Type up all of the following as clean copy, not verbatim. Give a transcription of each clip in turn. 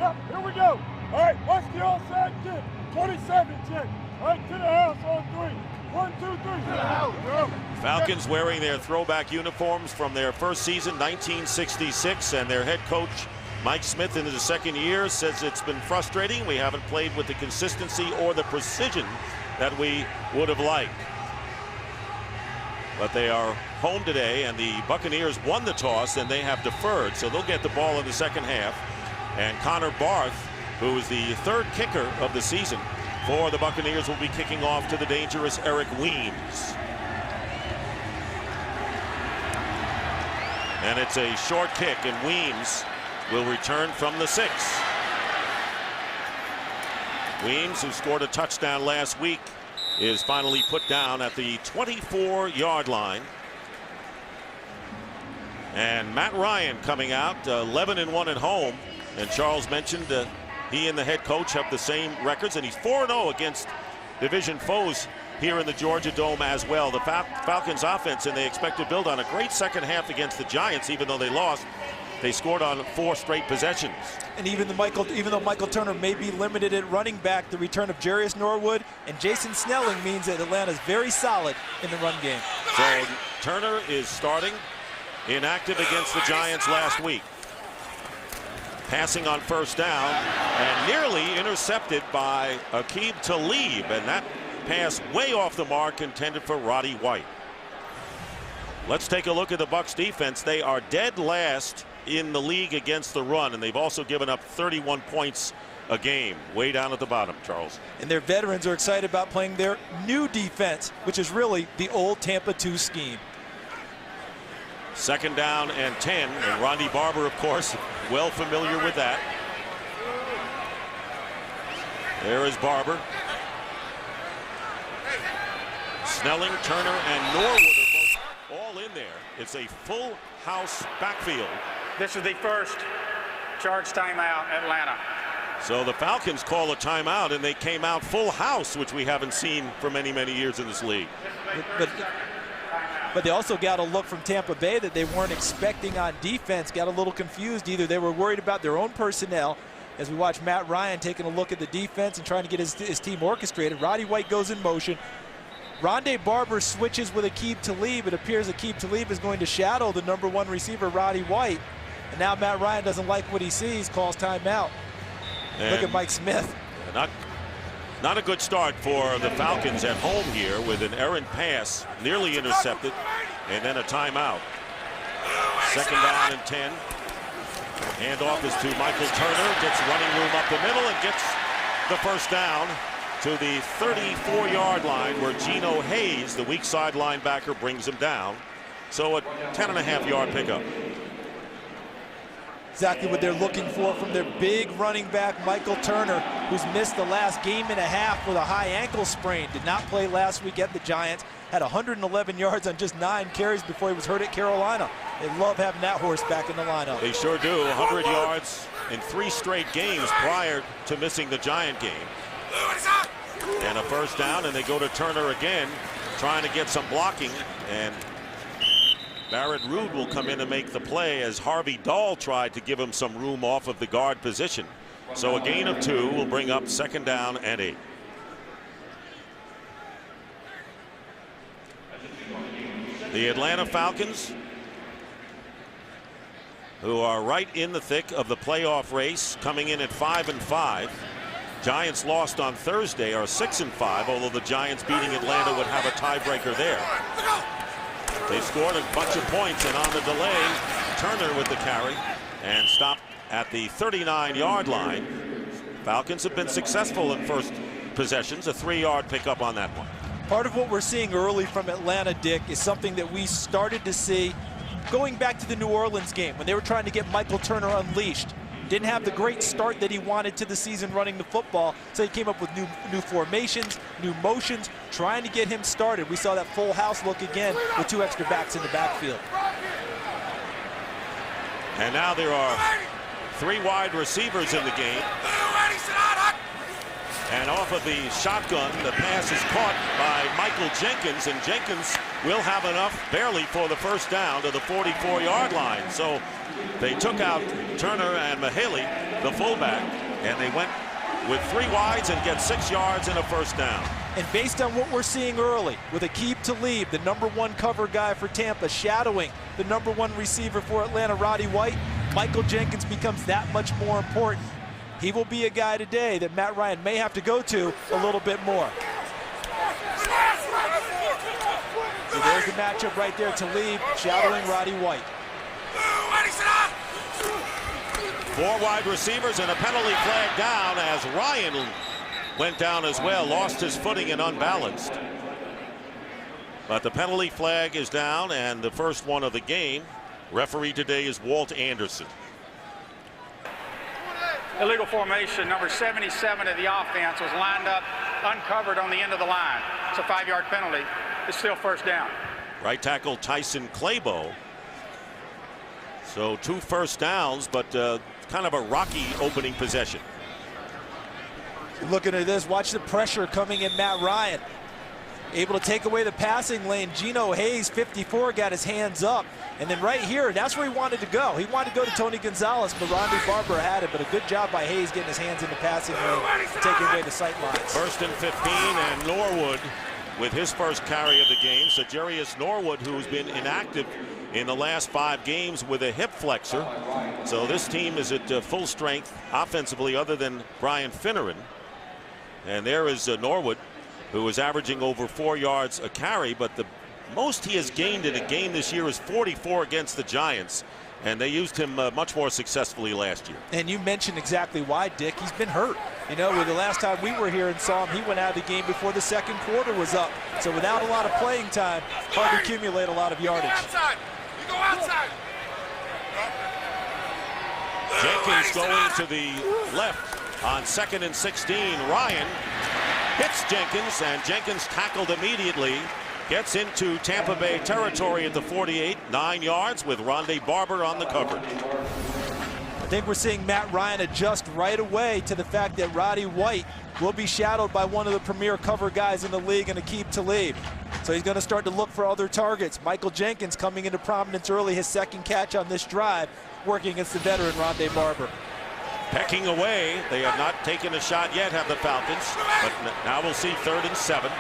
Yep, here we go. All right, watch the onside kick. 27 check. All right, to the house on 3. 1, 2, 3. Go. Falcons wearing their throwback uniforms from their first season, 1966, and their head coach, Mike Smith, in his second year, says it's been frustrating. We haven't played with the consistency or the precision that we would have liked. But they are home today, and the Buccaneers won the toss, and they have deferred, so they'll get the ball in the second half. And Connor Barth, who is the third kicker of the season for the Buccaneers, will be kicking off to the dangerous Eric Weems. And it's a short kick, and Weems will return from the 6. Weems, who scored a touchdown last week, is finally put down at the 24-yard line. And Matt Ryan coming out, 11-1 at home. And Charles mentioned he and the head coach have the same records, and he's 4-0 against division foes here in the Georgia Dome as well. The Falcons offense, and they expect to build on a great second half against the Giants. Even though they lost, they scored on 4 straight possessions. And even though Michael Turner may be limited at running back, the return of Jarius Norwood and Jason Snelling means that Atlanta's very solid in the run game. So Turner is starting, inactive against the Giants last week. Passing on first down and nearly intercepted by Aqib Talib, and that pass way off the mark, intended for Roddy White. Let's take a look at the Bucs defense. They are dead last in the league against the run, and they've also given up 31 points a game, way down at the bottom, Charles. And their veterans are excited about playing their new defense, which is really the old Tampa 2 scheme. Second down and 10, and Ronde Barber, of course, well familiar with that. There is Barber. Snelling, Turner, and Norwood are both all in there. It's a full house backfield. This is the first charge timeout, Atlanta. So the Falcons call a timeout, and they came out full house, which we haven't seen for many, many years in this league. But they also got a look from Tampa Bay that they weren't expecting on defense, got a little confused. Either they were worried about their own personnel, as we watch Matt Ryan taking a look at the defense and trying to get his team orchestrated. Roddy White goes in motion. Ronde Barber switches with Aqib Talib. It appears Aqib Talib is going to shadow the #1 receiver, Roddy White. And now Matt Ryan doesn't like what he sees, calls timeout. And look at Mike Smith. Not a good start for the Falcons at home here, with an errant pass nearly intercepted and then a timeout. Second down and 10. Handoff is to Michael Turner. Gets running room up the middle and gets the first down to the 34-yard line, where Geno Hayes, the weak side linebacker, brings him down. So a 10.5-yard pickup. Exactly what they're looking for from their big running back, Michael Turner, who's missed the last game and a half with a high ankle sprain. Did not play last week at the Giants. Had 111 yards on just 9 carries before he was hurt at Carolina. They love having that horse back in the lineup. They sure do. 100 yards in 3 straight games prior to missing the Giant game. And a first down, and they go to Turner again, trying to get some blocking. And Barrett Ruud will come in and make the play, as Harvey Dahl tried to give him some room off of the guard position. So a gain of 2 will bring up second down and 8. The Atlanta Falcons, who are right in the thick of the playoff race, coming in at 5-5. Giants lost on Thursday, are 6-5, although the Giants beating Atlanta would have a tiebreaker there. They scored a bunch of points, and on the delay, Turner with the carry and stopped at the 39-yard line. Falcons have been successful in first possessions, a 3-yard pickup on that one. Part of what we're seeing early from Atlanta, Dick, is something that we started to see going back to the New Orleans game, when they were trying to get Michael Turner unleashed. Didn't have the great start that he wanted to the season running the football, so he came up with new formations, new motions, trying to get him started. We saw that full house look again with 2 extra backs in the backfield. And now there are 3 wide receivers in the game. And off of the shotgun, the pass is caught by Michael Jenkins, and Jenkins will have enough barely for the first down to the 44-yard line. So they took out Turner and Mahaley, the fullback, and they went with 3 wides and get 6 yards and a first down. And based on what we're seeing early, with Aqib Talib, the #1 cover guy for Tampa, shadowing the #1 receiver for Atlanta, Roddy White, Michael Jenkins becomes that much more important. He will be a guy today that Matt Ryan may have to go to a little bit more. So there's the matchup right there, Talib shadowing Roddy White. 4 wide receivers and a penalty flag down as Ryan went down as well, lost his footing and unbalanced. But the penalty flag is down, and the first one of the game. Referee today is Walt Anderson. Illegal formation, number 77 of the offense was lined up uncovered on the end of the line. It's a 5-yard penalty. It's still first down. Right tackle Tyson Claybo. So 2 first downs, but kind of a rocky opening possession. Looking at this, watch the pressure coming in Matt Ryan. Able to take away the passing lane. Geno Hayes, 54, got his hands up. And then right here, that's where he wanted to go. He wanted to go to Tony Gonzalez, but Rondé Barber had it. But a good job by Hayes getting his hands in the passing lane, taking away the sight lines. 1st and 15, and Norwood with his first carry of the game. Sajarius Norwood, who's been inactive in the last 5 games with a hip flexor. So this team is at full strength offensively, other than Brian Finneran. And there is Norwood, who is averaging over 4 yards a carry, but the most he has gained in a game this year is 44 against the Giants, and they used him much more successfully last year. And you mentioned exactly why, Dick. He's been hurt. You know, with the last time we were here and saw him, he went out of the game before the 2nd quarter was up. So without a lot of playing time, hard to accumulate a lot of yardage. Outside. You go outside. Jenkins going to the left on 2nd and 16. Ryan hits Jenkins, and Jenkins tackled immediately. Gets into Tampa Bay territory at the 48, 9 yards with Rondé Barber on the cover. I think we're seeing Matt Ryan adjust right away to the fact that Roddy White will be shadowed by one of the premier cover guys in the league, and Aqib Talib. So he's going to start to look for other targets. Michael Jenkins coming into prominence early, his 2nd catch on this drive, working against the veteran Rondé Barber. Pecking away. They have not taken a shot yet, have the Falcons. But now we'll see 3rd and 7.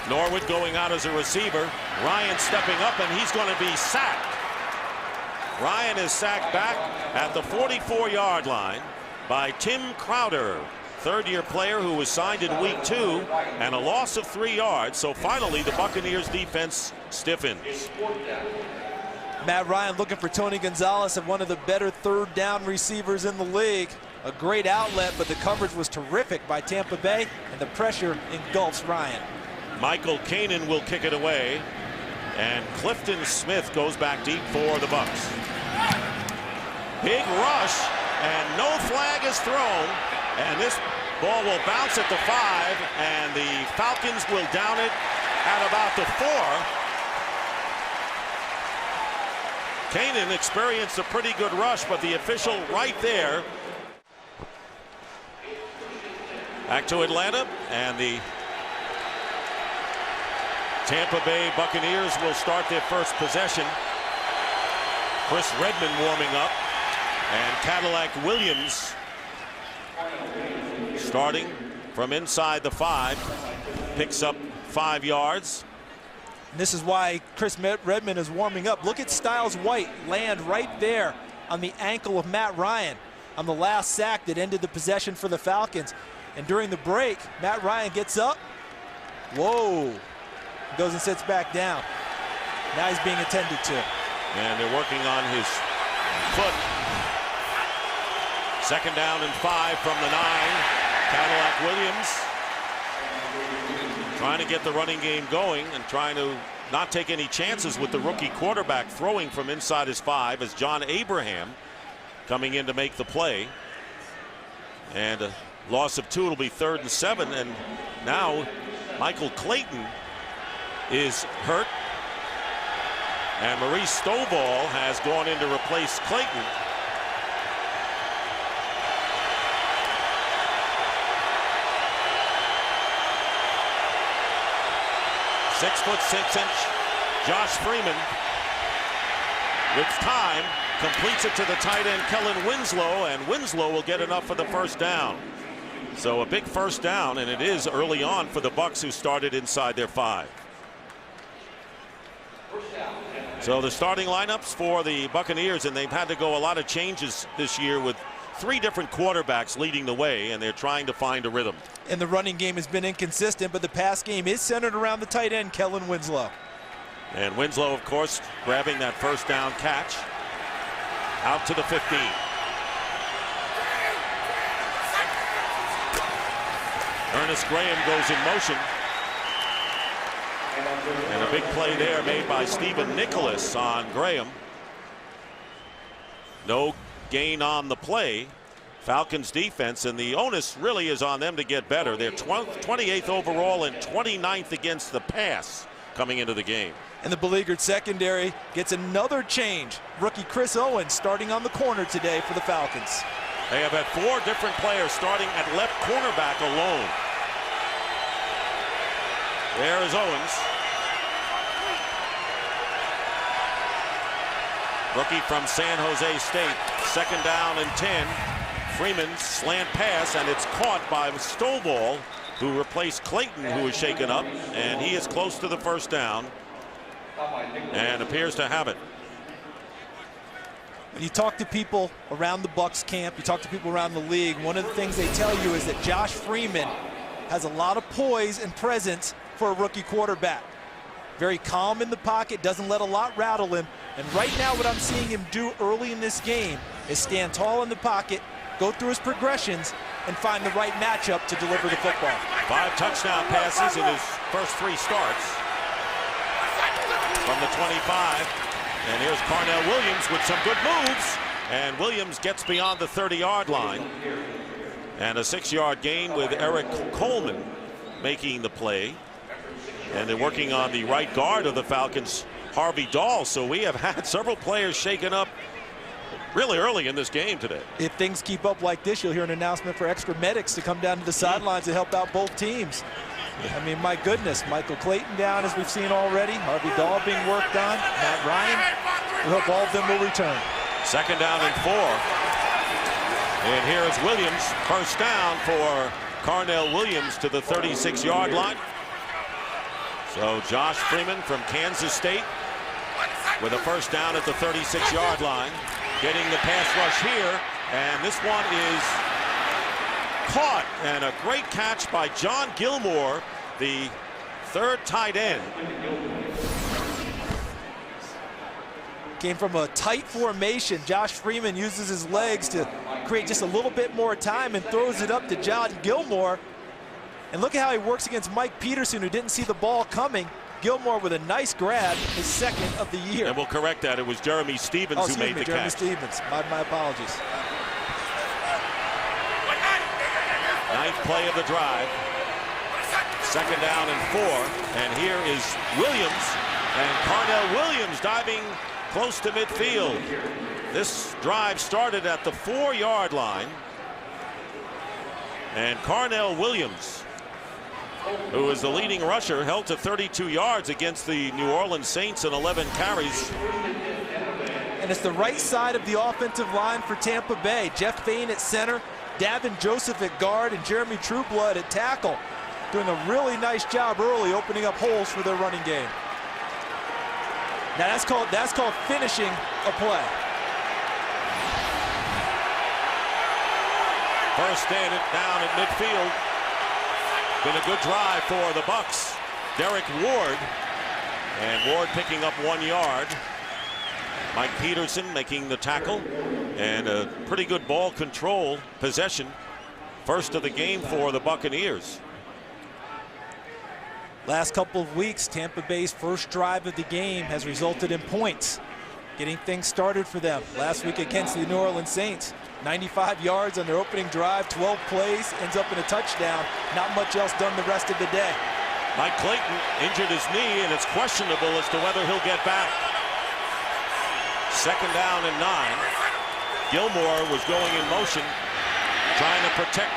Norwood going out as a receiver. Ryan stepping up, and he's going to be sacked. Ryan is sacked back at the 44-yard line by Tim Crowder, 3rd-year player who was signed in week 2, and a loss of 3 yards. So finally, the Buccaneers defense stiffens. Matt Ryan looking for Tony Gonzalez, and one of the better 3rd down receivers in the league. A great outlet, but the coverage was terrific by Tampa Bay, and the pressure engulfs Ryan. Michael Kanan will kick it away, and Clifton Smith goes back deep for the Bucs. Big rush, and no flag is thrown, and this ball will bounce at the 5, and the Falcons will down it at about the 4. Kanan experienced a pretty good rush, but the official right there. Back to Atlanta, and the Tampa Bay Buccaneers will start their first possession. Chris Redmond warming up, and Cadillac Williams starting from inside the 5, picks up 5 yards. And this is why Chris Redmond is warming up. Look at Styles White land right there on the ankle of Matt Ryan on the last sack that ended the possession for the Falcons. And during the break, Matt Ryan gets up. Whoa. Goes and sits back down. Now he's being attended to. And they're working on his foot. 2nd down and 5 from the 9. Cadillac Williams trying to get the running game going and trying to not take any chances with the rookie quarterback throwing from inside his 5 as John Abraham coming in to make the play. And a loss of 2. It'll be 3rd and 7. And now Michael Clayton is hurt, and Maurice Stovall has gone in to replace Clayton. .6'6" Josh Freeman with time completes it to the tight end, Kellen Winslow, and Winslow will get enough for the first down. So a big first down, and it is early on for the Bucs, who started inside their 5. So the starting lineups for the Buccaneers, and they've had to go a lot of changes this year with 3 different quarterbacks leading the way, and they're trying to find a rhythm. And the running game has been inconsistent, but the pass game is centered around the tight end, Kellen Winslow. And Winslow, of course, grabbing that first down catch out to the 15. Ernest Graham goes in motion. And a big play there made by Stephen Nicholas on Graham. No gain on the play. Falcons defense, and the onus really is on them to get better. They're 28th overall and 29th against the pass coming into the game. And the beleaguered secondary gets another change. Rookie Chris Owens starting on the corner today for the Falcons. They have had 4 different players starting at left cornerback alone. There is Owens. Rookie from San Jose State. 2nd down and 10. Freeman slant pass, and it's caught by Stovall, who replaced Clayton, who was shaken up, and he is close to the first down and appears to have it. When you talk to people around the Bucs camp, you talk to people around the league, one of the things they tell you is that Josh Freeman has a lot of poise and presence for a rookie quarterback. Very calm in the pocket, doesn't let a lot rattle him. And right now what I'm seeing him do early in this game is stand tall in the pocket, go through his progressions, and find the right matchup to deliver the football. 5 touchdown passes in his first 3 starts from the 25. And here's Carnell Williams with some good moves. And Williams gets beyond the 30-yard line. And a 6-yard gain with Eric Coleman making the play. And they're working on the right guard of the Falcons, Harvey Dahl. So we have had several players shaken up really early in this game today. If things keep up like this, you'll hear an announcement for extra medics to come down to the sidelines to help out both teams. I mean, my goodness, Michael Clayton down, as we've seen already. Harvey Dahl being worked on. Matt Ryan. We hope all of them will return. 2nd down and 4. And here is Williams. First down for Carnell Williams to the 36-yard line. So Josh Freeman from Kansas State with a first down at the 36-yard line. Getting the pass rush here, and this one is caught, and a great catch by John Gilmore, the 3rd tight end. Came from a tight formation. Josh Freeman uses his legs to create just a little bit more time and throws it up to John Gilmore. And look at how he works against Mike Peterson, who didn't see the ball coming. Gilmore with a nice grab, his 2nd of the year. And we'll correct that. It was Jeremy Stevens who made the Jeremy catch. Stevens. My apologies. 9th play of the drive. 2nd down and 4. And here is Williams. And Carnell Williams diving close to midfield. This drive started at the 4-yard line. And Carnell Williams, who is the leading rusher, held to 32 yards against the New Orleans Saints in 11 carries. And it's the right side of the offensive line for Tampa Bay. Jeff Fain at center, Davin Joseph at guard, and Jeremy Trueblood at tackle. Doing a really nice job early, opening up holes for their running game. Now that's called finishing a play. First down at midfield. Been a good drive for the Bucs. Derek Ward. And Ward picking up 1 yard. Mike Peterson making the tackle. And a pretty good ball control possession. First of the game for the Buccaneers. Last couple of weeks, Tampa Bay's first drive of the game has resulted in points, getting things started for them. Last week against the New Orleans Saints, 95 yards on their opening drive, 12 plays, ends up in a touchdown. Not much else done the rest of the day. Mike Clayton injured his knee, and it's questionable as to whether he'll get back. 2nd down and 9. Gilmore was going in motion, trying to protect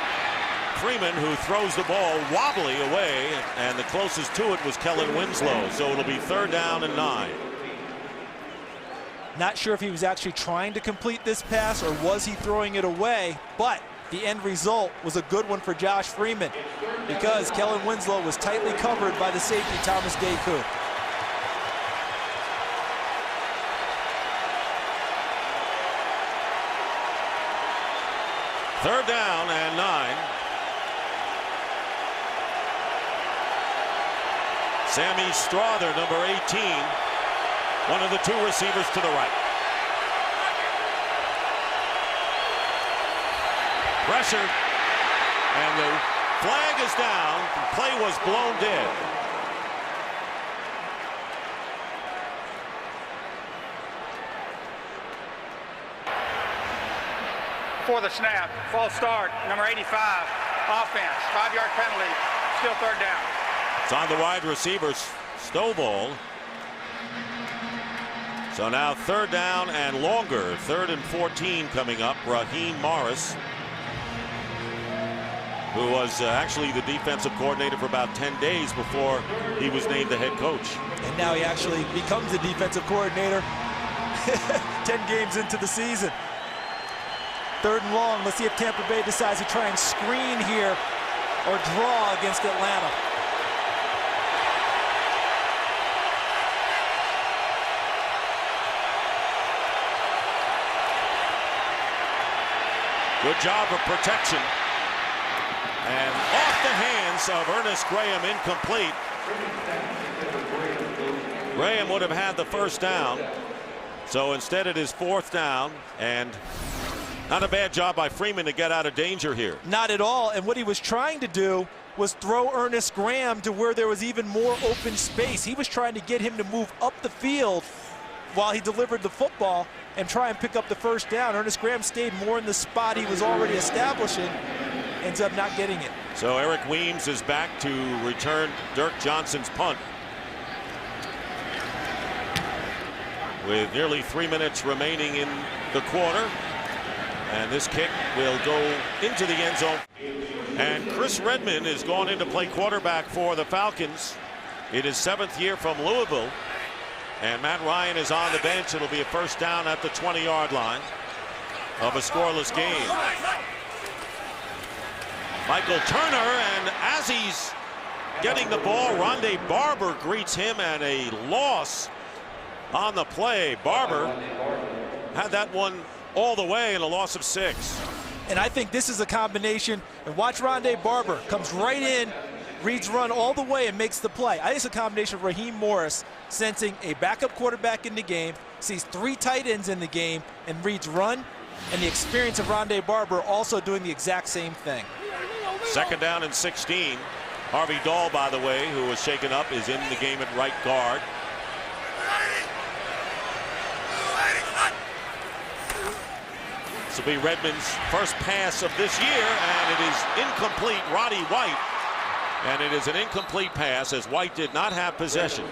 Freeman, who throws the ball wobbly away, and the closest to it was Kellen Winslow. So it'll be 3rd down and 9. Not sure if he was actually trying to complete this pass or was he throwing it away, but the end result was a good one for Josh Freeman because Kellen Winslow was tightly covered by the safety, Thomas Deku. Third down and 9. Sammy Strother, number 18, one of the 2 receivers to the right. Pressured, and the flag is down. The play was blown dead. Before the snap, false start, number 85, offense, 5-yard penalty, still third down. It's on the wide receiver, Stovall. So now third down and longer. 3rd and 14 coming up. Raheem Morris, who was actually the defensive coordinator for about 10 days before he was named the head coach. And now he actually becomes the defensive coordinator 10 games into the season. 3rd and long. Let's see if Tampa Bay decides to try and screen here or draw against Atlanta. Good job of protection. And off the hands of Ernest Graham, incomplete. Graham would have had the first down. So instead it is 4th down, and not a bad job by Freeman to get out of danger here. Not at all. And what he was trying to do was throw Ernest Graham to where there was even more open space. He was trying to get him to move up the field while he delivered the football and try and pick up the first down. Ernest Graham stayed more in the spot he was already establishing, ends up not getting it. So Eric Weems is back to return Dirk Johnson's punt. With nearly 3 minutes remaining in the quarter. And this kick will go into the end zone. And Chris Redmond is going in to play quarterback for the Falcons. It is 7th year from Louisville. And Matt Ryan is on the bench. It'll be a first down at the 20-yard line of a scoreless game. Michael Turner, and as he's getting the ball, Rondé Barber greets him, and a loss on the play. Barber had that one all the way and a loss of 6. And I think this is a combination, and watch Rondé Barber comes right in, reads run all the way and makes the play. I think it's a combination of Raheem Morris sensing a backup quarterback in the game, sees 3 tight ends in the game, and reads run, and the experience of Rondé Barber also doing the exact same thing. 2nd down and 16. Harvey Dahl, by the way, who was shaken up, is in the game at right guard. This will be Redmond's first pass of this year, and it is incomplete. Roddy White, and it is an incomplete pass as White did not have possession.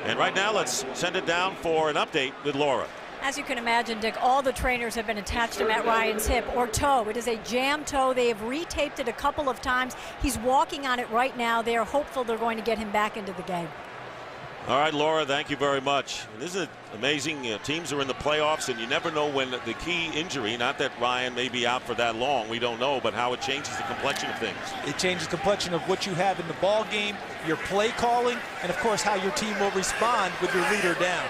And right now, let's send it down for an update with Laura. As you can imagine, Dick, all the trainers have been attached to Matt Ryan's hip or toe. It is a jam toe. They have retaped it a couple of times. He's walking on it right now. They are hopeful they're going to get him back into the game. All right, Laura, thank you very much. This is amazing. Teams are in the playoffs, and you never know when the key injury, not that Ryan may be out for that long, we don't know, but how it changes the complexion of things. It changes the complexion of what you have in the ball game, your play calling, and of course how your team will respond with your leader down.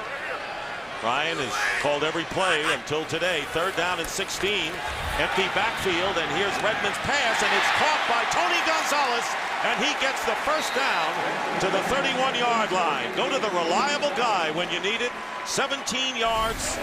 Ryan has called every play until today. 3rd down and 16. Empty backfield, and here's Redmond's pass, and it's caught by Tony Gonzalez, and he gets the first down to the 31-yard line. Go to the reliable guy when you need it. 17 yards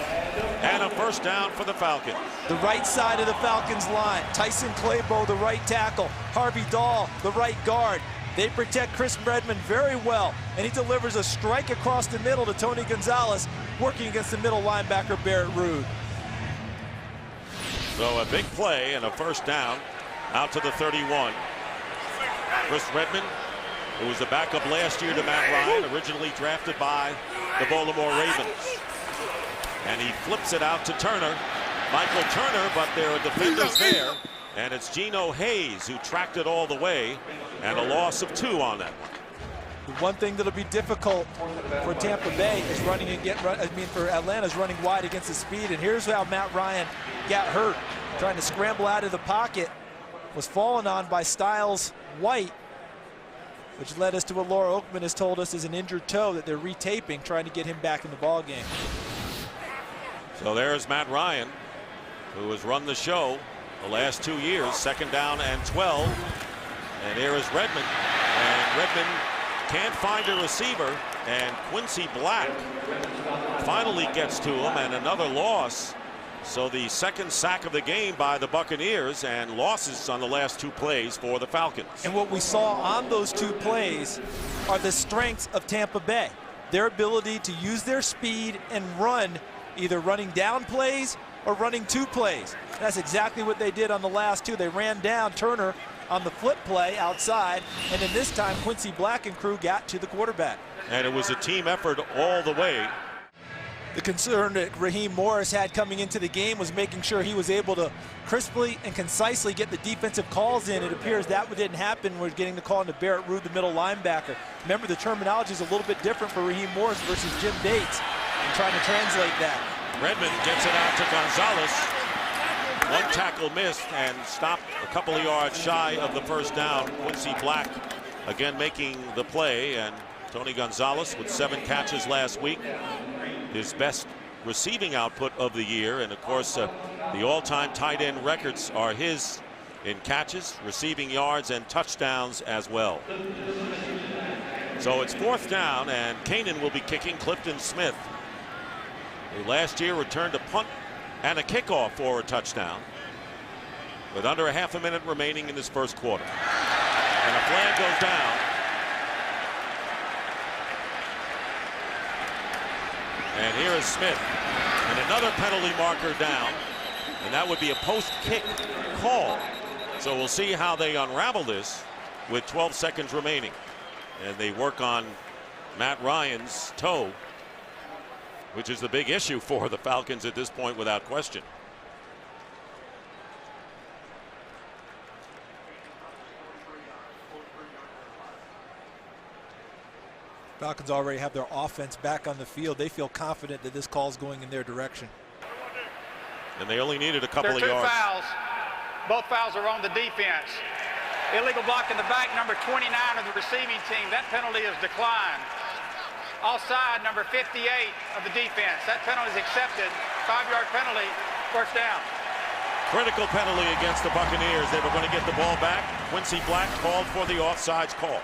and a first down for the Falcons. The right side of the Falcons line. Tyson Claybo, the right tackle. Harvey Dahl, the right guard. They protect Chris Redmond very well, and he delivers a strike across the middle to Tony Gonzalez, working against the middle linebacker Barrett Ruud. So a big play and a first down out to the 31. Chris Redmond, who was the backup last year to Matt Ryan, originally drafted by the Baltimore Ravens. And he flips it out to Turner. Michael Turner, but there are defenders there. And it's Geno Hayes who tracked it all the way, and a loss of 2 on that one. The one thing that'll be difficult for Tampa Bay is for Atlanta is running wide against the speed. And here's how Matt Ryan got hurt, trying to scramble out of the pocket, was fallen on by Styles White, which led us to what Laura Oakman has told us is an injured toe that they're retaping, trying to get him back in the ball game. So there's Matt Ryan, who has run the show the last 2 years, 2nd down and 12. And here is Redmond, and Redmond can't find a receiver, and Quincy Black finally gets to him, and another loss. So the 2nd sack of the game by the Buccaneers, and losses on the last 2 plays for the Falcons. And what we saw on those 2 plays are the strengths of Tampa Bay. Their ability to use their speed and run, either running down plays or running 2 plays. That's exactly what they did on the last 2. They ran down Turner on the flip play outside, and then this time Quincy Black and crew got to the quarterback. And it was a team effort all the way. The concern that Raheem Morris had coming into the game was making sure he was able to crisply and concisely get the defensive calls in. It appears that didn't happen. We're getting the call into Barrett Ruud, the middle linebacker. Remember, the terminology is a little bit different for Raheem Morris versus Jim Bates. I'm trying to translate that. Redmond gets it out to Gonzalez. 1 tackle missed and stopped a couple of yards shy of the 1st down. Quincy Black again making the play, and Tony Gonzalez with 7 catches last week. His best receiving output of the year, and of course the all-time tight end records are his in catches, receiving yards, and touchdowns as well. So it's 4th down, and Canaan will be kicking. Clifton Smith, who last year returned a punt and a kickoff for a touchdown, with under a half a minute remaining in this 1st quarter. And a flag goes down. And here is Smith, and another penalty marker down, and that would be a post-kick call. So we'll see how they unravel this with 12 seconds remaining. And they work on Matt Ryan's toe, which is the big issue for the Falcons at this point, without question. Falcons already have their offense back on the field. They feel confident that this call is going in their direction. And they only needed a couple of There are 2 yards. fouls. Both fouls are on the defense. Illegal block in the back, number 29 of the receiving team. That penalty is declined. Offside, number 58 of the defense. That penalty is accepted. 5-yard penalty, 1st down. Critical penalty against the Buccaneers. They were going to get the ball back. Quincy Black called for the offsides call.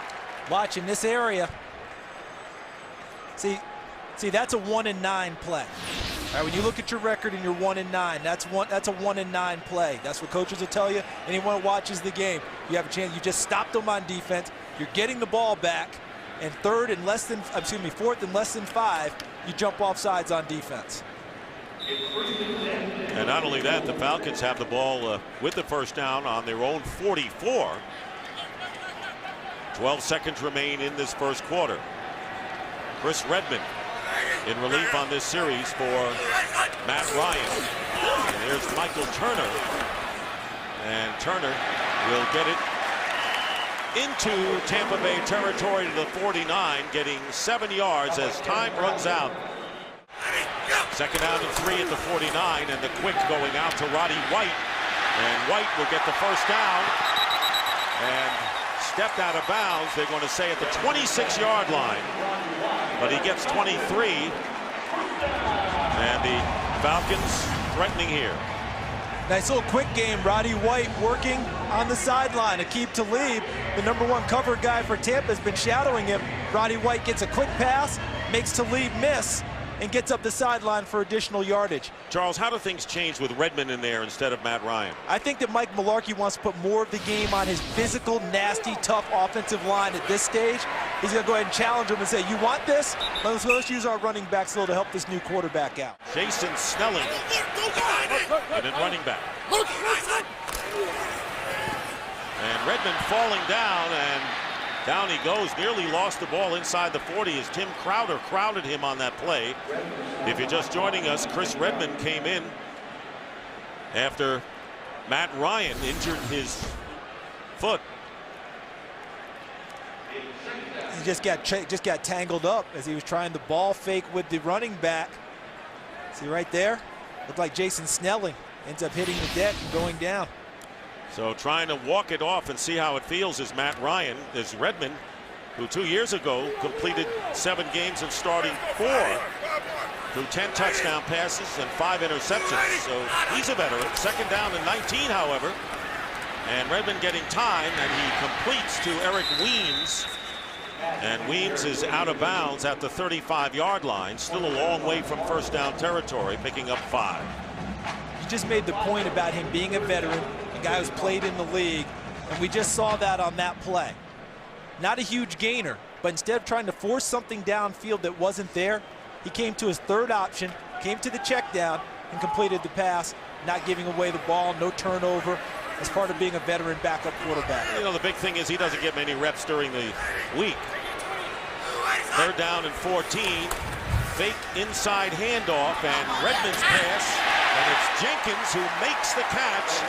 Watch in this area. See, that's a 1-9 play. All right, when you look at your record and you're 1-9, that's a 1-9 play. That's what coaches will tell you. Anyone who watches the game, you have a chance. You just stopped them on defense. You're getting the ball back, and 4th and less than 5, you jump off sides on defense. And not only that, the Falcons have the ball with the 1st down on their own 44. 12 seconds remain in this 1st quarter. Chris Redmond in relief on this series for Matt Ryan. And here's Michael Turner. And Turner will get it into Tampa Bay territory to the 49, getting 7 yards as time runs out. 2nd down and 3 at the 49, and the quick going out to Roddy White. And White will get the 1st down and stepped out of bounds. They're going to say at the 26-yard line. But he gets 23, and the Falcons threatening here. Nice little quick game. Roddy White working on the sideline. Aqib Talib, the #1 cover guy for Tampa, has been shadowing him. Roddy White gets a quick pass, makes Talib miss, and gets up the sideline for additional yardage. Charles, how do things change with Redmond in there instead of Matt Ryan? I think that Mike Mularkey wants to put more of the game on his physical, nasty, tough offensive line at this stage. He's going to go ahead and challenge him and say, you want this? Let's use our running backs a little to help this new quarterback out. Jason Snelling and then running back. And Redmond falling down, and down he goes. Nearly lost the ball inside the 40 as Tim Crowder crowded him on that play. If you're just joining us, Chris Redmond came in after Matt Ryan injured his foot. he just got tangled up as he was trying to ball fake with the running back. See right there? Looked like Jason Snelling ends up hitting the deck and going down. So trying to walk it off and see how it feels is Matt Ryan, is Redmond, who 2 years ago completed 7 games and starting 4 through 10 touchdown passes and 5 interceptions. So he's a veteran. 2nd down and 19, however. And Redmond getting time, and he completes to Eric Weems. And Weems is out of bounds at the 35-yard line. Still a long way from first down territory, picking up 5. You just made the point about him being a veteran, a guy who's played in the league, and we just saw that on that play. Not a huge gainer, but instead of trying to force something downfield that wasn't there, he came to his 3rd option, came to the check down, and completed the pass, not giving away the ball, no turnover, as part of being a veteran backup quarterback. You know, the big thing is he doesn't get many reps during the week. 3rd down and 14. Fake inside handoff, and Redmond's pass, and it's Jenkins who makes the catch,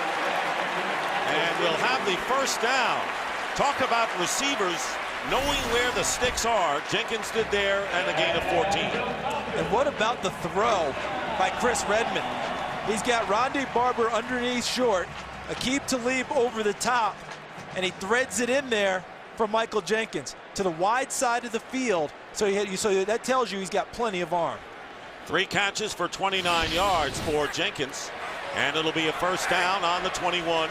and we'll have the first down. Talk about receivers knowing where the sticks are. Jenkins did there, and a gain of 14. And what about the throw by Chris Redmond? He's got Rondé Barber underneath short, Aqib Talib over the top, and he threads it in there for Michael Jenkins to the wide side of the field. So that tells you he's got plenty of arm. 3 catches for 29 yards for Jenkins, and it'll be a first down on the 21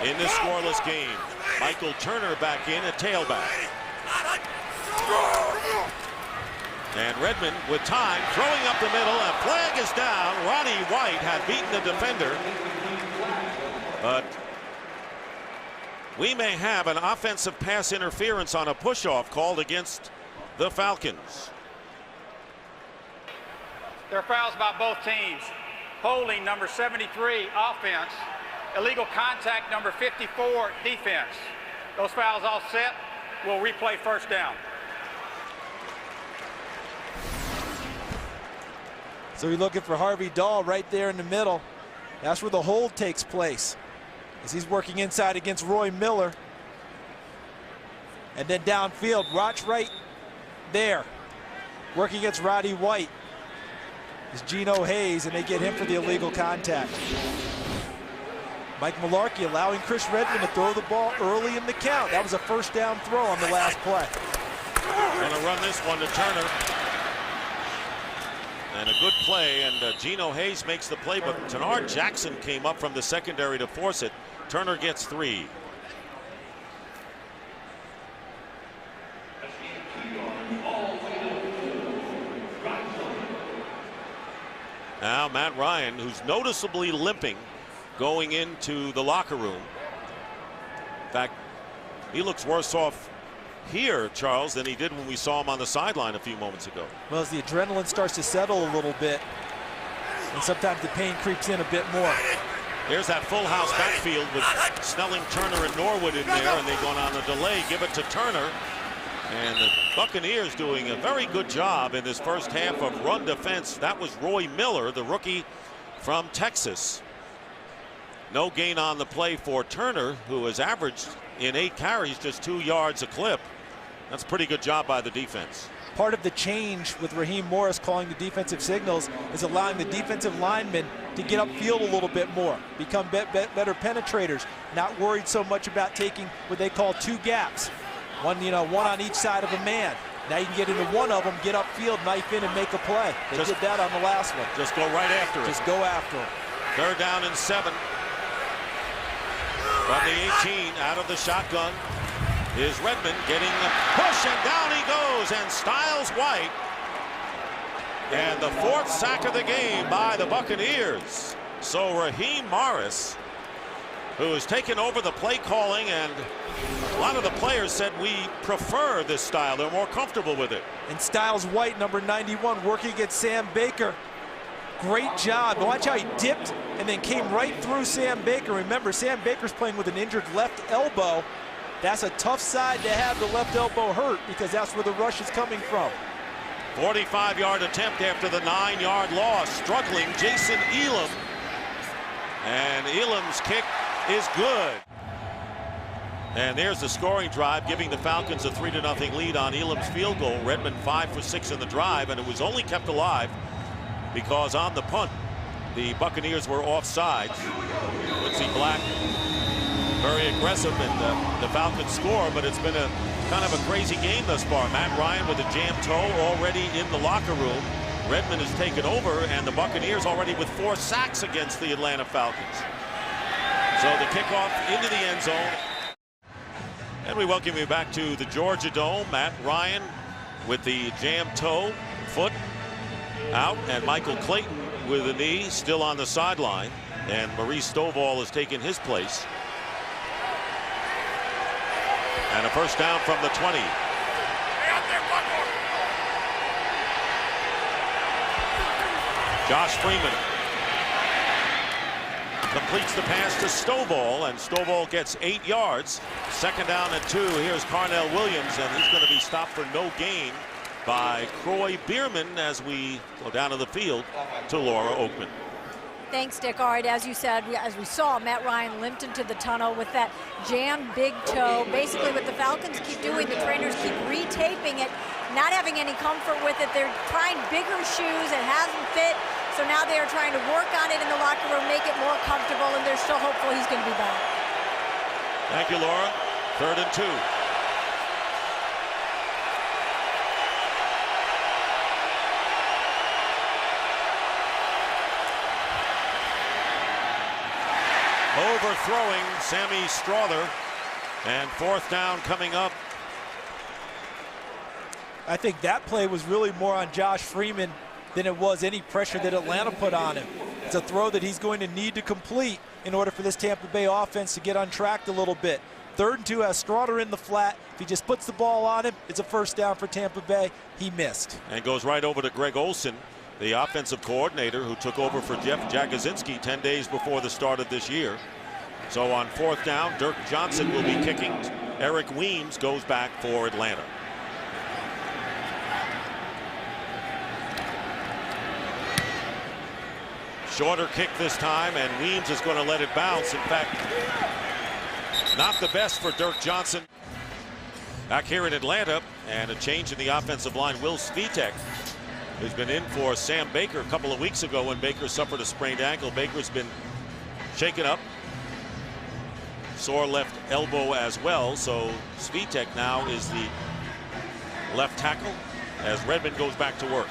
in this scoreless game. Michael Turner back in at tailback. And Redmond with time, throwing up the middle, and flag is down. Ronnie White had beaten the defender. But we may have an offensive pass interference on a push-off called against the Falcons. There are fouls by both teams. Holding number 73, offense. Illegal contact number 54, defense. Those fouls all set. We'll replay first down. So you're looking for Harvey Dahl right there in the middle. That's where the hold takes place, as he's working inside against Roy Miller. And then downfield, watch right there, working against Roddy White is Geno Hayes, and they get him for the illegal contact. Mike Mularkey allowing Chris Redmond to throw the ball early in the count. That was a first down throw on the last play. Gonna run this one to Turner. And a good play, and Geno Hayes makes the play, but Tenard Jackson came up from the secondary to force it. Turner gets 3. Now Matt Ryan, who's noticeably limping going into the locker room. In fact, he looks worse off here, Charles, than he did when we saw him on the sideline a few moments ago. Well, as the adrenaline starts to settle a little bit, and sometimes the pain creeps in a bit more. There's that full house backfield with Snelling, Turner, and Norwood in there, and they've gone on a delay. Give it to Turner. And the Buccaneers doing a very good job in this first half of run defense. That was Roy Miller, the rookie from Texas. No gain on the play for Turner, who has averaged in 8 carries just 2 yards a clip. That's a pretty good job by the defense. Part of the change with Raheem Morris calling the defensive signals is allowing the defensive linemen to get upfield a little bit more, become better penetrators, not worried so much about taking what they call 2 gaps. One on each side of a man. Now you can get into one of them, get upfield, knife in, and make a play. They did that on the last one. Just go right after it. Just go after it. 3rd down and 7. From the 18, out of the shotgun, is Redmond getting the push, and down he goes, and Styles White. And the 4th sack of the game by the Buccaneers. So Raheem Morris, who has taken over the play calling, and a lot of the players said we prefer this style. They're more comfortable with it. And Styles White, number 91, working against Sam Baker. Great job. Watch how he dipped and then came right through Sam Baker. Remember, Sam Baker's playing with an injured left elbow. That's a tough side to have the left elbow hurt, because that's where the rush is coming from. 45-yard attempt after the 9-yard loss. Struggling Jason Elam. And Elam's kick is good. And there's the scoring drive, giving the Falcons a 3-0 lead on Elam's field goal. Redmond 5 for 6 in the drive, and it was only kept alive because on the punt, the Buccaneers were offside. Quincy Black very aggressive, and the Falcons score, but it's been a kind of a crazy game thus far. Matt Ryan with a jam toe already in the locker room. Redmond has taken over, and the Buccaneers already with 4 sacks against the Atlanta Falcons. So the kickoff into the end zone. And we welcome you back to the Georgia Dome. Matt Ryan with the jam toe, foot out, and Michael Clayton with a knee still on the sideline. And Maurice Stovall has taken his place. And a first down from the 20. Josh Freeman completes the pass to Stovall, and Stovall gets 8 yards. Second down and 2. Here's Carnell Williams, and he's going to be stopped for no gain by Croy Bierman as we go down to the field to Laura Oakman. Thanks, Dick. All right, as you said, as we saw, Matt Ryan limped into the tunnel with that jammed big toe. Basically, what the Falcons keep doing, the trainers keep retaping it, not having any comfort with it. They're trying bigger shoes. It hasn't fit. So now they are trying to work on it in the locker room, make it more comfortable, and they're still hopeful he's going to be back. Thank you, Laura. 3rd and 2. Overthrowing Sammy Strother, and 4th down coming up. I think that play was really more on Josh Freeman than it was any pressure that Atlanta put on him. It's a throw that he's going to need to complete in order for this Tampa Bay offense to get untracked a little bit. 3rd and 2 has Strother in the flat. If he just puts the ball on him, it's a first down for Tampa Bay. He missed. And goes right over to Greg Olson, the offensive coordinator who took over for Jeff Jagosinski 10 days before the start of this year. So on 4th down, Dirk Johnson will be kicking. Eric Weems goes back for Atlanta. Shorter kick this time, and Weems is going to let it bounce. In fact, not the best for Dirk Johnson. Back here in Atlanta, and a change in the offensive line. Will Svitek has been in for Sam Baker a couple of weeks ago when Baker suffered a sprained ankle. Baker's been shaken up. Sore left elbow as well, so Svitek now is the left tackle as Redmond goes back to work.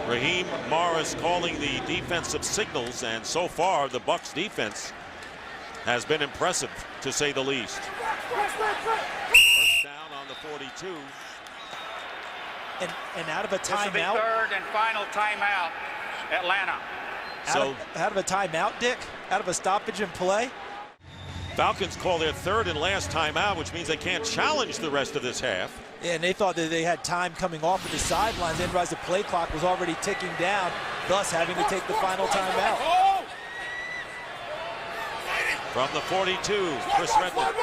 Raheem Morris calling the defensive signals, and so far the Bucs defense has been impressive, to say the least. First down on the 42. And out of a This will be timeout. 3rd and final timeout, Atlanta. Out of a timeout, Dick? Out of a stoppage in play? Falcons call their 3rd and last timeout, which means they can't challenge the rest of this half. Yeah, and they thought that they had time coming off of the sidelines. They didn't realize the play clock was already ticking down, thus having to take the final timeout. From the 42, Chris Redmond.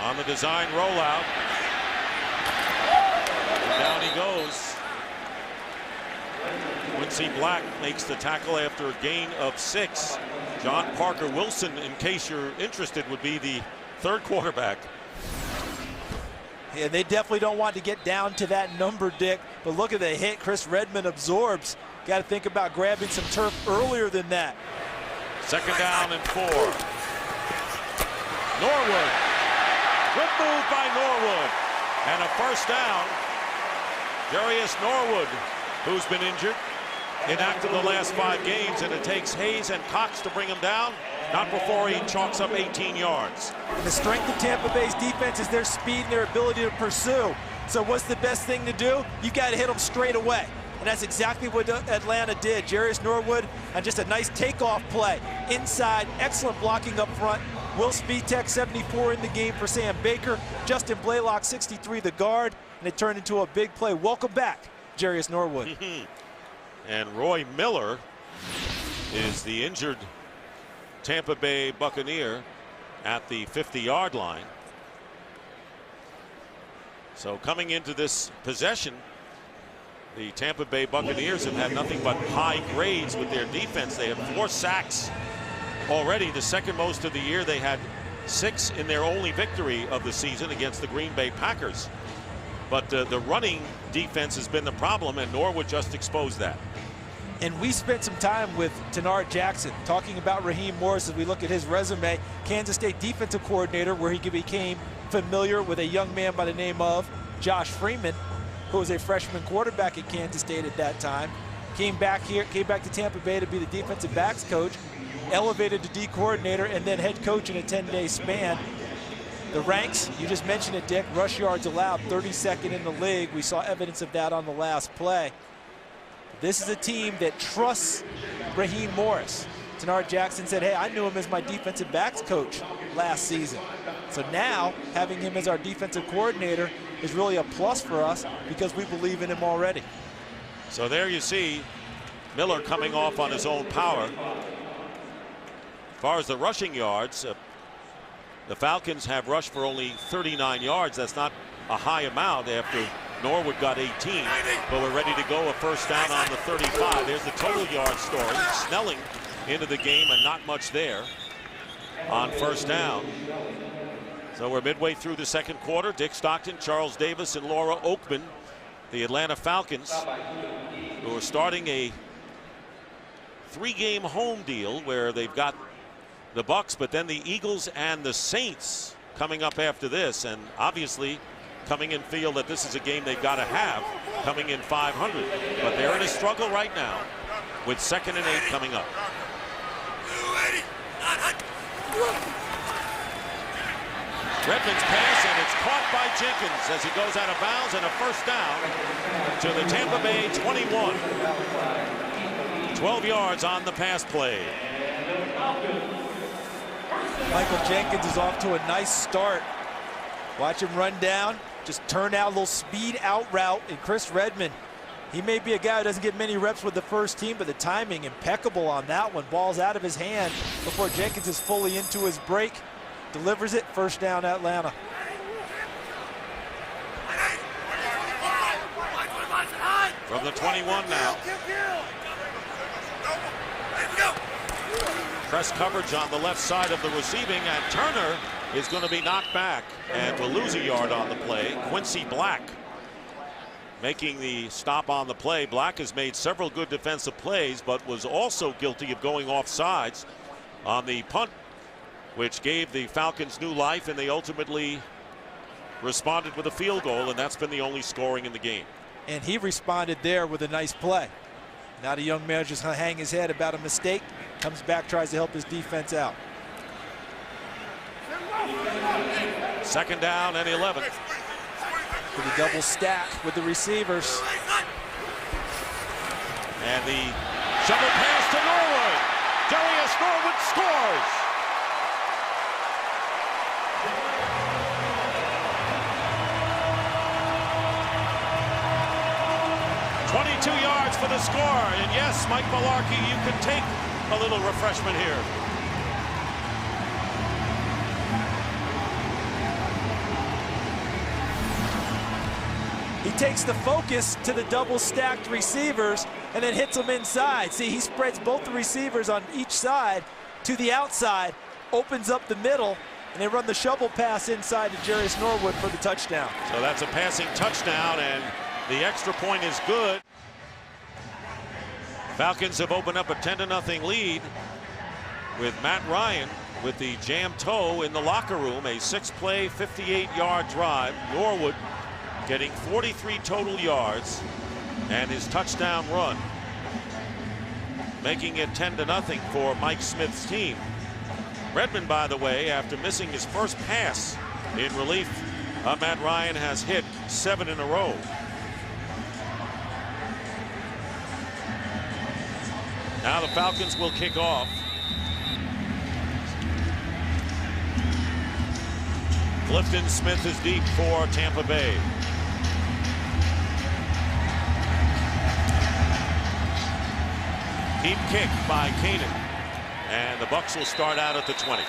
On the design rollout. And down he goes. Quincy Black makes the tackle after a gain of 6. John Parker Wilson, in case you're interested, would be the 3rd quarterback. Yeah, they definitely don't want to get down to that number, Dick. But look at the hit Chris Redmond absorbs. Got to think about grabbing some turf earlier than that. 2nd down and 4. Norwood. Good move by Norwood. And a first down. Darius Norwood, who's been injured, inactive the last 5 games, and it takes Hayes and Cox to bring him down. Not before he chalks up 18 yards. And the strength of Tampa Bay's defense is their speed and their ability to pursue. So what's the best thing to do? You got to hit them straight away. And that's exactly what Atlanta did. Darius Norwood on just a nice takeoff play. Inside, excellent blocking up front. Will Svitek, 74 in the game for Sam Baker. Justin Blaylock, 63, the guard. And it turned into a big play. Welcome back, Darius Norwood. And Roy Miller is the injured Tampa Bay Buccaneer at the 50-yard line. So coming into this possession, The Tampa Bay Buccaneers have had nothing but high grades with their defense. They have 4 sacks already, the second most of the year. They had 6 in their only victory of the season against the Green Bay Packers. But the running defense has been the problem, and Norwood just exposed that. And we spent some time with Tenard Jackson talking about Raheem Morris as we look at his resume. Kansas State defensive coordinator, where he became familiar with a young man by the name of Josh Freeman, who was a freshman quarterback at Kansas State at that time. Came back to Tampa Bay to be the defensive backs coach, elevated to D coordinator, and then head coach in a 10-day span. The ranks, you just mentioned it, Dick, rush yards allowed, 32nd in the league. We saw evidence of that on the last play. This is a team that trusts Raheem Morris. Tenard Jackson said, hey, I knew him as my defensive backs coach last season. So now, having him as our defensive coordinator is really a plus for us because we believe in him already. So there you see Miller coming off on his own power. As far as the rushing yards, the Falcons have rushed for only 39 yards. That's not a high amount after Norwood got 18, but we're ready to go. A first down on the 35. There's the total yard story. Snelling into the game and not much there on first down. So we're midway through the second quarter. Dick Stockton, Charles Davis, and Laura Oakman, the Atlanta Falcons, who are starting a 3-game home deal where they've got the Bucs, but then the Eagles and the Saints coming up after this, and obviously coming in feel that this is a game they've got to have coming in 500. But they're in a struggle right now with 2nd and 8 coming up. Redmond's pass, and it's caught by Jenkins as he goes out of bounds, and a first down to the Tampa Bay 21. 12 yards on the pass play. Michael Jenkins is off to a nice start. Watch him run down, just turn out a little speed out route, and Chris Redmond, he may be a guy who doesn't get many reps with the first team, but the timing impeccable on that one. Ball's out of his hand before Jenkins is fully into his break. Delivers it, first down Atlanta. From the 21 now. Press coverage on the left side of the receiving, and Turner is going to be knocked back and will lose a yard on the play. Quincy Black making the stop on the play. Black has made several good defensive plays, but was also guilty of going off sides on the punt, which gave the Falcons new life, and they ultimately responded with a field goal, and that's been the only scoring in the game. And he responded there with a nice play. Now the young man just going to hang his head about a mistake, comes back, tries to help his defense out. 2nd down and 11. For the double stack with the receivers. And the shovel pass to Norwood. Darius Norwood scores. .22 yards for the score. And yes, Mike Malarkey, you can take a little refreshment here. He takes the focus to the double stacked receivers and then hits them inside. See, he spreads both the receivers on each side to the outside, opens up the middle, and they run the shovel pass inside to Darius Norwood for the touchdown. So that's a passing touchdown, and the extra point is good. Falcons have opened up a 10-0 lead with Matt Ryan with the jam toe in the locker room. A 6-play, 58-yard drive. Norwood getting 43 total yards and his touchdown run, making it 10-0 for Mike Smith's team. Redmond, by the way, after missing his first pass in relief, Matt Ryan has hit 7 in a row. Now the Falcons will kick off. Clifton Smith is deep for Tampa Bay. Deep kick by Kanan, and the Bucs will start out at the 20.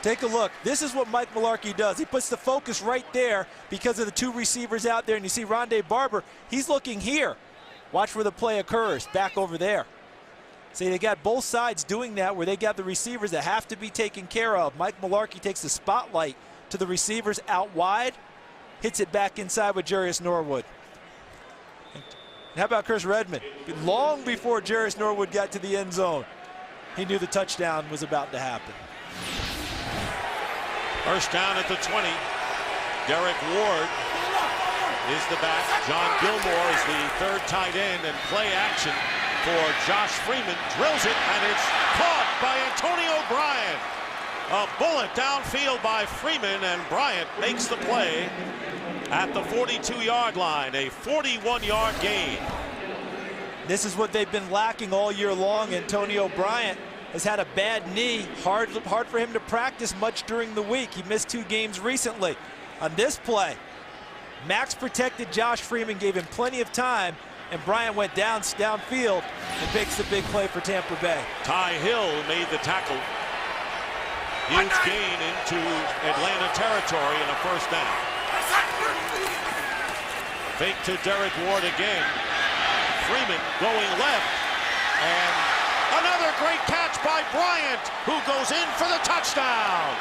Take a look. This is what Mike Mularkey does. He puts the focus right there because of the two receivers out there. And you see Rondé Barber, he's looking here. Watch where the play occurs, back over there. See, they got both sides doing that where they got the receivers that have to be taken care of. Mike Mularkey takes the spotlight to the receivers out wide, hits it back inside with Jarius Norwood. And how about Chris Redman? Long before Jarius Norwood got to the end zone, he knew the touchdown was about to happen. First down at the 20. Derek Ward is the back. John Gilmore is the third tight end, and play action for Josh Freeman. Drills it, and it's caught by Antonio Bryant. A bullet downfield by Freeman, and Bryant makes the play at the 42-yard line, a 41-yard gain. This is what they've been lacking all year long. Antonio Bryant has had a bad knee. Hard for him to practice much during the week. He missed 2 games recently. On this play, Max protected Josh Freeman, gave him plenty of time, and Bryant went downfield and makes the big play for Tampa Bay. Ty Hill made the tackle. Huge gain into Atlanta territory and a first down. Fake to Derek Ward again. Freeman going left, and another great catch by Bryant, who goes in for the touchdown.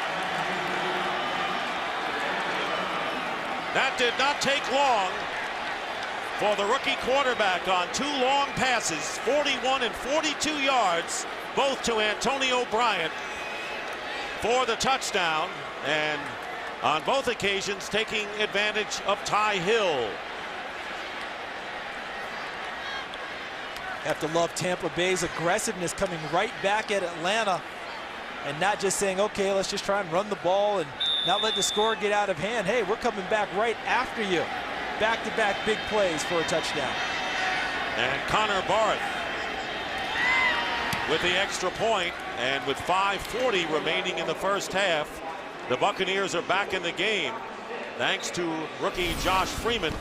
That did not take long for the rookie quarterback on 2 long passes, 41 and 42 yards, both to Antonio Bryant for the touchdown, and on both occasions taking advantage of Ty Hill. Have to love Tampa Bay's aggressiveness, coming right back at Atlanta and not just saying, okay, let's just try and run the ball and not let the score get out of hand. Hey, we're coming back right after you. Back-to-back big plays for a touchdown. And Connor Barth with the extra point, and with 5:40 remaining in the first half, the Buccaneers are back in the game thanks to rookie Josh Freeman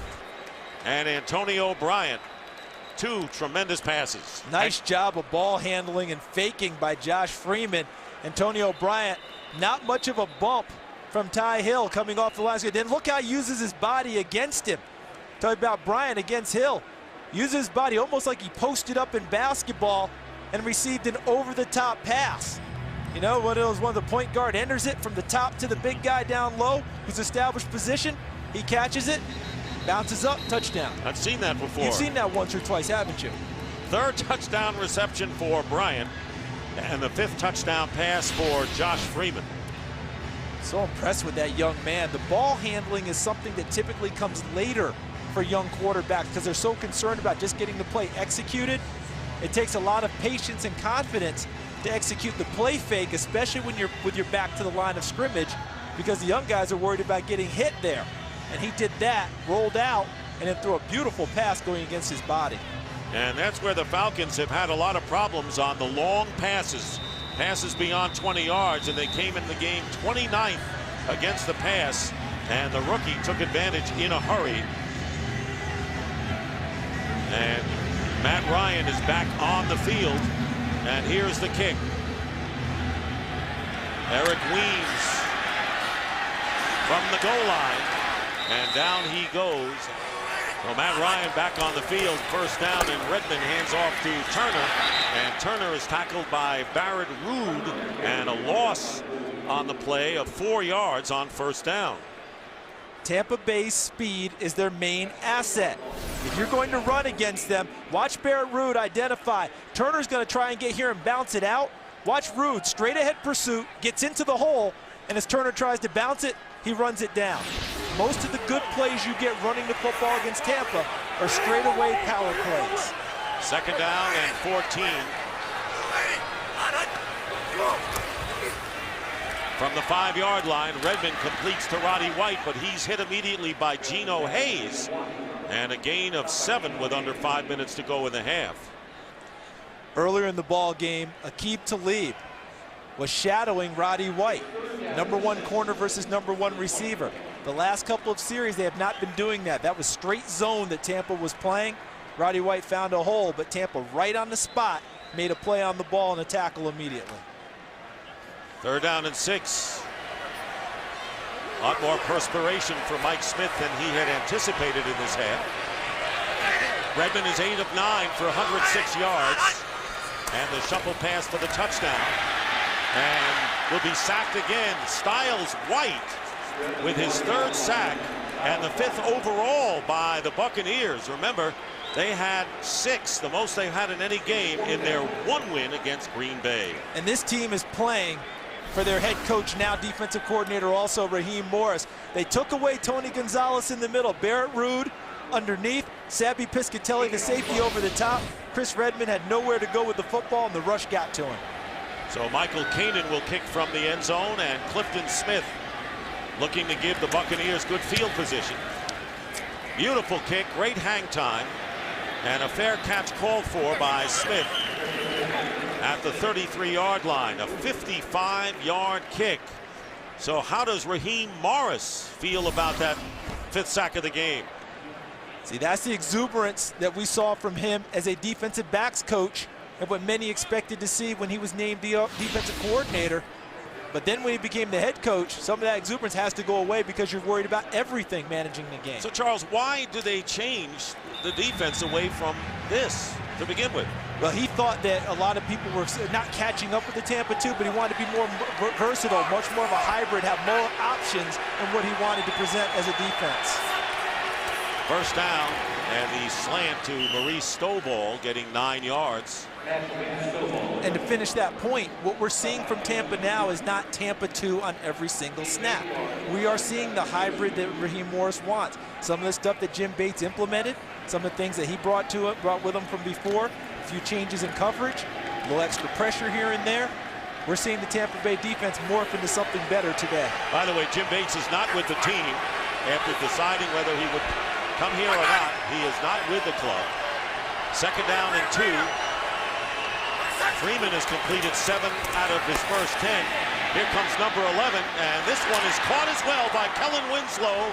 and Antonio Bryant. 2 tremendous passes. Nice job of ball handling and faking by Josh Freeman. Antonio Bryant, not much of a bump from Ty Hill coming off the line. Then look how he uses his body against him. Talk about Bryant against Hill. Uses his body almost like he posted up in basketball and received an over-the-top pass. You know, when it was one of the point guard enters it from the top to the big guy down low, who's established position, he catches it, bounces up, touchdown. I've seen that before. You've seen that once or twice, haven't you? 3rd touchdown reception for Bryant, and the 5th touchdown pass for Josh Freeman. So impressed with that young man. The ball handling is something that typically comes later for young quarterbacks because they're so concerned about just getting the play executed. It takes a lot of patience and confidence to execute the play fake, especially when you're with your back to the line of scrimmage, because the young guys are worried about getting hit there. And he did that, rolled out, and then threw a beautiful pass going against his body. And that's where the Falcons have had a lot of problems on the long passes. Passes beyond 20 yards, and they came in the game 29th against the pass, and the rookie took advantage in a hurry. And Matt Ryan is back on the field, and here's the kick. Eric Weems from the goal line, and down he goes. Well, Matt Ryan back on the field, first down, and Redmond hands off to Turner, and Turner is tackled by Barrett Ruud, and a loss on the play of 4 yards on first down. Tampa Bay's speed is their main asset. If you're going to run against them, watch Barrett Ruud identify. Turner's going to try and get here and bounce it out. Watch Ruud, straight ahead pursuit, gets into the hole, and as Turner tries to bounce it, he runs it down. Most of the good plays you get running the football against Tampa are straightaway power plays. 2nd down and 14. From the 5-yard line, Redmond completes to Roddy White, but he's hit immediately by Geno Hayes. And a gain of 7 with under 5 minutes to go in the half. Earlier in the ball game, Aqib Talib was shadowing Roddy White. #1 corner versus #1 receiver. The last couple of series, they have not been doing that. That was straight zone that Tampa was playing. Roddy White found a hole, but Tampa right on the spot made a play on the ball and a tackle immediately. 3rd down and 6. A lot more perspiration for Mike Smith than he had anticipated in this half. Redmond is 8 of 9 for 106 yards. And the shuffle pass for the touchdown. And will be sacked again. Styles White with his 3rd sack and the 5th overall by the Buccaneers. Remember, they had 6, the most they've had in any game in their 1 win against Green Bay. And this team is playing for their head coach, now defensive coordinator, also Raheem Morris. They took away Tony Gonzalez in the middle. Barrett Ruud underneath. Sabby Piscatelli, the safety, over the top. Chris Redmond had nowhere to go with the football, and the rush got to him. So Michael Kanan will kick from the end zone, and Clifton Smith looking to give the Buccaneers good field position. Beautiful kick, great hang time, and a fair catch called for by Smith at the 33-yard line. A 55-yard kick. So how does Raheem Morris feel about that 5th sack of the game? See, that's the exuberance that we saw from him as a defensive backs coach and what many expected to see when he was named the defensive coordinator. But then when he became the head coach, some of that exuberance has to go away because you're worried about everything managing the game. So, Charles, why do they change the defense away from this to begin with? Well, he thought that a lot of people were not catching up with the Tampa 2, but he wanted to be more versatile, much more of a hybrid, have more options in what he wanted to present as a defense. First down, and the slant to Maurice Stovall, getting 9 yards. And to finish that point, what we're seeing from Tampa now is not Tampa 2 on every single snap. We are seeing the hybrid that Raheem Morris wants. Some of the stuff that Jim Bates implemented, some of the things that he brought with him from before, a few changes in coverage, a little extra pressure here and there. We're seeing the Tampa Bay defense morph into something better today. By the way, Jim Bates is not with the team after deciding whether he would come here or not. He is not with the club. 2nd down and 2. Freeman has completed 7 out of his first 10. Here comes number 11, and this one is caught as well by Kellen Winslow.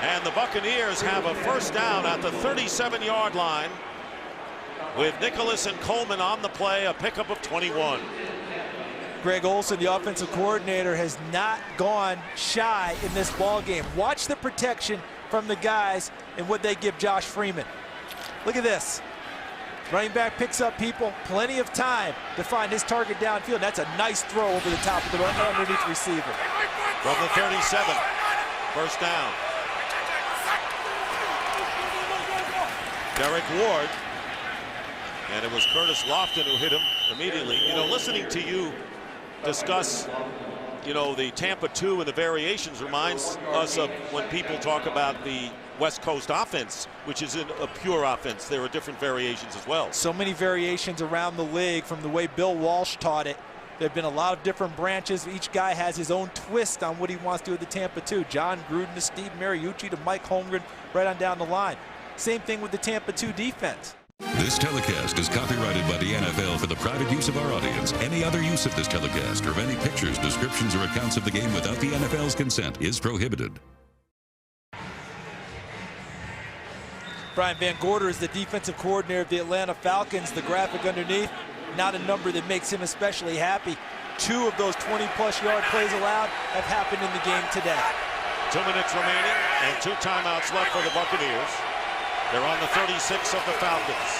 And the Buccaneers have a first down at the 37-yard line with Nicholas and Coleman on the play, a pickup of 21. Greg Olson, the offensive coordinator, has not gone shy in this ball game. Watch the protection from the guys and what they give Josh Freeman. Look at this. Running back picks up people, plenty of time to find his target downfield. That's a nice throw over the top of the underneath receiver. From the 37, first down. Derek Ward, and it was Curtis Lofton who hit him immediately. You know, listening to you discuss, you know, the Tampa 2 and the variations reminds us of when people talk about the West Coast offense, which isn't a pure offense. There are different variations as well. So many variations around the league from the way Bill Walsh taught it. There have been a lot of different branches. Each guy has his own twist on what he wants to do with the Tampa 2. John Gruden to Steve Mariucci to Mike Holmgren, right on down the line. Same thing with the Tampa 2 defense. This telecast is copyrighted by the NFL for the private use of our audience. Any other use of this telecast or of any pictures, descriptions, or accounts of the game without the NFL's consent is prohibited. Brian Van Gorder is the defensive coordinator of the Atlanta Falcons. The graphic underneath, not a number that makes him especially happy. 2 of those 20-plus yard plays allowed have happened in the game today. 2 minutes remaining and 2 timeouts left for the Buccaneers. They're on the 36 of the Falcons.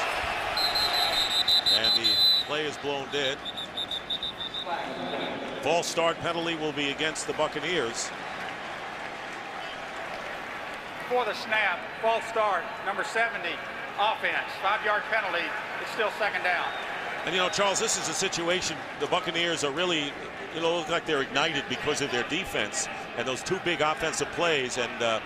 And the play is blown dead. False start penalty will be against the Buccaneers. Before the snap, false start, number 70, offense, 5-yard penalty. It's still 2nd down. And, you know, Charles, this is a situation the Buccaneers are really, you know, look like they're ignited because of their defense and those 2 big offensive plays. And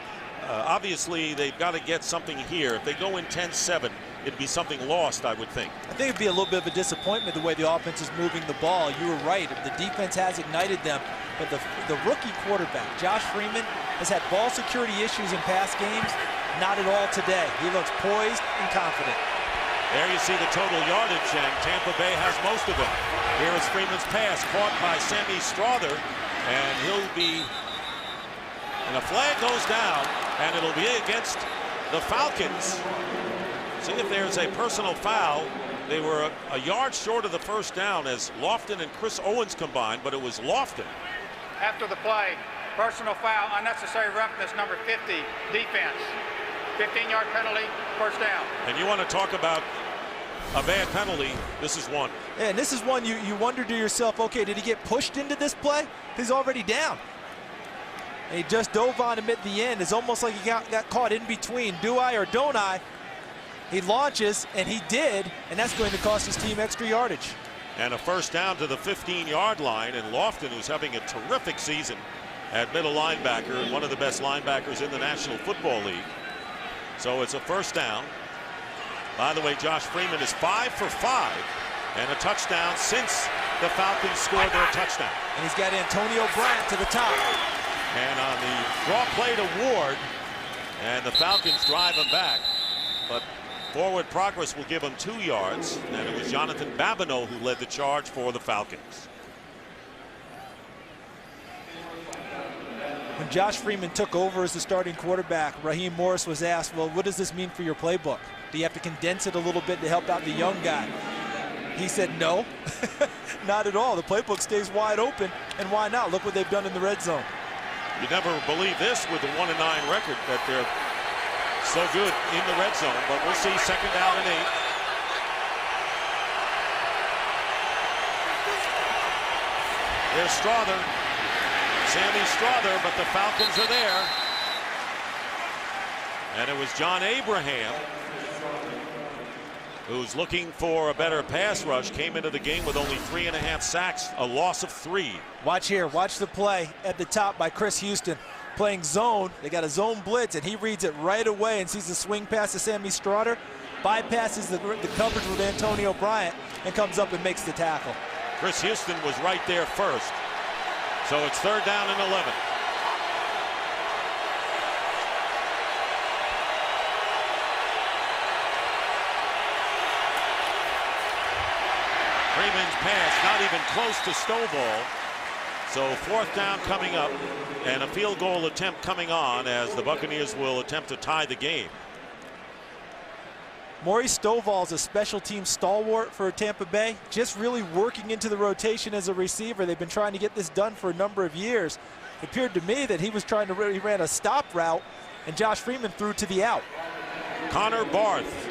obviously, they've got to get something here. If they go in 10-7, it'd be something lost, I would think. I think it'd be a little bit of a disappointment the way the offense is moving the ball. You were right. The defense has ignited them. But the rookie quarterback, Josh Freeman, has had ball security issues in past games. Not at all today. He looks poised and confident. There you see the total yardage, and Tampa Bay has most of it. Here is Freeman's pass caught by Sammy Strother, and he'll be, and a flag goes down, and it'll be against the Falcons. See if there's a personal foul. They were a yard short of the first down as Lofton and Chris Owens combined, but it was Lofton. After the play, Personal foul, unnecessary roughness, number 50, defense. 15-yard penalty, first down. And you want to talk about a bad penalty, this is one. Yeah, and this is one you wonder to yourself, okay, did he get pushed into this play? He's already down. And he just dove on him at the end. It's almost like he got caught in between. Do I or don't I? He launches, and he did, and that's going to cost his team extra yardage. And a first down to the 15-yard line, and Lofton, who's having a terrific season at middle linebacker, one of the best linebackers in the National Football League. So it's a first down. By the way, Josh Freeman is 5 for 5 and a touchdown since the Falcons scored their touchdown. And he's got Antonio Bryant to the top. And on the draw play to Ward, and the Falcons drive him back. But forward progress will give him 2 yards, and it was Jonathan Babineau who led the charge for the Falcons. When Josh Freeman took over as the starting quarterback, Raheem Morris was asked, well, what does this mean for your playbook? Do you have to condense it a little bit to help out the young guy? He said, no, not at all. The playbook stays wide open, and why not? Look what they've done in the red zone. You never believe this with the 1-9 record, that they're so good in the red zone, but we'll see. Second down and 8. There's Strother, Sammy Strother, but the Falcons are there. And it was John Abraham, who's looking for a better pass rush, came into the game with only 3.5 sacks, a loss of 3. Watch here, watch the play at the top by Chris Houston. Playing zone, they got a zone blitz, and he reads it right away and sees the swing pass to Sammy Strother, bypasses the coverage with Antonio Bryant, and comes up and makes the tackle. Chris Houston was right there first. So it's third down and 11. Freeman's pass not even close to Stovall. So fourth down coming up, and a field goal attempt coming on as the Buccaneers will attempt to tie the game. Maurice Stovall is a special team stalwart for Tampa Bay, just really working into the rotation as a receiver. They've been trying to get this done for a number of years. It appeared to me that he was trying to he ran a stop route, and Josh Freeman threw to the out. Connor Barth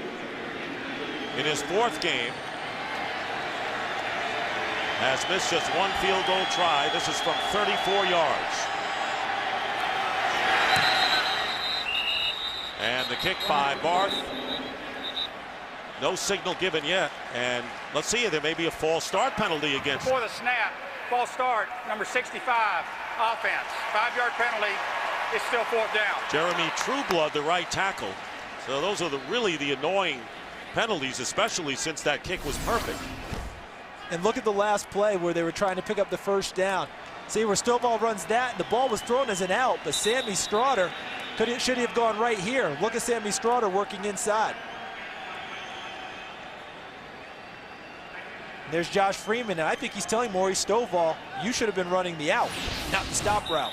in his 4th game has missed just 1 field goal try. This is from 34 yards. And the kick by Barth. No signal given yet, and let's see, there may be a false start penalty against. Before the snap, false start, number 65, offense. 5-yard penalty, it's still 4th down. Jeremy Trueblood, the right tackle. So those are really the annoying penalties, especially since that kick was perfect. And look at the last play where they were trying to pick up the first down. See where Stovall runs that, and the ball was thrown as an out, but Sammy Strother should have gone right here. Look at Sammy Strother working inside. There's Josh Freeman, and I think he's telling Maurice Stovall, you should have been running the out, not the stop route.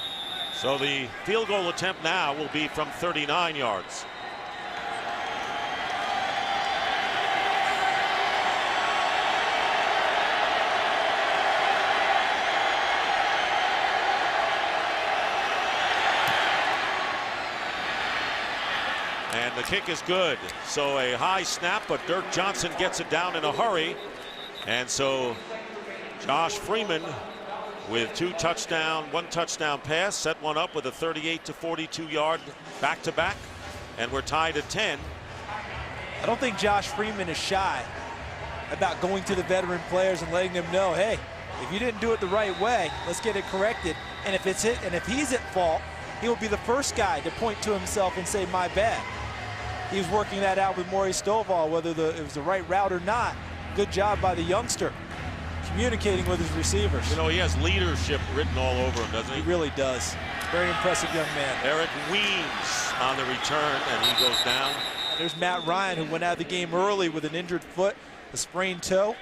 So the field goal attempt now will be from 39 yards. And the kick is good. So a high snap, but Dirk Johnson gets it down in a hurry. And so Josh Freeman with 1 touchdown pass, set one up with a 38 to 42 yard back-to-back, and we're tied at 10. I don't think Josh Freeman is shy about going to the veteran players and letting them know, hey, if you didn't do it the right way, let's get it corrected. And if it's and if he's at fault, he will be the first guy to point to himself and say, my bad. He was working that out with Maurice Stovall, whether it was the right route or not. Good job by the youngster communicating with his receivers. You know, he has leadership written all over him, doesn't he? He really does. Very impressive young man. Eric Weems on the return, and he goes down. There's Matt Ryan, who went out of the game early with an injured foot, a sprained toe.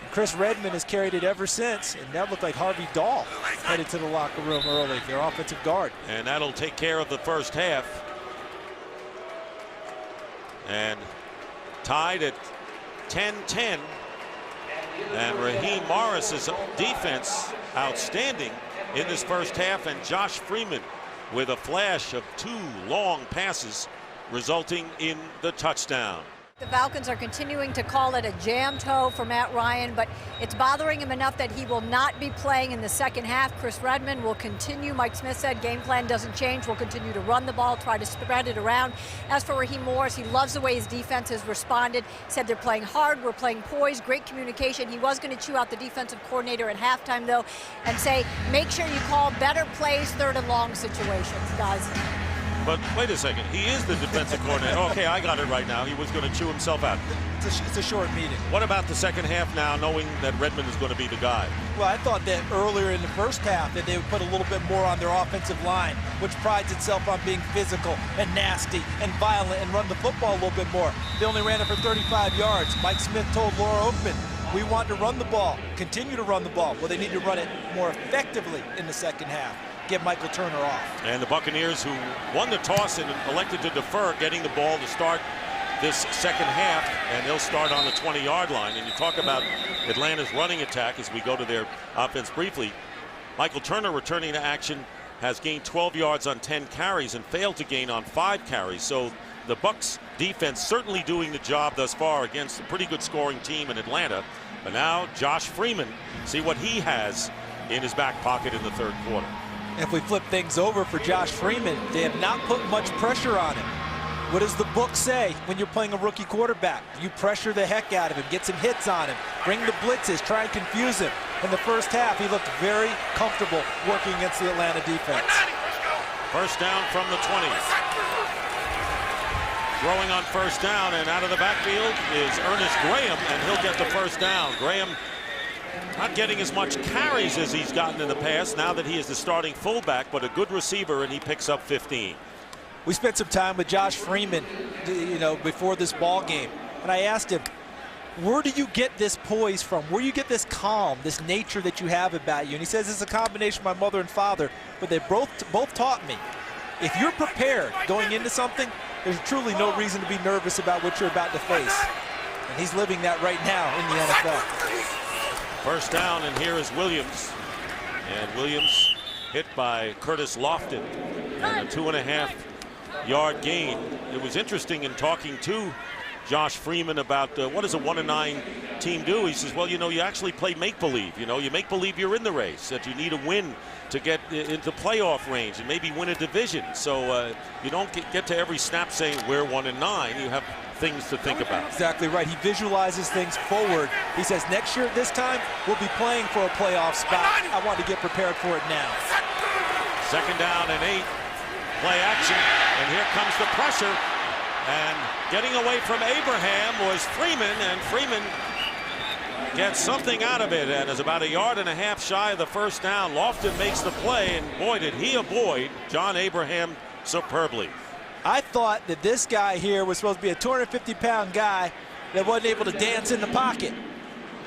And Chris Redmond has carried it ever since, and that looked like Harvey Dahl headed to the locker room early, their offensive guard. And that'll take care of the first half. And tied at 10-10, and Raheem Morris's defense outstanding in this first half, and Josh Freeman with a flash of 2 long passes resulting in the touchdown. The Falcons are continuing to call it a jam toe for Matt Ryan, but it's bothering him enough that he will not be playing in the second half. Chris Redmond will continue. Mike Smith said game plan doesn't change. We'll continue to run the ball, try to spread it around. As for Raheem Morris, he loves the way his defense has responded. Said they're playing hard, we're playing poised, great communication. He was going to chew out the defensive coordinator at halftime, though, and say, make sure you call better plays, 3rd and long situations, guys. But wait a second, he is the defensive coordinator. Okay, I got it right now. He was going to chew himself out. It's a short meeting. What about the second half now, knowing that Redmond is going to be the guy? Well, I thought that earlier in the first half that they would put a little bit more on their offensive line, which prides itself on being physical and nasty and violent and run the football a little bit more. They only ran it for 35 yards. Mike Smith told Laura Oakman, we want to run the ball, continue to run the ball. Well, they need to run it more effectively in the second half. Get Michael Turner off. And the Buccaneers, who won the toss and elected to defer, getting the ball to start this second half, and they'll start on the 20-yard line. And you talk about Atlanta's running attack as we go to their offense briefly. Michael Turner, returning to action, has gained 12 yards on 10 carries and failed to gain on 5 carries. So the Bucs defense certainly doing the job thus far against a pretty good scoring team in Atlanta. But now Josh Freeman, see what he has in his back pocket in the third quarter. If we flip things over for Josh Freeman, they have not put much pressure on him. What does the book say when you're playing a rookie quarterback? You pressure the heck out of him, get some hits on him, bring the blitzes, try and confuse him. In the first half, he looked very comfortable working against the Atlanta defense. First down from the 20. Throwing on first down, and out of the backfield is Ernest Graham, and he'll get the first down. Graham not getting as much carries as he's gotten in the past now that he is the starting fullback, but a good receiver, and he picks up 15. We spent some time with Josh Freeman, before this ball game, and I asked him, where do you get this poise from? Where do you get this calm, this nature that you have about you? And he says it's a combination of my mother and father, but they both taught me. If you're prepared going into something, there's truly no reason to be nervous about what you're about to face. And he's living that right now in the NFL. First down, and here is Williams. And Williams hit by Curtis Lofton. And a 2.5-yard gain. It was interesting in talking to Josh Freeman about what does a 1-9 team do? He says, well, you actually play make-believe. You make believe you're in the race, that you need a win to get into playoff range and maybe win a division. So you don't get to every snap saying we're 1-9. You have things to think about. Exactly right. He visualizes things forward. He says next year at this time we'll be playing for a playoff spot. I want to get prepared for it now. Second down and 8. Play action, and here comes the pressure. And getting away from Abraham was Freeman, and Freeman gets something out of it and is about 1.5 yards shy of the first down. Lofton makes the play, and boy, did he avoid John Abraham superbly. I thought that this guy here was supposed to be a 250-pound guy that wasn't able to dance in the pocket.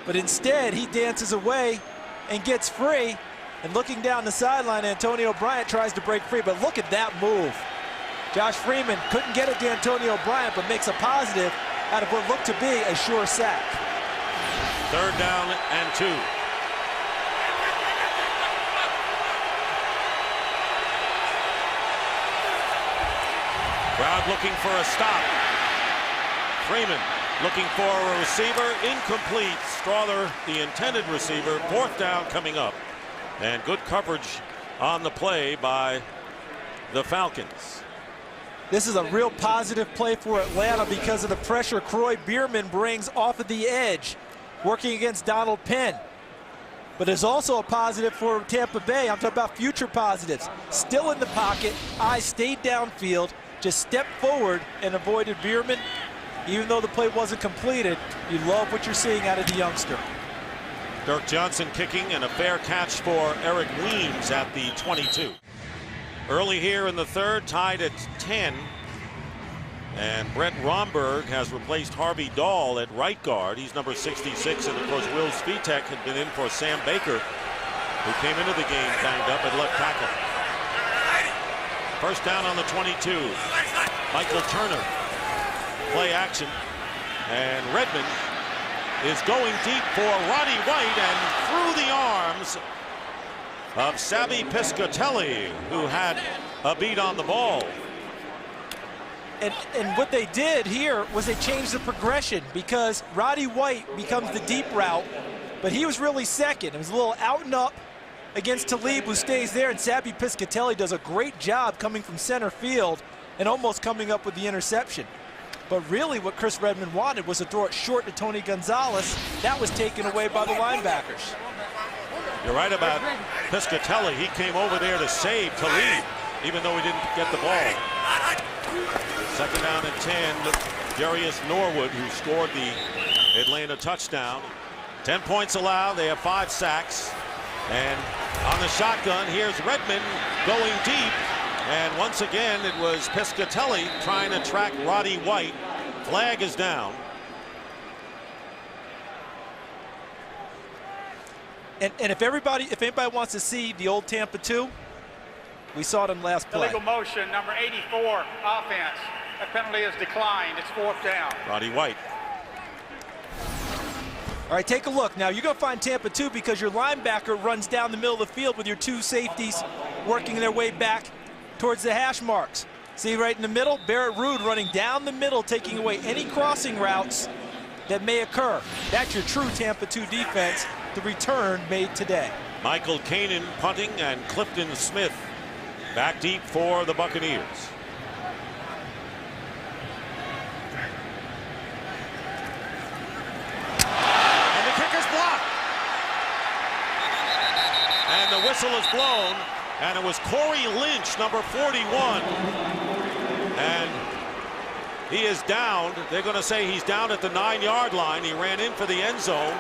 But instead, he dances away and gets free. And looking down the sideline, Antonio Bryant tries to break free, but look at that move. Josh Freeman couldn't get it to Antonio Bryant, but makes a positive out of what looked to be a sure sack. Third down and 2. Crowd looking for a stop. Freeman looking for a receiver, incomplete. Strother, the intended receiver. Fourth down coming up. And good coverage on the play by the Falcons. This is a real positive play for Atlanta because of the pressure Croy Bierman brings off of the edge, working against Donald Penn. But it's also a positive for Tampa Bay. I'm talking about future positives. Still in the pocket, eyes stayed downfield, just stepped forward and avoided Bierman. Even though the play wasn't completed, you love what you're seeing out of the youngster. Dirk Johnson kicking, and a fair catch for Eric Weems at the 22. Early here in the third, tied at 10. And Brett Romberg has replaced Harvey Dahl at right guard. He's number 66, and of course Will Svitek had been in for Sam Baker, who came into the game banged up at left tackle. First down on the 22. Michael Turner. Play action. And Redmond is going deep for Roddy White, and through the arms of Sabby Piscatelli, who had a beat on the ball. And what they did here was they changed the progression, because Roddy White becomes the deep route, but he was really second. It was a little out and up against Talib, who stays there, and Sabby Piscatelli does a great job coming from center field and almost coming up with the interception. But really what Chris Redmond wanted was to throw it short to Tony Gonzalez. That was taken away by the linebackers. You're right about Piscatelli. He came over there to save Talib, even though he didn't get the ball. Second down and 10, Darius Norwood, who scored the Atlanta touchdown. 10 points allowed. They have 5 sacks. And on the shotgun, here's Redmond going deep. And once again, it was Piscatelli trying to track Roddy White. Flag is down. And if anybody wants to see the old Tampa 2, we saw it in last play. Illegal motion, number 84, offense. That penalty is declined. It's 4th down. Roddy White. All right, take a look. Now, you're going to find Tampa 2 because your linebacker runs down the middle of the field with your 2 safeties working their way back towards the hash marks. See right in the middle, Barrett Ruud running down the middle, taking away any crossing routes that may occur. That's your true Tampa 2 defense, the return made today. Michael Kanan punting and Clifton Smith back deep for the Buccaneers. And the kick is blocked. And the whistle is blown. And it was Corey Lynch, number 41. And he is down. They're going to say he's down at the 9-yard line. He ran in for the end zone.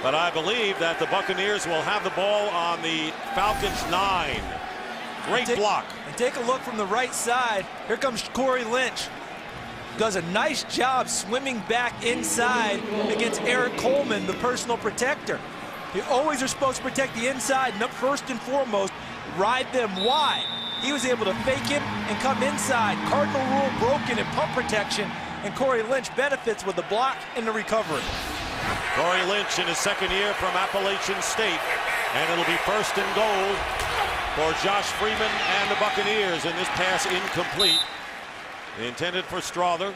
But I believe that the Buccaneers will have the ball on the Falcons' 9. Great block. And take a look from the right side. Here comes Corey Lynch. Does a nice job swimming back inside against Eric Coleman, the personal protector. You always are supposed to protect the inside, first and foremost, ride them wide. He was able to fake him and come inside. Cardinal rule broken in punt protection, and Corey Lynch benefits with the block and the recovery. Corey Lynch in his second year from Appalachian State, and it'll be 1st and goal for Josh Freeman and the Buccaneers, and this pass incomplete. Intended for Strother,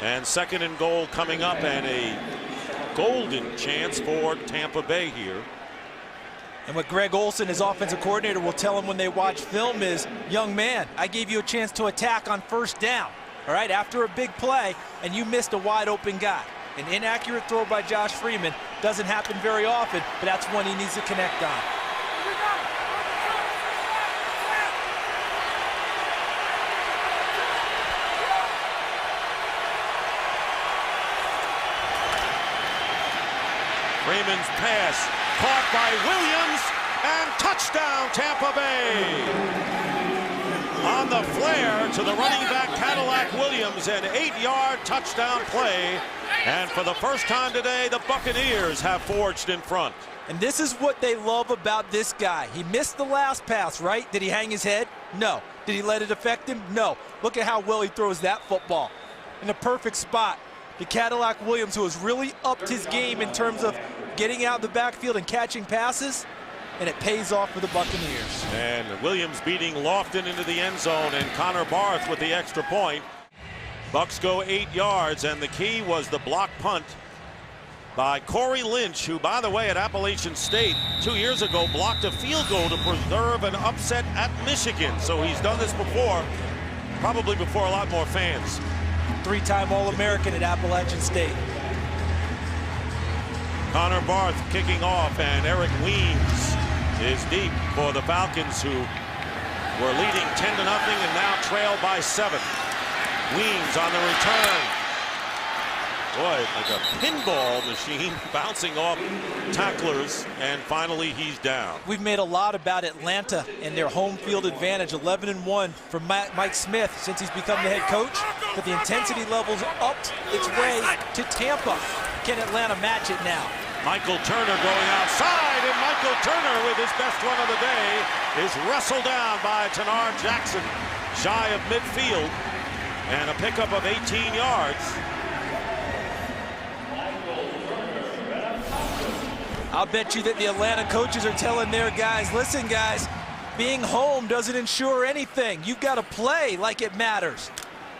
and 2nd and goal coming up, and a golden chance for Tampa Bay here. And what Greg Olson, his offensive coordinator, will tell him when they watch film is, young man, I gave you a chance to attack on 1st down, all right, after a big play, and you missed a wide open guy. An inaccurate throw by Josh Freeman doesn't happen very often, but that's one he needs to connect on. Freeman's pass caught by Williams, and touchdown Tampa Bay. On the flare to the running back Cadillac Williams, an 8-yard touchdown play. And for the first time today, the Buccaneers have forged in front. And this is what they love about this guy. He missed the last pass, right? Did he hang his head? No. Did he let it affect him? No. Look at how well he throws that football. In the perfect spot. The Cadillac Williams, who has really upped his game in terms of getting out of the backfield and catching passes, and it pays off for the Buccaneers. And Williams beating Lofton into the end zone, and Connor Barth with the extra point. Bucks go 8 yards, and the key was the block punt by Corey Lynch, who, by the way, at Appalachian State 2 years ago blocked a field goal to preserve an upset at Michigan. So he's done this before, probably before a lot more fans. 3-time All-American at Appalachian State. Connor Barth kicking off, and Eric Weems is deep for the Falcons, who were leading 10-0 and now trail by 7. Weems on the return. Boy, like a pinball machine bouncing off tacklers, and finally he's down. We've made a lot about Atlanta and their home field advantage, 11-1 for Mike Smith since he's become the head coach, but the intensity level's upped its way to Tampa. Can Atlanta match it now? Michael Turner going outside, and Michael Turner with his best run of the day is wrestled down by Tanar Jackson, shy of midfield, and a pickup of 18 yards. I'll bet you that the Atlanta coaches are telling their guys, listen guys, being home doesn't ensure anything. You've got to play like it matters.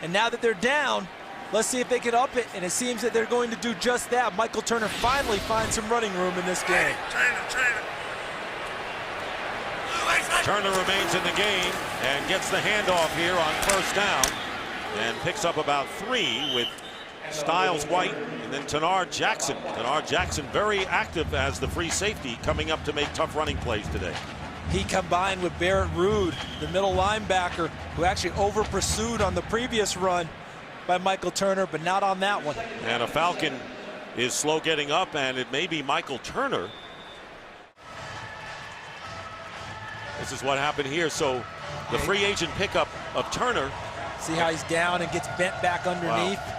And now that they're down, let's see if they can up it, and it seems that they're going to do just that. Michael Turner finally finds some running room in this game. Turner remains in the game and gets the handoff here on first down and picks up about 3 with Styles White and then Tenard Jackson. Tenard Jackson very active as the free safety, coming up to make tough running plays today. He combined with Barrett Ruud, the middle linebacker, who actually over-pursued on the previous run by Michael Turner, but not on that one. And a Falcon is slow getting up, and it may be Michael Turner. This is what happened here. So the free agent pickup of Turner. See how he's down and gets bent back underneath. Wow.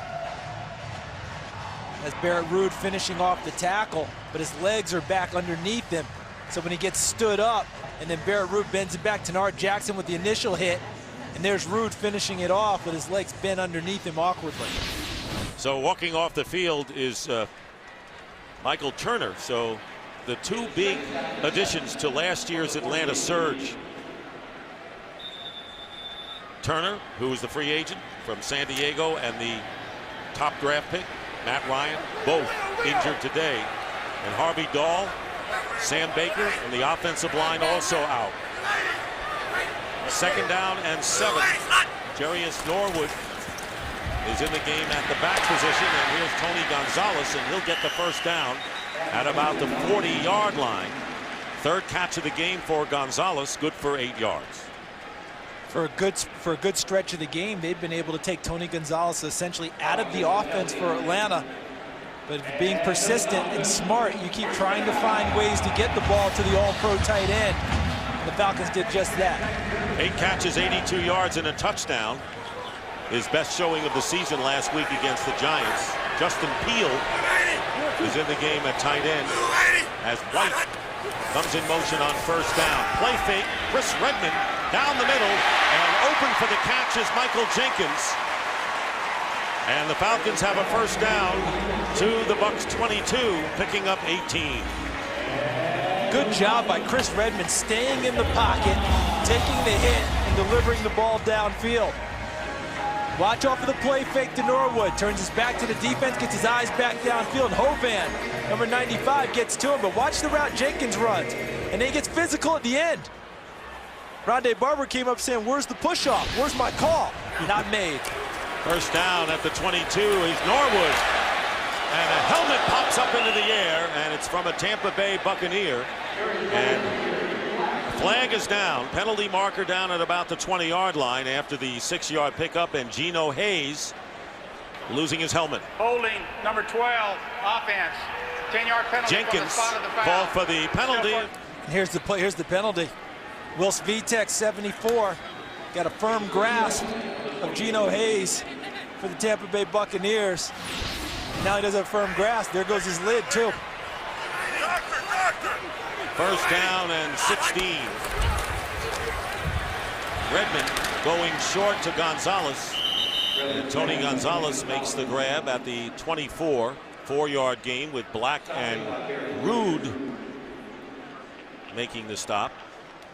As Barrett Ruud finishing off the tackle, but his legs are back underneath him. So when he gets stood up, and then Barrett Ruud bends it back, Tenard Jackson with the initial hit, and there's Ruud finishing it off with his legs bent underneath him awkwardly. So walking off the field is Michael Turner. So the 2 big additions to last year's Atlanta surge. Turner, who was the free agent from San Diego, and the top draft pick, Matt Ryan, both injured today. And Harvey Dahl, Sam Baker, and the offensive line also out. 2nd down and 7. Jarius Norwood is in the game at the back position, and here's Tony Gonzalez, and he'll get the first down at about the 40-yard line. 3rd catch of the game for Gonzalez, good for 8 yards. For a good stretch of the game, they've been able to take Tony Gonzalez essentially out of the offense for Atlanta. But being persistent and smart, you keep trying to find ways to get the ball to the all-pro tight end. The Falcons did just that. 8 catches, 82 yards, and a touchdown. His best showing of the season last week against the Giants. Justin Peele is in the game at tight end as White comes in motion on first down. Play fake, Chris Redmond down the middle, and open for the catch is Michael Jenkins. And the Falcons have a first down to the Bucs 22, picking up 18. Good job by Chris Redmond staying in the pocket, taking the hit, and delivering the ball downfield. Watch out for the play fake to Norwood. Turns his back to the defense, gets his eyes back downfield. Hovan, number 95, gets to him, but watch the route Jenkins runs. And then he gets physical at the end. Rondé Barber came up saying, where's the push-off? Where's my call? Not made. First down at the 22 is Norwood. And a helmet pops up into the air, and it's from a Tampa Bay Buccaneer. And flag is down. Penalty marker down at about the 20-yard line after the 6-yard pickup, and Geno Hayes losing his helmet. Holding number 12, offense. 10-yard penalty. Jenkins for the spot of the foul. called for the penalty. And here's the play. Here's the penalty. Will Svitek, 74, got a firm grasp of Geno Hayes for the Tampa Bay Buccaneers. And now he doesn't have a firm grasp. There goes his lid, too. First down and 16. Redmond going short to Gonzalez. And Tony Gonzalez makes the grab at the 24. 4-yard gain with Black and Ruud making the stop.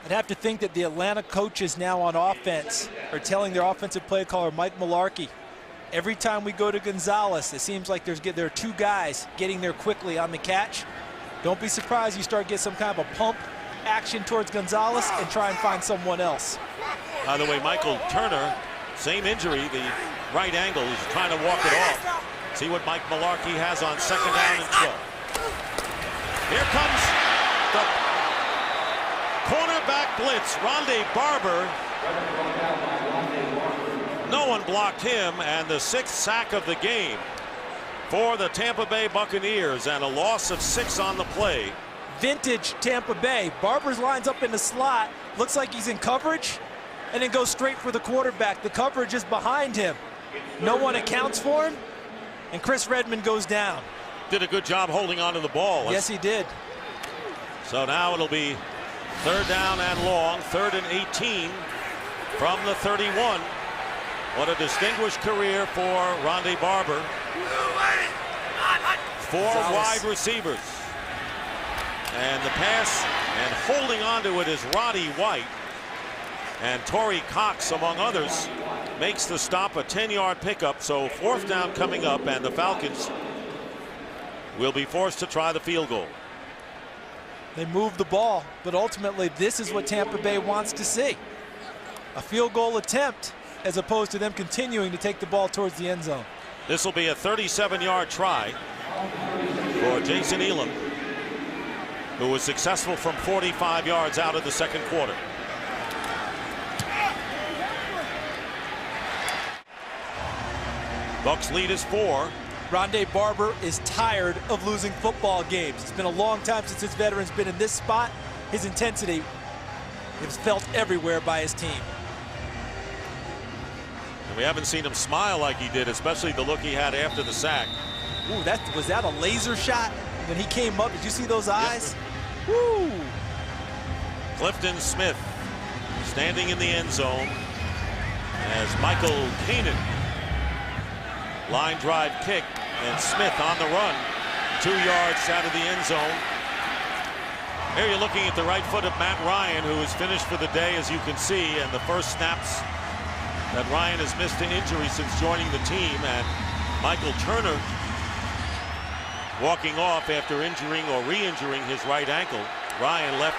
I'd have to think that the Atlanta coaches now on offense are telling their offensive play caller, Mike Mularkey, every time we go to Gonzalez, it seems like there are 2 guys getting there quickly on the catch. Don't be surprised you start getting some kind of a pump action towards Gonzalez and try and find someone else. By the way, Michael Turner, same injury, the right ankle. He's trying to walk it off. See what Mike Mularkey has on 2nd down and 12. Here comes the cornerback blitz. Rondé Barber. No one blocked him, and the 6th sack of the game for the Tampa Bay Buccaneers, and a loss of 6 on the play. Vintage Tampa Bay. Barber's lines up in the slot, looks like he's in coverage, and then goes straight for the quarterback. The coverage is behind him. No one accounts for him, and Chris Redmond goes down. Did a good job holding on to the ball. Yes, he did. So now it'll be 3rd down and long, 3rd and 18 from the 31. What a distinguished career for Rondé Barber. 4 wide receivers. And the pass, and holding onto it is Roddy White. And Torrey Cox, among others, makes the stop, a 10-yard pickup. So 4th down coming up, and the Falcons will be forced to try the field goal. They moved the ball, but ultimately this is what Tampa Bay wants to see. A field goal attempt as opposed to them continuing to take the ball towards the end zone. This will be a 37-yard try for Jason Elam, who was successful from 45 yards out of the second quarter. Bucs lead is 4. Rondé Barber is tired of losing football games. It's been a long time since his veteran's been in this spot. His intensity is felt everywhere by his team. And we haven't seen him smile like he did, especially the look he had after the sack. Ooh, was that a laser shot? When he came up, did you see those eyes? Woo! Clifton Smith standing in the end zone as Michael Keenan. Line drive kick, and Smith on the run, 2 yards out of the end zone. Here you're looking at the right foot of Matt Ryan, who is finished for the day, as you can see, and the first snaps that Ryan has missed to injury since joining the team. And Michael Turner walking off after injuring or re-injuring his right ankle. Ryan left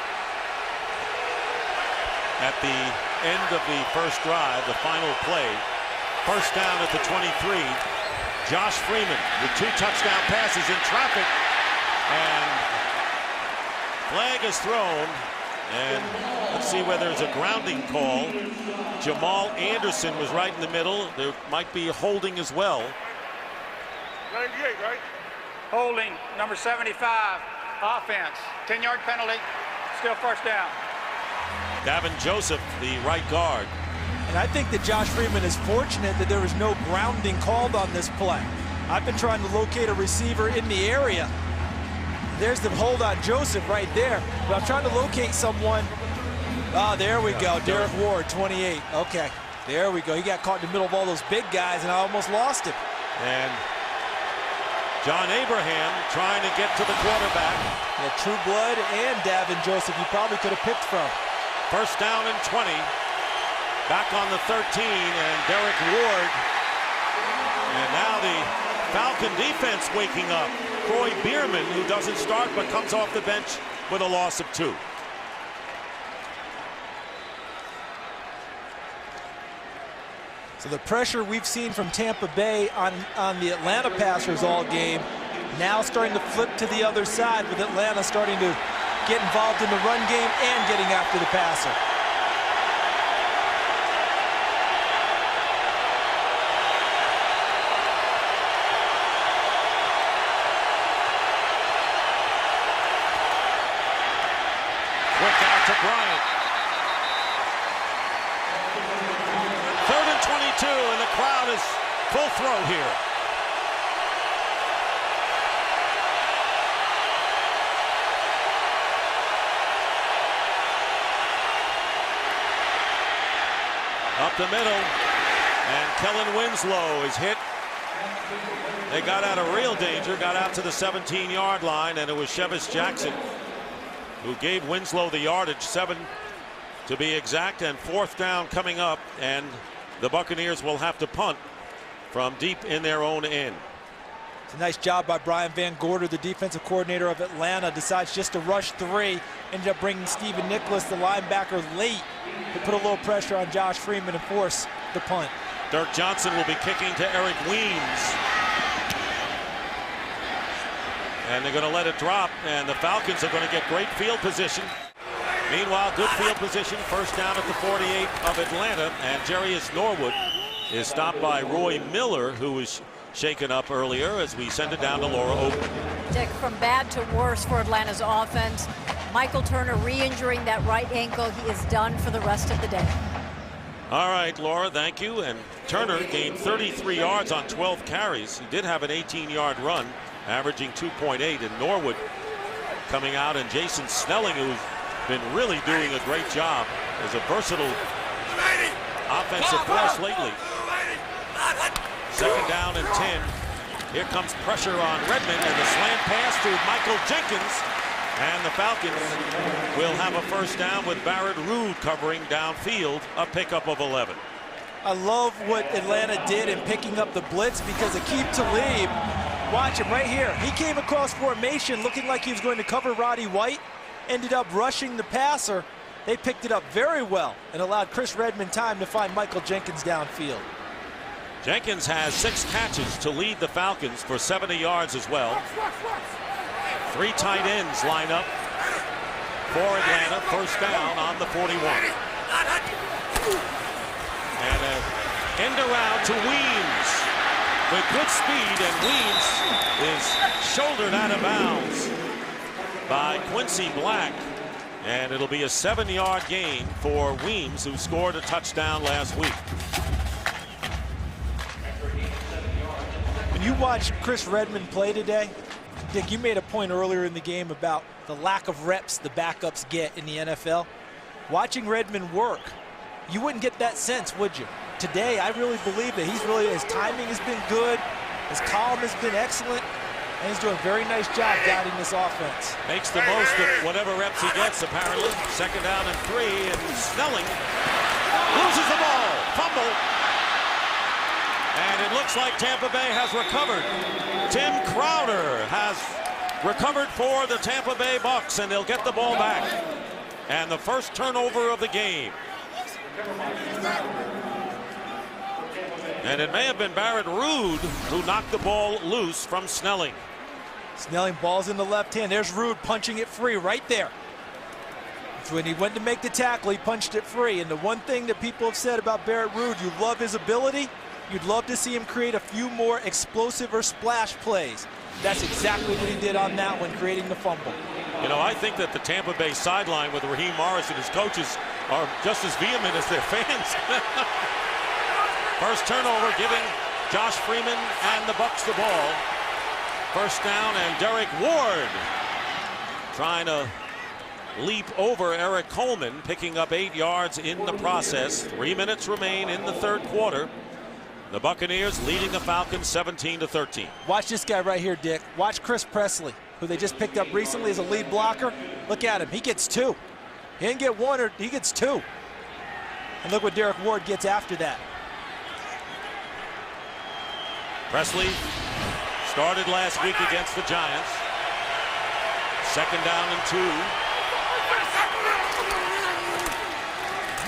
at the end of the first drive, the final play. First down at the 23. Josh Freeman with 2 touchdown passes in traffic, and flag is thrown, and let's see whether there's a grounding call. Jamal Anderson was right in the middle. There might be holding as well. 98, right? Holding, number 75, offense. 10-yard penalty, still first down. Gavin Joseph, the right guard. And I think that Josh Freeman is fortunate that there was no grounding called on this play. I've been trying to locate a receiver in the area. There's the hold on Joseph right there. But I'm trying to locate someone. Ah, there we go. Derek Ward, 28. Okay, there we go. He got caught in the middle of all those big guys, and I almost lost him. And John Abraham trying to get to the quarterback. Yeah, True Blood and Davin Joseph you probably could have picked from. First down and 20. Back on the 13, and Derek Ward. And now the Falcon defense waking up. Troy Bierman, who doesn't start but comes off the bench with a loss of 2. So the pressure we've seen from Tampa Bay on the Atlanta passers all game, now starting to flip to the other side, with Atlanta starting to get involved in the run game and getting after the passer. To Bryant. 3rd and 22, and the crowd is full throw here. Up the middle, and Kellen Winslow is hit. They got out of real danger, got out to the 17-yard line, and it was Chevis Jackson who gave Winslow the yardage, 7 to be exact, and 4th down coming up, and the Buccaneers will have to punt from deep in their own end. It's a nice job by Brian Van Gorder, the defensive coordinator of Atlanta. Decides just to rush 3. Ended up bringing Stephen Nicholas, the linebacker, late to put a little pressure on Josh Freeman and force the punt. Dirk Johnson will be kicking to Eric Weems. And they're going to let it drop, and the Falcons are going to get great field position. Meanwhile, good field position, first down at the 48 of Atlanta, and Jarius Norwood is stopped by Roy Miller, who was shaken up earlier, as we send it down to Laura Open. Dick, from bad to worse for Atlanta's offense. Michael Turner re-injuring that right ankle. He is done for the rest of the day. All right, Laura, thank you. And Turner gained 33 yards on 12 carries. He did have an 18-yard run, averaging 2.8, and Norwood coming out, and Jason Snelling, who's been really doing a great job as a versatile offensive force lately. 2nd down and 10. Here comes pressure on Redmond, and the slant pass to Michael Jenkins, And the Falcons will have a first down with Barrett Ruud covering downfield, a pickup of 11. I love what Atlanta did in picking up the blitz because Aqib Talib, watch him right here. He came across formation looking like he was going to cover Roddy White, ended up rushing the passer. They picked it up very well and allowed Chris Redmond time to find Michael Jenkins downfield. Jenkins has 6 catches to lead the Falcons for 70 yards as well. 3 tight ends line up for Atlanta. First down on the 41. And an end around to Weems with good speed, and Weems is shouldered out of bounds by Quincy Black. And it'll be a 7-yard gain for Weems, who scored a touchdown last week. When you watch Chris Redmond play today, Dick, you made a point earlier in the game about the lack of reps the backups get in the NFL. Watching Redmond work, you wouldn't get that sense, would you? Today, I really believe that his timing has been good, his column has been excellent, and he's doing a very nice job guiding this offense. Makes the most of whatever reps he gets, apparently. Second down and 3, and Snelling loses the ball, fumble. And it looks like Tampa Bay has recovered. Tim Crowder has recovered for the Tampa Bay Bucks, and they'll get the ball back. And the first turnover of the game. And it may have been Barrett Ruud who knocked the ball loose from Snelling. Snelling balls in the left hand. There's Ruud punching it free right there. So when he went to make the tackle, he punched it free. And the one thing that people have said about Barrett Ruud, you love his ability. You'd love to see him create a few more explosive or splash plays. That's exactly what he did on that one, creating the fumble. You know, I think that the Tampa Bay sideline with Raheem Morris and his coaches are just as vehement as their fans. First turnover, giving Josh Freeman and the Bucks the ball. First down, and Derek Ward trying to leap over Eric Coleman, picking up 8 yards in the process. 3 minutes remain in the third quarter. The Buccaneers leading the Falcons 17-13. Watch this guy right here, Dick. Watch Chris Presley, who they just picked up recently as a lead blocker. Look at him. He gets 2. He didn't get 1, he gets 2. And look what Derek Ward gets after that. Presley started last week against the Giants. Second down and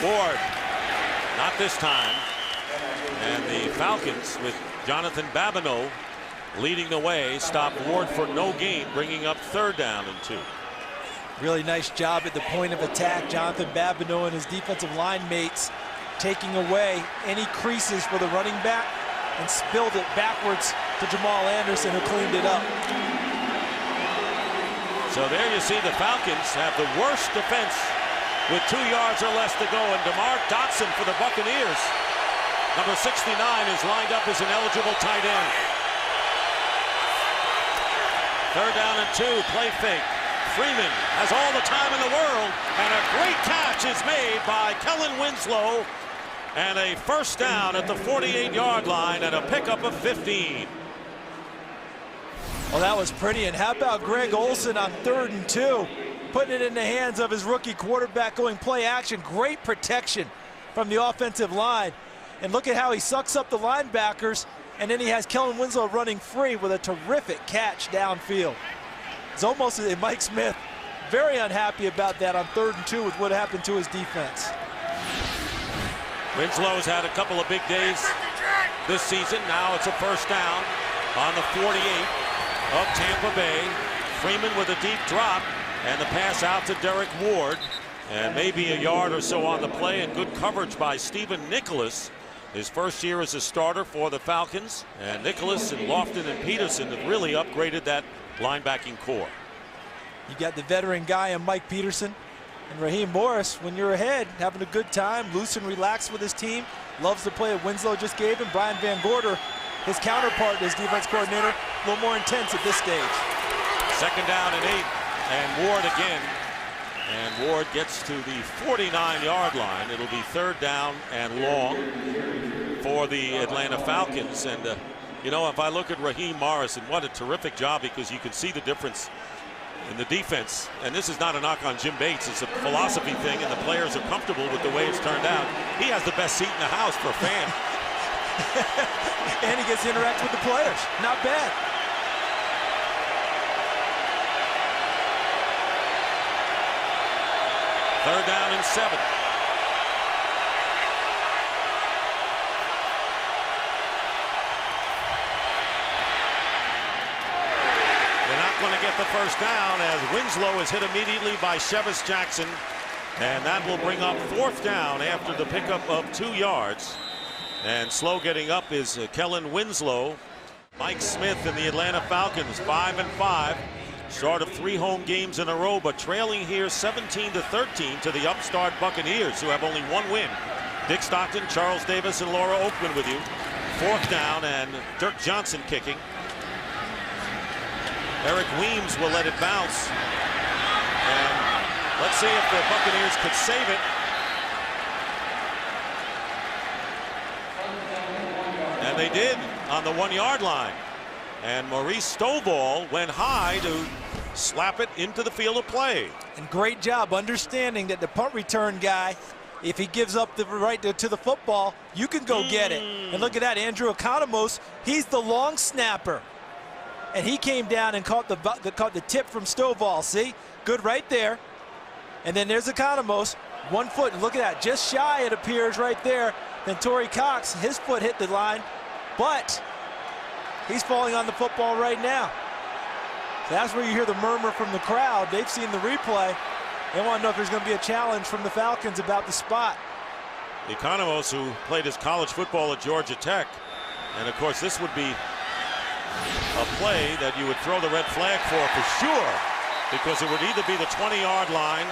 2. Ward, not this time. And the Falcons, with Jonathan Babineau leading the way, stopped Ward for no gain, bringing up third down and 2. Really nice job at the point of attack. Jonathan Babineau and his defensive line mates taking away any creases for the running back and spilled it backwards to Jamal Anderson, who cleaned it up. So there you see the Falcons have the worst defense with 2 yards or less to go. And DeMar Dotson for the Buccaneers, number 69, is lined up as an eligible tight end. Third down and 2, play fake. Freeman has all the time in the world, and a great catch is made by Kellen Winslow. And a first down at the 48-yard line and a pickup of 15. Well, that was pretty. And how about Greg Olsen on 3rd and 2, putting it in the hands of his rookie quarterback, going play action. Great protection from the offensive line. And look at how he sucks up the linebackers, and then he has Kellen Winslow running free with a terrific catch downfield. It's almost as if Mike Smith very unhappy about that on 3rd and 2 with what happened to his defense. Winslow's had a couple of big days this season. Now it's a first down on the 48 of Tampa Bay. Freeman with a deep drop, and the pass out to Derek Ward. And maybe a yard or so on the play, and good coverage by Stephen Nicholas. His first year as a starter for the Falcons. And Nicholas and Lofton and Peterson have really upgraded that linebacking core. You got the veteran guy in Mike Peterson. And Raheem Morris, when you're ahead, having a good time, loose and relaxed with his team, loves the play that Winslow just gave him. Brian Van Gorder, his counterpart, his defense coordinator, a little more intense at this stage. Second down and 8, and Ward again. And Ward gets to the 49-yard line. It'll be third down and long for the Atlanta Falcons. And, you know, if I look at Raheem Morris, and what a terrific job, because you can see the difference in the defense. And this is not a knock on Jim Bates. It's a philosophy thing, and the players are comfortable with the way it's turned out. He has the best seat in the house for a fan. And he gets to interact with the players. Not bad. Third down and 7. Going to get the first down as Winslow is hit immediately by Shevis Jackson, and that will bring up 4th down after the pickup of 2 yards. And slow getting up is Kellen Winslow. Mike Smith and the Atlanta Falcons 5-5, start of 3 home games in a row, but trailing here 17-13 to the upstart Buccaneers, who have only 1 win. Dick Stockton, Charles Davis, and Laura Oakman with you. 4th down, and Dirk Johnson kicking. Eric Weems will let it bounce. And let's see if the Buccaneers could save it. And they did on the 1-yard line. And Maurice Stovall went high to slap it into the field of play. And great job understanding that the punt return guy, if he gives up the right to the football, you can go get it. And look at that, Andrew Economos, he's the long snapper. And he came down and caught the tip from Stovall. See? Good right there. And then there's Economos, 1 foot. And look at that, just shy it appears right there. Then Torrey Cox, his foot hit the line, but he's falling on the football right now. So that's where you hear the murmur from the crowd. They've seen the replay. They want to know if there's going to be a challenge from the Falcons about the spot. Economos, who played his college football at Georgia Tech. And of course, this would be a play that you would throw the red flag for sure, because it would either be the 20-yard line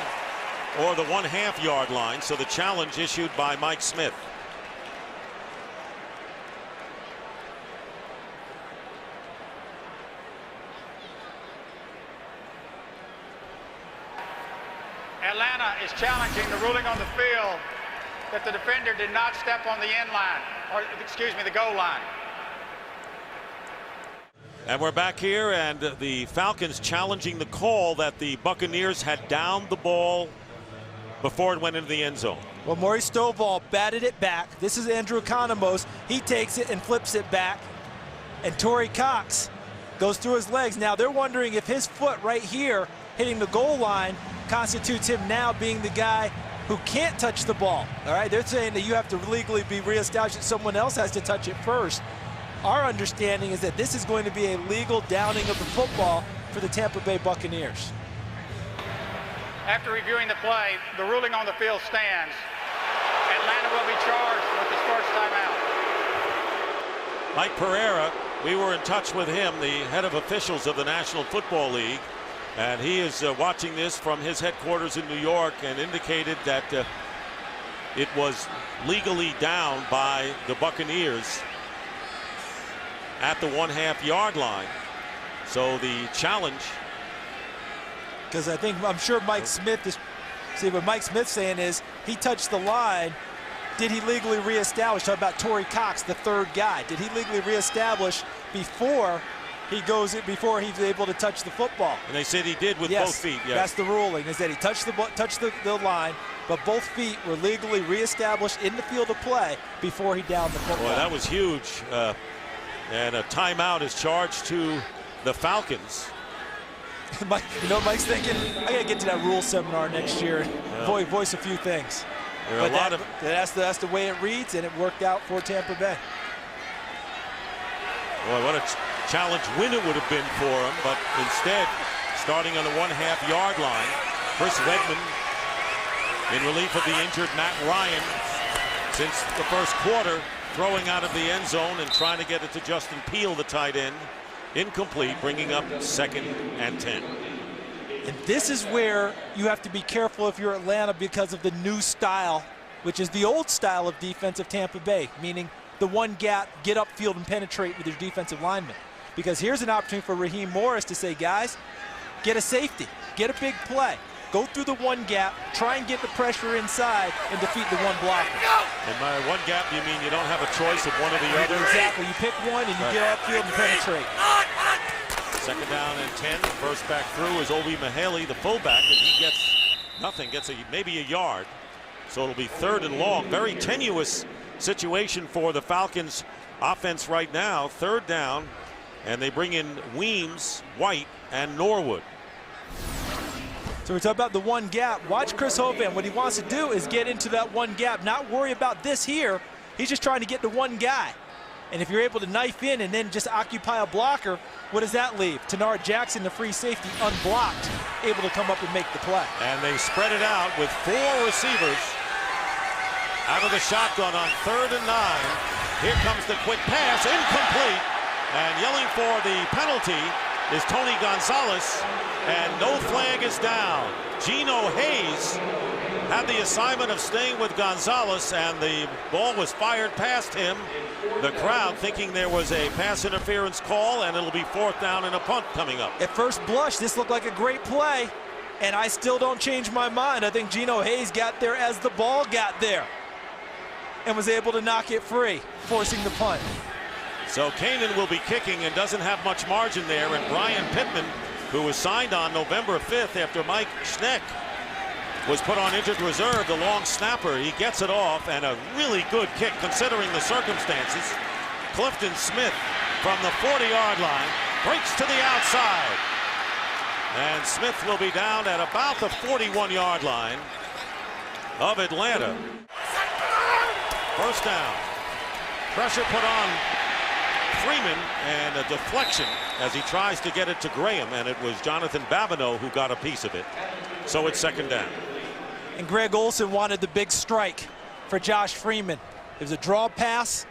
or the 1/2-yard line. So the challenge issued by Mike Smith. Atlanta is challenging the ruling on the field that the defender did not step on the end line, or excuse me, the goal line. And we're back here, and the Falcons challenging the call that the Buccaneers had downed the ball before it went into the end zone. Well, Maurice Stovall batted it back. This is Andrew Economos. He takes it and flips it back. And Torrey Cox goes through his legs. Now they're wondering if his foot right here hitting the goal line constitutes him now being the guy who can't touch the ball. All right, they're saying that you have to legally be reestablished, that someone else has to touch it first. Our understanding is that this is going to be a legal downing of the football for the Tampa Bay Buccaneers. After reviewing the play, the ruling on the field stands. Atlanta will be charged with his first timeout. Mike Pereira, we were in touch with him, the head of officials of the National Football League, and he is watching this from his headquarters in New York, and indicated that it was legally down by the Buccaneers at the 1/2-yard line. So the challenge, because I'm sure Mike Smith is, see what Mike Smith's saying is he touched the line. Did he legally reestablish? Talk about Torrey Cox, the 3rd guy. Did he legally reestablish before he's able to touch the football? And they said he did with both feet. Yes. That's the ruling, is that he touched the line, but both feet were legally reestablished in the field of play before he downed the football. Boy, that was huge. And a timeout is charged to the Falcons. Mike, you know what Mike's thinking? I got to get to that rule seminar next year and voice a few things. But that's the way it reads, and it worked out for Tampa Bay. Boy, what a challenge win it would have been for him, but instead, starting on the 1/2-yard line, Chris Redman in relief of the injured Matt Ryan since the first quarter, throwing out of the end zone and trying to get it to Justin Peele, the tight end. Incomplete, bringing up 2nd and 10. And this is where you have to be careful if you're Atlanta, because of the new style, which is the old style of defense of Tampa Bay, meaning the one gap, get upfield and penetrate with your defensive linemen. Because here's an opportunity for Raheem Morris to say, guys, get a safety, get a big play. Go through the one gap, try and get the pressure inside, and defeat the one blocker. And by one gap, you mean you don't have a choice of one or the other? Exactly. You pick one and you get upfield and penetrate. Second down and 10. First back through is Obi Mihaly, the fullback, and he gets nothing, gets maybe a yard. So it'll be 3rd and long. Very tenuous situation for the Falcons offense right now. 3rd down, and they bring in Weems, White, and Norwood. So we're talking about the one gap. Watch Chris Hovan. What he wants to do is get into that one gap, not worry about this here. He's just trying to get to one guy. And if you're able to knife in and then just occupy a blocker, what does that leave? Tenard Jackson, the free safety, unblocked, able to come up and make the play. And they spread it out with 4 receivers out of the shotgun on 3rd and 9. Here comes the quick pass, incomplete. And yelling for the penalty is Tony Gonzalez, and no flag is down. Gino Hayes had the assignment of staying with Gonzalez, and the ball was fired past him. The crowd thinking there was a pass interference call, and it'll be 4th down and a punt coming up. At first blush, this looked like a great play, and I still don't change my mind. I think Gino Hayes got there as the ball got there and was able to knock it free, forcing the punt. So Kanan will be kicking and doesn't have much margin there, and Brian Pittman, who was signed on November 5th after Mike Schneck was put on injured reserve, the long snapper, he gets it off, and a really good kick considering the circumstances. Clifton Smith from the 40-yard line breaks to the outside, and Smith will be down at about the 41-yard line of Atlanta. First down. Pressure put on Freeman, and a deflection as he tries to get it to Graham, and it was Jonathan Babineau who got a piece of it. So it's 2nd down. And Greg Olsen wanted the big strike for Josh Freeman. It was a draw pass,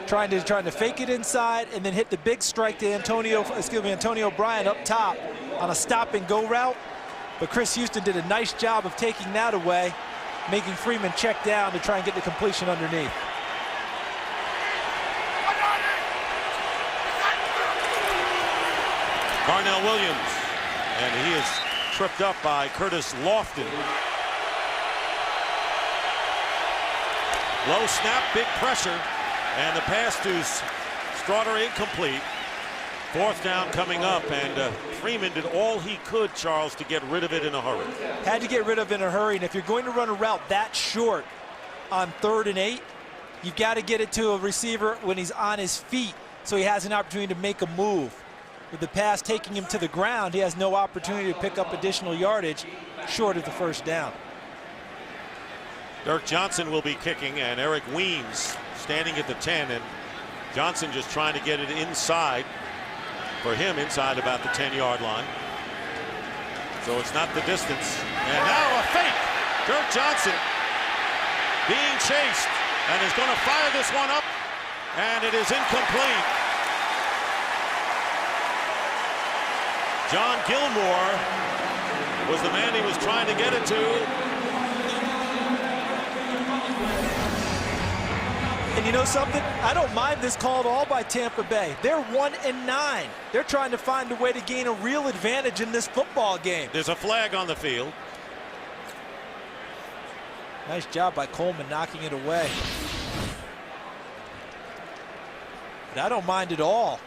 trying to fake it inside and then hit the big strike to Antonio Bryant up top on a stop and go route. But Chris Houston did a nice job of taking that away, making Freeman check down to try and get the completion underneath. Darnell Williams, and he is tripped up by Curtis Lofton. Low snap, big pressure, and the pass to Straughter incomplete. 4th down coming up, and Freeman did all he could, Charles, to get rid of it in a hurry. Had to get rid of it in a hurry, and if you're going to run a route that short on 3rd and 8, you've got to get it to a receiver when he's on his feet so he has an opportunity to make a move. With the pass taking him to the ground, he has no opportunity to pick up additional yardage short of the 1st down. Dirk Johnson will be kicking, and Eric Weems standing at the 10, and Johnson just trying to get it inside, for him inside about the 10-yard line. So it's not the distance. And now a fake. Dirk Johnson being chased and is going to fire this one up, and it is incomplete. John Gilmore was the man he was trying to get it to. And you know something? I don't mind this call at all by Tampa Bay. They're 1-9. They're trying to find a way to gain a real advantage in this football game. There's a flag on the field. Nice job by Coleman knocking it away. But I don't mind at all.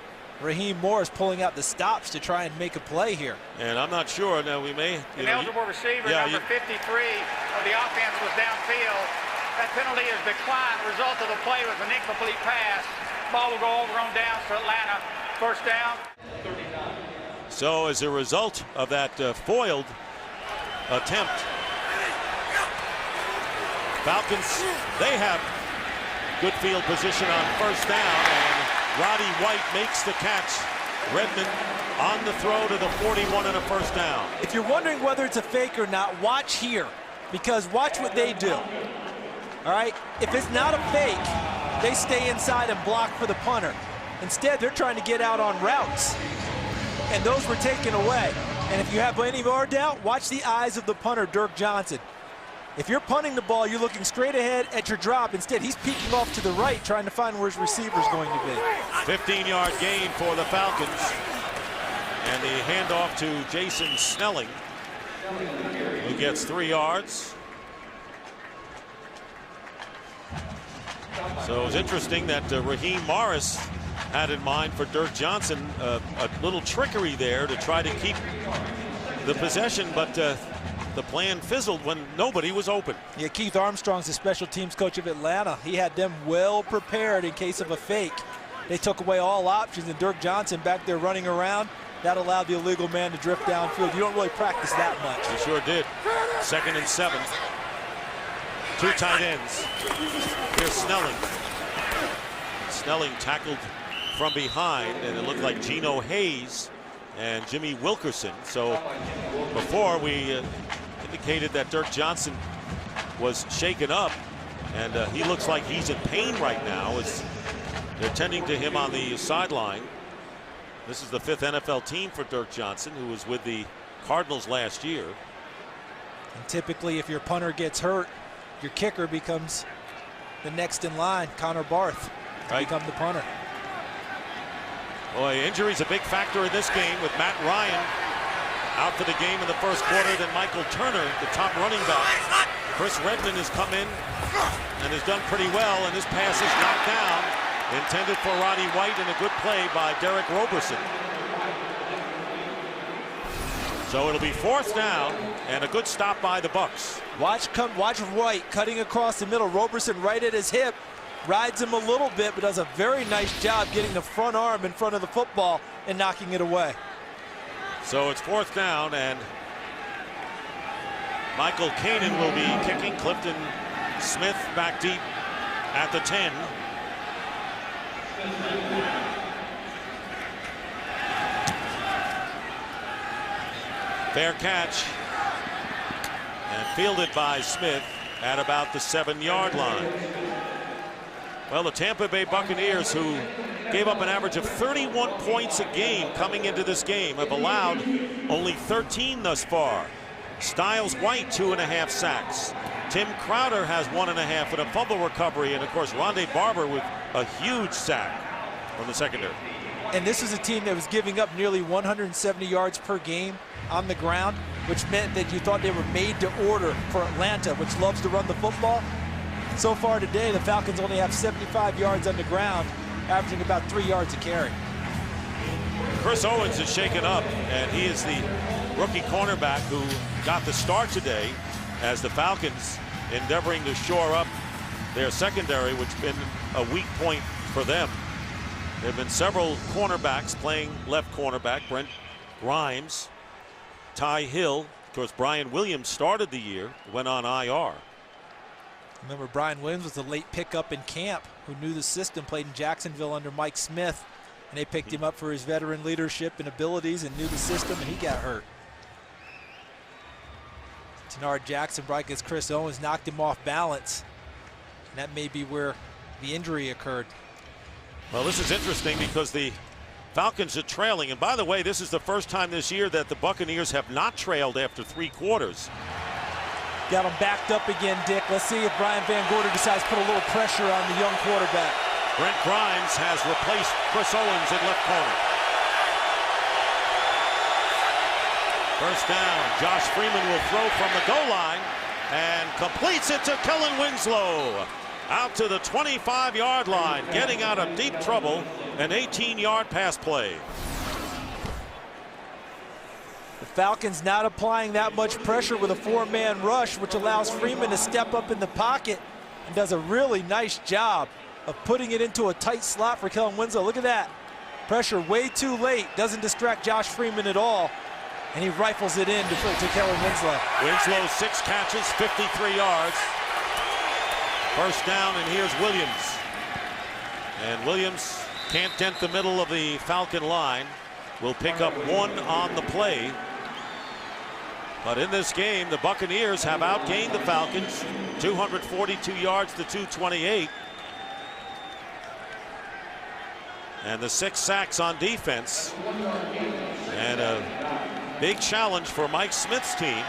Raheem Morris pulling out the stops to try and make a play here. And I'm not sure. Now we may. An eligible receiver, number 53 of the offense, was downfield. That penalty is declined. The result of the play was an incomplete pass. Ball will go over on downs to Atlanta. 1st down. So as a result of that foiled attempt, Falcons, they have good field position on 1st down, and Roddy White makes the catch. Redmond on the throw to the 41 and a 1st down. If you're wondering whether it's a fake or not, watch here, because watch what they do. All right, if it's not a fake, they stay inside and block for the punter. Instead, they're trying to get out on routes, and those were taken away. And if you have any more doubt, watch the eyes of the punter, Dirk Johnson. If you're punting the ball, you're looking straight ahead at your drop. Instead, he's peeking off to the right, trying to find where his receiver's going to be. 15-yard gain for the Falcons. And the handoff to Jason Snelling, who gets 3 yards. So it's interesting that Raheem Morris had in mind for Dirk Johnson. A little trickery there to try to keep the possession, but the plan fizzled when nobody was open. Yeah, Keith Armstrong's the special teams coach of Atlanta. He had them well prepared in case of a fake. They took away all options, and Dirk Johnson back there running around. That allowed the illegal man to drift downfield. You don't really practice that much. He sure did. 2nd and 7. 2 tight ends. Here's Snelling. Snelling tackled from behind, and it looked like Geno Hayes and Jimmy Wilkerson. So before we indicated that Dirk Johnson was shaken up, and he looks like he's in pain right now as they're tending to him on the sideline. This is the 5th NFL team for Dirk Johnson, who was with the Cardinals last year. And typically, if your punter gets hurt, your kicker becomes the next in line. Connor Barth become the punter. Boy, injury's a big factor in this game with Matt Ryan out for the game in the first quarter. Then Michael Turner, the top running back. Chris Redmond has come in and has done pretty well, and this pass is knocked down, intended for Roddy White, and a good play by Derek Roberson. So it'll be 4th down and a good stop by the Bucs. Watch White cutting across the middle. Roberson right at his hip. Rides him a little bit, but does a very nice job getting the front arm in front of the football and knocking it away. So it's 4th down, and Michael Kanan will be kicking. Clifton Smith back deep at the 10. Fair catch, and fielded by Smith at about the 7-yard line. Well, the Tampa Bay Buccaneers, who gave up an average of 31 points a game coming into this game, have allowed only 13 thus far. Styles White, 2.5 sacks. Tim Crowder has 1.5 and a fumble recovery, and of course Rondé Barber with a huge sack from the secondary. And this is a team that was giving up nearly 170 yards per game on the ground, which meant that you thought they were made to order for Atlanta, which loves to run the football. So far today, the Falcons only have 75 yards on the ground, averaging about 3 yards a carry. Chris Owens is shaken up, and he is the rookie cornerback who got the start today as the Falcons endeavoring to shore up their secondary, which has been a weak point for them. There have been several cornerbacks playing left cornerback. Brent Grimes, Ty Hill. Of course, Brian Williams started the year, went on IR. Remember, Brian Williams was a late pickup in camp who knew the system, played in Jacksonville under Mike Smith, and they picked him up for his veteran leadership and abilities and knew the system, and he got hurt. Tenard Jackson, right, as Chris Owens knocked him off balance, and that may be where the injury occurred. Well, this is interesting because the Falcons are trailing, and by the way, this is the first time this year that the Buccaneers have not trailed after 3 quarters. Got him backed up again, Dick. Let's see if Brian Van Gorder decides to put a little pressure on the young quarterback. Brent Grimes has replaced Chris Owens at left corner. First down, Josh Freeman will throw from the goal line and completes it to Kellen Winslow. Out to the 25-yard line, getting out of deep trouble, an 18-yard pass play. The Falcons not applying that much pressure with a 4-man rush, which allows Freeman to step up in the pocket and does a really nice job of putting it into a tight slot for Kellen Winslow. Look at that. Pressure way too late, doesn't distract Josh Freeman at all, and he rifles it in to Kellen Winslow. Winslow 6 catches, 53 yards. First down, and here's Williams. And Williams can't dent the middle of the Falcon line. Will pick up 1 on the play. But in this game, the Buccaneers have outgained the Falcons, 242 yards to 228. And the 6 sacks on defense. And a big challenge for Mike Smith's team.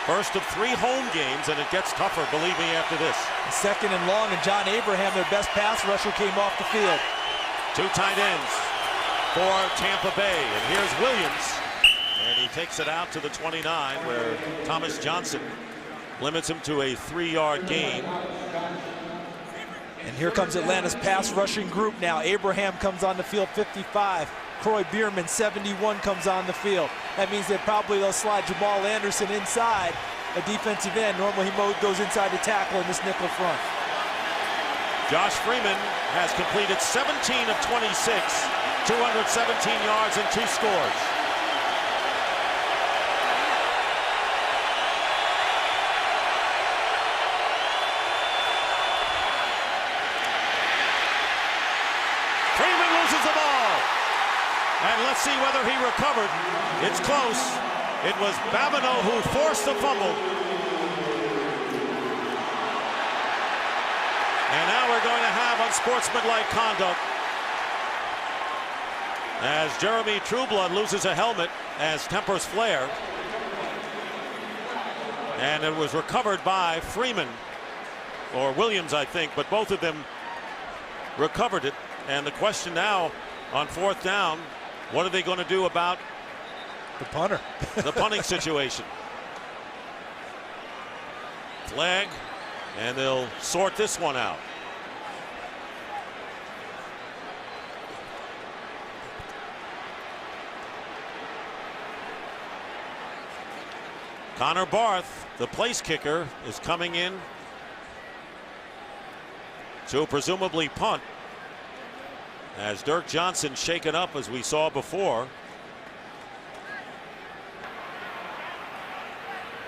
First of 3 home games, and it gets tougher, believe me, after this. 2nd and long, and John Abraham, their best pass rusher, came off the field. 2 tight ends for Tampa Bay, and here's Williams, and he takes it out to the 29, where Thomas Johnson limits him to a 3-yard gain. And Here comes Atlanta's pass rushing group now. Abraham comes on the field, 55. Croy Bierman, 71, comes on the field. That means that probably they'll slide Jamal Anderson inside, a defensive end. Normally he goes inside to tackle in this nickel front. Josh Freeman has completed 17 of 26, 217 yards and 2 scores. Freeman loses the ball. And let's see whether he recovered. It's close. It was Babineau who forced the fumble. And now we're going to have unsportsmanlike conduct as Jeremy Trueblood loses a helmet as tempers flare. And it was recovered by Freeman, or Williams, I think, but both of them recovered it. And the question now on 4th down, what are they going to do about the punter? The punting situation. Flag, and they'll sort this one out. Connor Barth, the place kicker, is coming in to presumably punt, as Dirk Johnson shaken up as we saw before.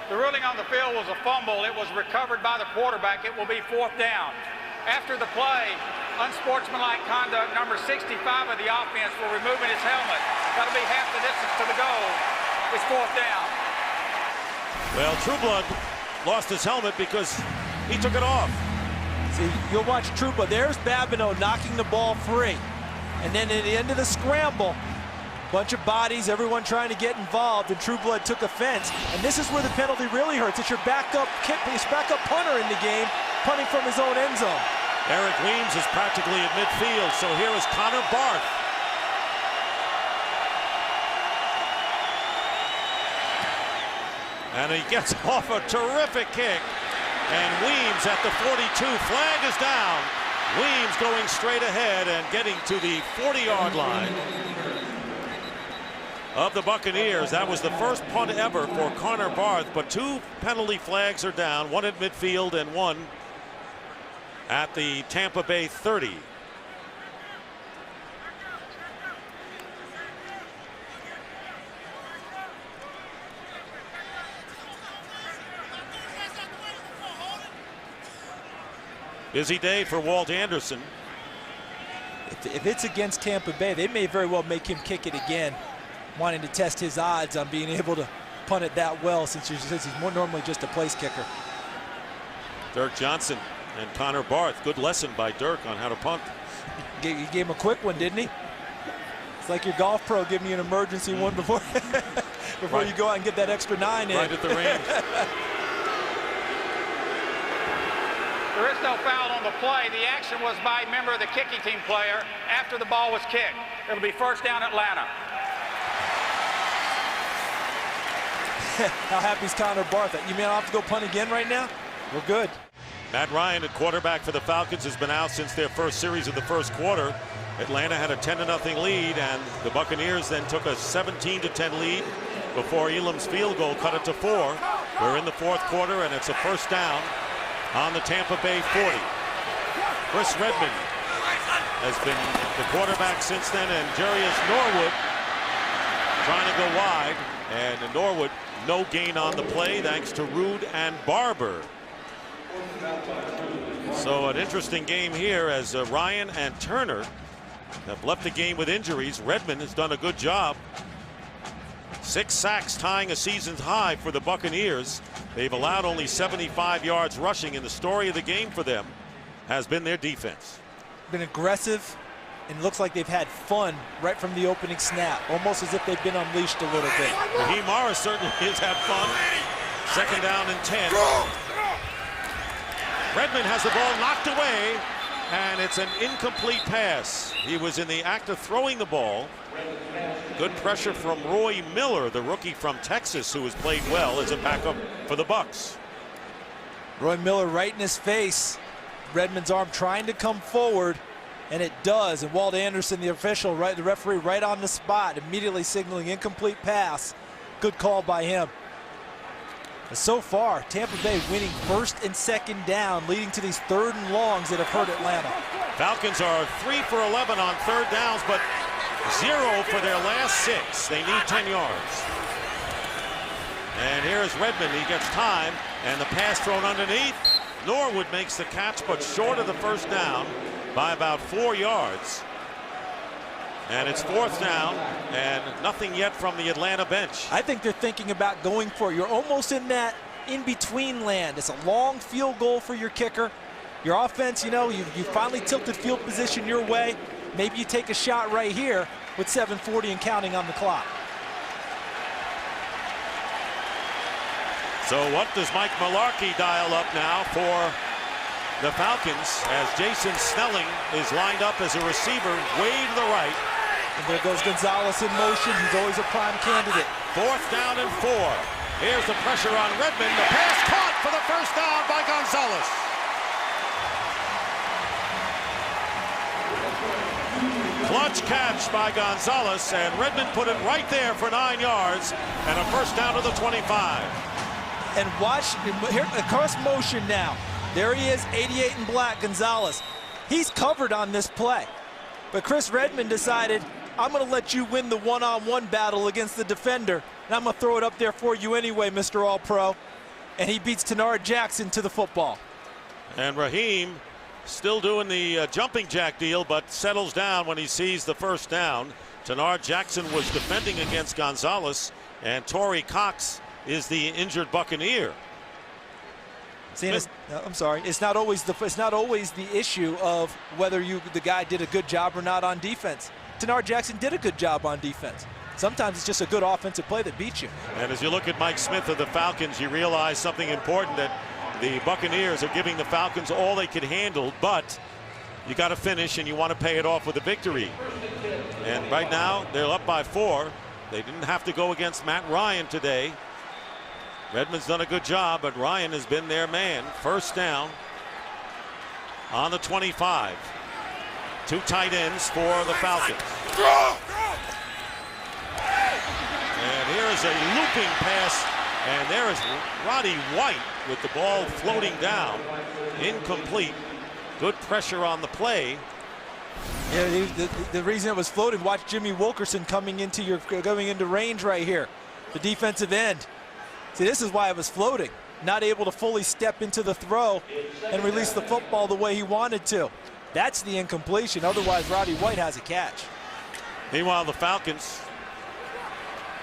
The ruling on the field was a fumble. It was recovered by the quarterback. It will be 4th down. After the play, unsportsmanlike conduct, number 65 of the offense for removing his helmet. That'll be half the distance to the goal. It's 4th down. Well, Trueblood lost his helmet because he took it off. See, you'll watch Trueblood. There's Babineau knocking the ball free. And then at the end of the scramble, bunch of bodies, everyone trying to get involved, and Trueblood took offense. And this is where the penalty really hurts. It's your backup punter in the game, punting from his own end zone. Eric Weems is practically at midfield, so here is Connor Barth. And he gets off a terrific kick. And Weems at the 42, flag is down. Weems going straight ahead and getting to the 40-yard line of the Buccaneers. That was the first punt ever for Connor Barth, but 2 penalty flags are down, 1 at midfield and 1 at the Tampa Bay 30. Busy day for Walt Anderson. If it's against Tampa Bay, they may very well make him kick it again, wanting to test his odds on being able to punt it that well, since he's more normally just a place kicker. Dirk Johnson and Connor Barth. Good lesson by Dirk on how to punt. He gave him a quick one, didn't he? It's like your golf pro giving you an emergency one before before you go out and get that extra 9 in. Right at the range. There is no foul on the play. The action was by a member of the kicking team player after the ball was kicked. It'll be 1st down Atlanta. How happy is Connor Barth? You may not have to go punt again right now? We're good. Matt Ryan, at quarterback for the Falcons, has been out since their first series of the first quarter. Atlanta had a 10-0 lead, and the Buccaneers then took a 17-10 lead before Elam's field goal cut it to 4. We're in the 4th quarter, and it's a 1st down on the Tampa Bay 40. Chris Redmond has been the quarterback since then, and Jarius Norwood trying to go wide, and Norwood no gain on the play thanks to Rude and Barber. So an interesting game here as Ryan and Turner have left the game with injuries. Redmond has done a good job. 6 sacks, tying a season's high for the Buccaneers. They've allowed only 75 yards rushing, and the story of the game for them has been their defense. Been aggressive, and looks like they've had fun right from the opening snap, almost as if they've been unleashed a little bit. Raheem Morris certainly has had fun. 2nd down and 10. Redmond has the ball knocked away, and it's an incomplete pass. He was in the act of throwing the ball. Good pressure from Roy Miller, the rookie from Texas, who has played well as a backup for the Bucs. Roy Miller right in his face. Redmond's arm trying to come forward, and it does. And Walt Anderson, the official, the referee, right on the spot, immediately signaling incomplete pass. Good call by him. So far, Tampa Bay winning first and second down, leading to these third and longs that have hurt Atlanta. Falcons are 3 for 11 on third downs, but 0 for their last 6. They need 10 yards. And here's Redmond. He gets time, and the pass thrown underneath. Norwood makes the catch, but short of the first down by about 4 yards. And it's 4th down, and nothing yet from the Atlanta bench. I think they're thinking about going for it. You're almost in that in-between land. It's a long field goal for your kicker. Your offense, you know, you finally tilted field position your way. Maybe you take a shot right here with 7:40 and counting on the clock. So what does Mike Mularkey dial up now for the Falcons as Jason Snelling is lined up as a receiver way to the right? And there goes Gonzalez in motion. He's always a prime candidate. 4th down and 4. Here's the pressure on Redmond. The pass caught for the first down by Gonzalez. Clutch catch by Gonzalez, and Redmond put it right there for 9 yards and a first down to the 25. And watch here, across motion now. There he is, 88 in black, Gonzalez. He's covered on this play. But Chris Redmond decided, I'm going to let you win the one-on-one battle against the defender, and I'm going to throw it up there for you anyway, Mr. All-Pro. And he beats Tenard Jackson to the football. And Raheem still doing the jumping jack deal, but settles down when he sees the first down. Tenard Jackson was defending against Gonzalez, and Torrey Cox is the injured Buccaneer. See, I'm sorry. It's not always the issue of whether the guy did a good job or not on defense. Tenard Jackson did a good job on defense. Sometimes it's just a good offensive play that beats you. And as you look at Mike Smith of the Falcons, you realize something important, that the Buccaneers are giving the Falcons all they could handle, but you got to finish and you want to pay it off with a victory. And right now they're up by 4. They didn't have to go against Matt Ryan today. Redmond's done a good job, but Ryan has been their man. First down on the 25. 2 tight ends for the Falcons. And here is a looping pass, and there is Roddy White with the ball floating down. Incomplete. Good pressure on the play. Yeah, the reason it was floating, watch Jimmy Wilkerson going into range right here. The defensive end. See, this is why it was floating. Not able to fully step into the throw and release the football the way he wanted to. That's the incompletion. Otherwise, Roddy White has a catch. Meanwhile, the Falcons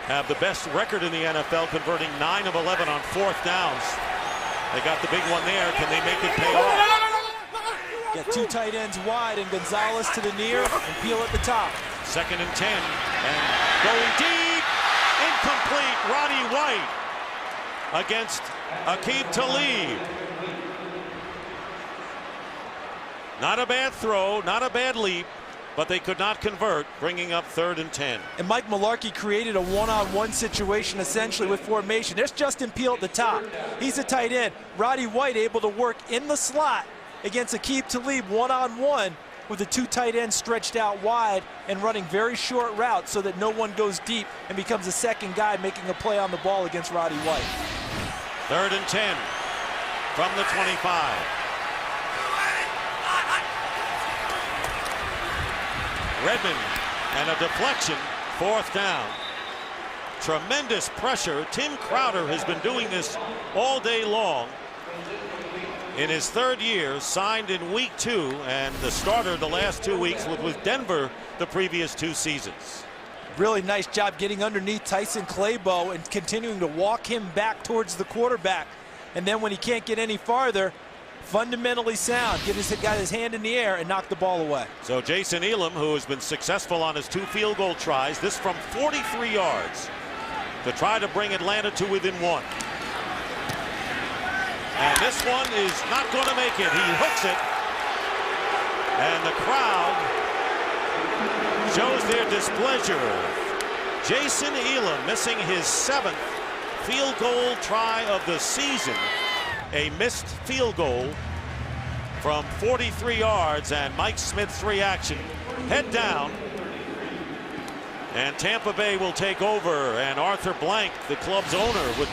have the best record in the NFL, converting 9 of 11 on 4th downs. They got the big one there. Can they make it pay off? Get 2 tight ends wide, and Gonzalez to the near and Peel at the top. 2nd and 10, and going deep, incomplete. Roddy White against Aqib Talib. Not a bad throw, not a bad leap, but they could not convert, bringing up 3rd and 10. And Mike Mularkey created a one-on-one situation essentially with formation. There's Justin Peel at the top. He's a tight end. Roddy White able to work in the slot against Aqib Talib one-on-one with the 2 tight ends stretched out wide and running very short routes so that no one goes deep and becomes a second guy making a play on the ball against Roddy White. 3rd and 10 from the 25. Redmond and a deflection, 4th down. Tremendous pressure. Tim Crowder has been doing this all day long. In his 3rd year, signed in week 2, and the starter the last 2 weeks with Denver the previous 2 seasons. Really nice job getting underneath Tyson Claybo and continuing to walk him back towards the quarterback. And then when he can't get any farther, fundamentally sound, got his hand in the air and knocked the ball away. So Jason Elam, who has been successful on his 2 field goal tries, this from 43 yards, to try to bring Atlanta to within 1. And this one is not going to make it. He hooks it. And the crowd shows their displeasure. Jason Elam missing his 7th field goal try of the season. A missed field goal from 43 yards, and Mike Smith's reaction, head down. And Tampa Bay will take over, and Arthur Blank, the club's owner, with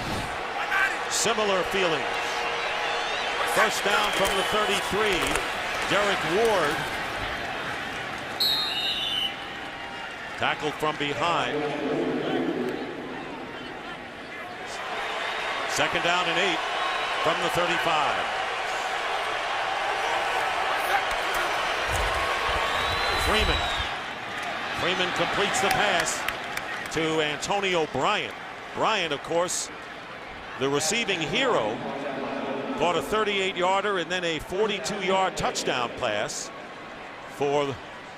similar feelings. First down from the 33, Derek Ward. Tackled from behind. Second down and 8 from the 35. Freeman completes the pass to Antonio Bryant. Bryant, of course, the receiving hero, caught a 38-yarder and then a 42-yard touchdown pass for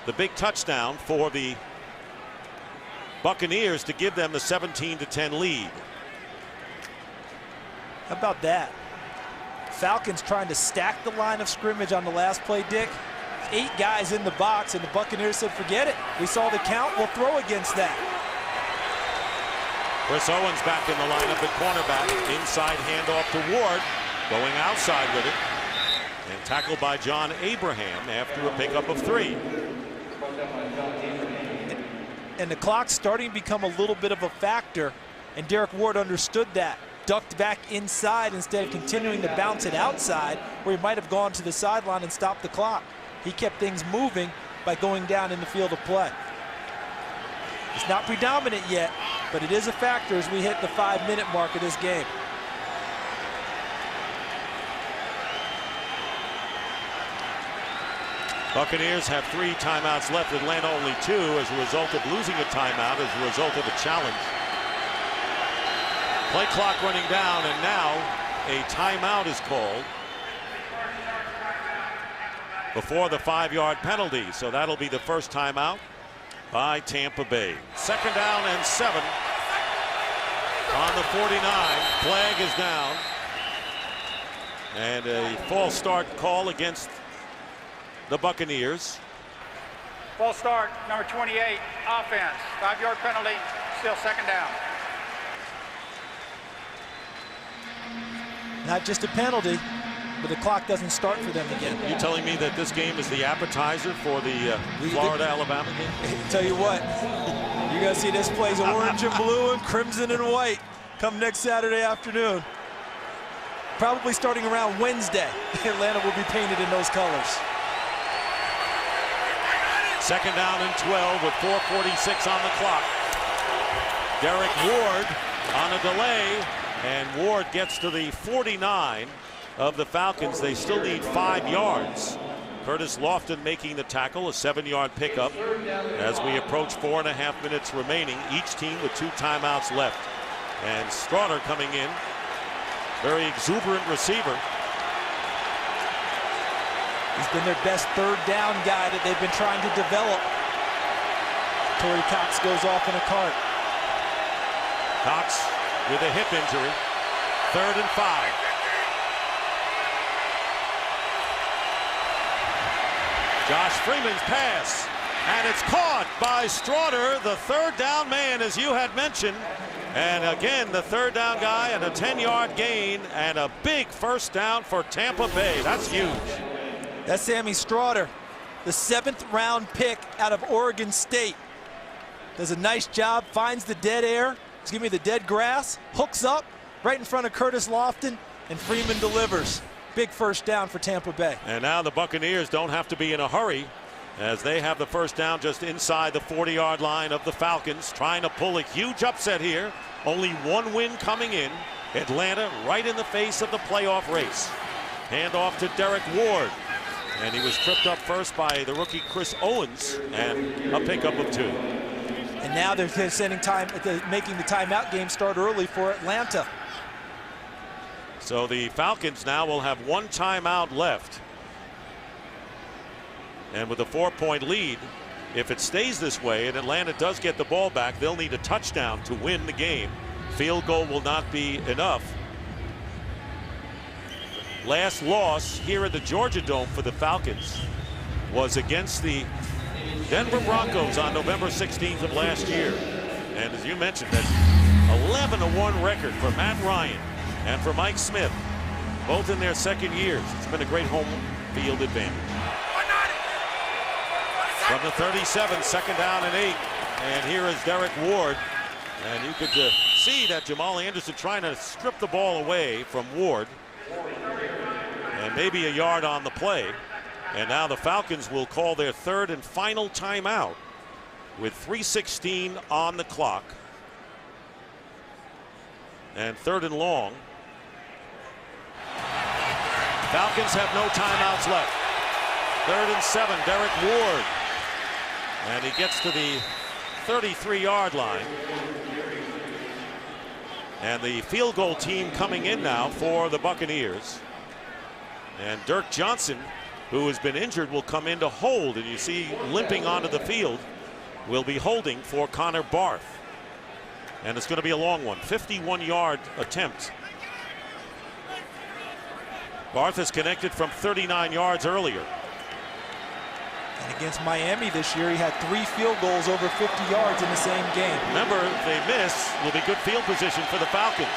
the big touchdown for the Buccaneers to give them the 17-10 lead. How about that? Falcons trying to stack the line of scrimmage on the last play, Dick. 8 guys in the box, and the Buccaneers said, forget it. We saw the count, we'll throw against that. Chris Owens back in the lineup at cornerback. Inside handoff to Ward, going outside with it. And tackled by John Abraham after a pickup of 3. And the clock's starting to become a little bit of a factor, and Derek Ward understood that. Ducked back inside instead of continuing to bounce it outside, where he might have gone to the sideline and stopped the clock. He kept things moving by going down in the field of play. It's not predominant yet, but it is a factor as we hit the 5-minute mark of this game. Buccaneers have 3 timeouts left. Atlanta only 2 as a result of losing a timeout as a result of a challenge. Play clock running down, and now a timeout is called before the 5-yard penalty. So that'll be the first timeout by Tampa Bay. Second down and 7 on the 49. Flag is down. And a false start call against the Buccaneers. False start, number 28, offense. 5-yard penalty, still second down. Not just a penalty, but the clock doesn't start for them again. You're telling me that this game is the appetizer for the Florida-Alabama game? Tell you what, you're going to see this plays orange and blue and crimson and white come next Saturday afternoon. Probably starting around Wednesday, Atlanta will be painted in those colors. Second down and 12 with 4:46 on the clock. Derek Ward on a delay, and Ward gets to the 49 of the Falcons. They still need 5 yards. Curtis Lofton making the tackle, a 7-yard pickup as we approach 4.5 minutes remaining. Each team with 2 timeouts left. And Straughter coming in, very exuberant receiver. He's been their best 3rd down guy that they've been trying to develop. Torrey Cox goes off in a cart. Cox with a hip injury. 3rd and 5. Josh Freeman's pass, and it's caught by Straughter, the 3rd down man, as you had mentioned. And again, the 3rd down guy, and a 10-yard gain, and a big first down for Tampa Bay. That's huge. That's Sammy Straughter, the 7th round pick out of Oregon State. Does a nice job, finds the dead air, excuse me, the dead grass, hooks up right in front of Curtis Lofton, and Freeman delivers. Big first down for Tampa Bay. And now the Buccaneers don't have to be in a hurry as they have the first down just inside the 40-yard line of the Falcons, trying to pull a huge upset here. Only 1 win coming in. Atlanta right in the face of the playoff race. Handoff to Derek Ward. And he was tripped up first by the rookie Chris Owens, and a pickup of 2. And now they're sending making the timeout game start early for Atlanta. So the Falcons now will have 1 timeout left. And with a 4-point lead, if it stays this way and Atlanta does get the ball back, they'll need a touchdown to win the game. Field goal will not be enough. Last loss here at the Georgia Dome for the Falcons was against the Denver Broncos on November 16th of last year. And as you mentioned, that 11-1 record for Matt Ryan and for Mike Smith, both in their second years. It's been a great home field advantage. From the 37, second down and 8. And here is Derek Ward. And you could see that Jamal Anderson trying to strip the ball away from Ward. And maybe a yard on the play. And now the Falcons will call their third and final timeout with 3:16 on the clock. And third and long. Falcons have no timeouts left. 3rd and 7, Derek Ward. And he gets to the 33-yard line. And the field goal team coming in now for the Buccaneers. And Dirk Johnson, who has been injured, will come in to hold. And you see limping onto the field will be holding for Connor Barth. And it's going to be a long one, 51-yard attempt. Barth has connected from 39 yards earlier. And against Miami this year, he had 3 field goals over 50 yards in the same game. Remember, if they miss, will be good field position for the Falcons.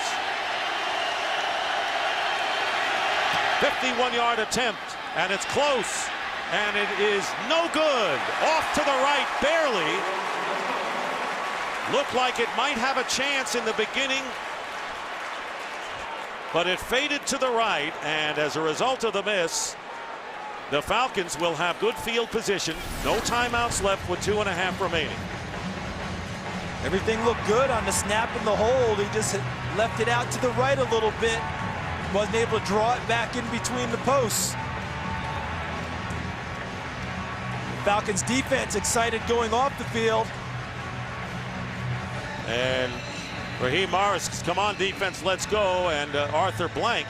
51-yard attempt, and it's close, and it is no good. Off to the right, barely. Looked like it might have a chance in the beginning, but it faded to the right, and as a result of the miss, the Falcons will have good field position. No timeouts left with 2.5 remaining. Everything looked good on the snap and the hold. He just left it out to the right a little bit. Wasn't able to draw it back in between the posts. Falcons defense excited going off the field. And Raheem Morris, come on defense, let's go. And Arthur Blank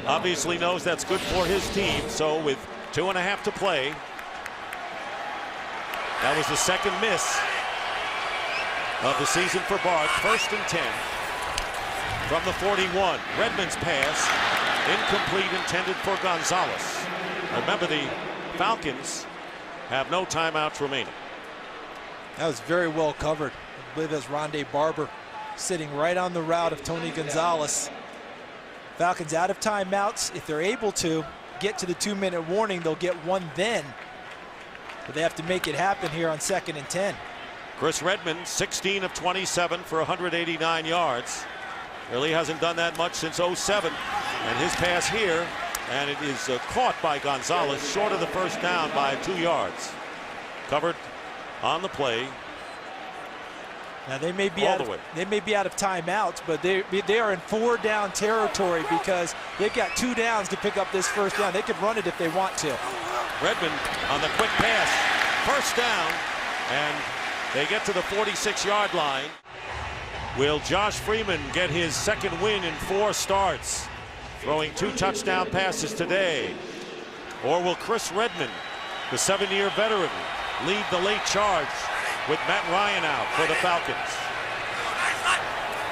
obviously knows that's good for his team. So with 2.5 to play, that was the second miss of the season for Barth. 1st and 10 from the 41. Redmond's pass incomplete, intended for Gonzalez. Remember, the Falcons have no timeouts remaining. That was very well covered. I believe that's Rondé Barber sitting right on the route of Tony Gonzalez. Falcons out of timeouts. If they're able to get to the 2-minute warning, they'll get one then. But they have to make it happen here on 2nd and 10. Chris Redmond, 16 of 27 for 189 yards. Really hasn't done that much since 07. And his pass here, and it is caught by Gonzalez, short of the first down by 2 yards. Covered on the play. Now they may be out of timeouts, but they are in 4-down territory because they've got 2 downs to pick up this first down. They could run it if they want to. Redmond on the quick pass, first down, and they get to the 46-yard line. Will Josh Freeman get his 2nd win in 4 starts, throwing 2 touchdown passes today? Or will Chris Redmond, the 7-year veteran, lead the late charge with Matt Ryan out for the Falcons?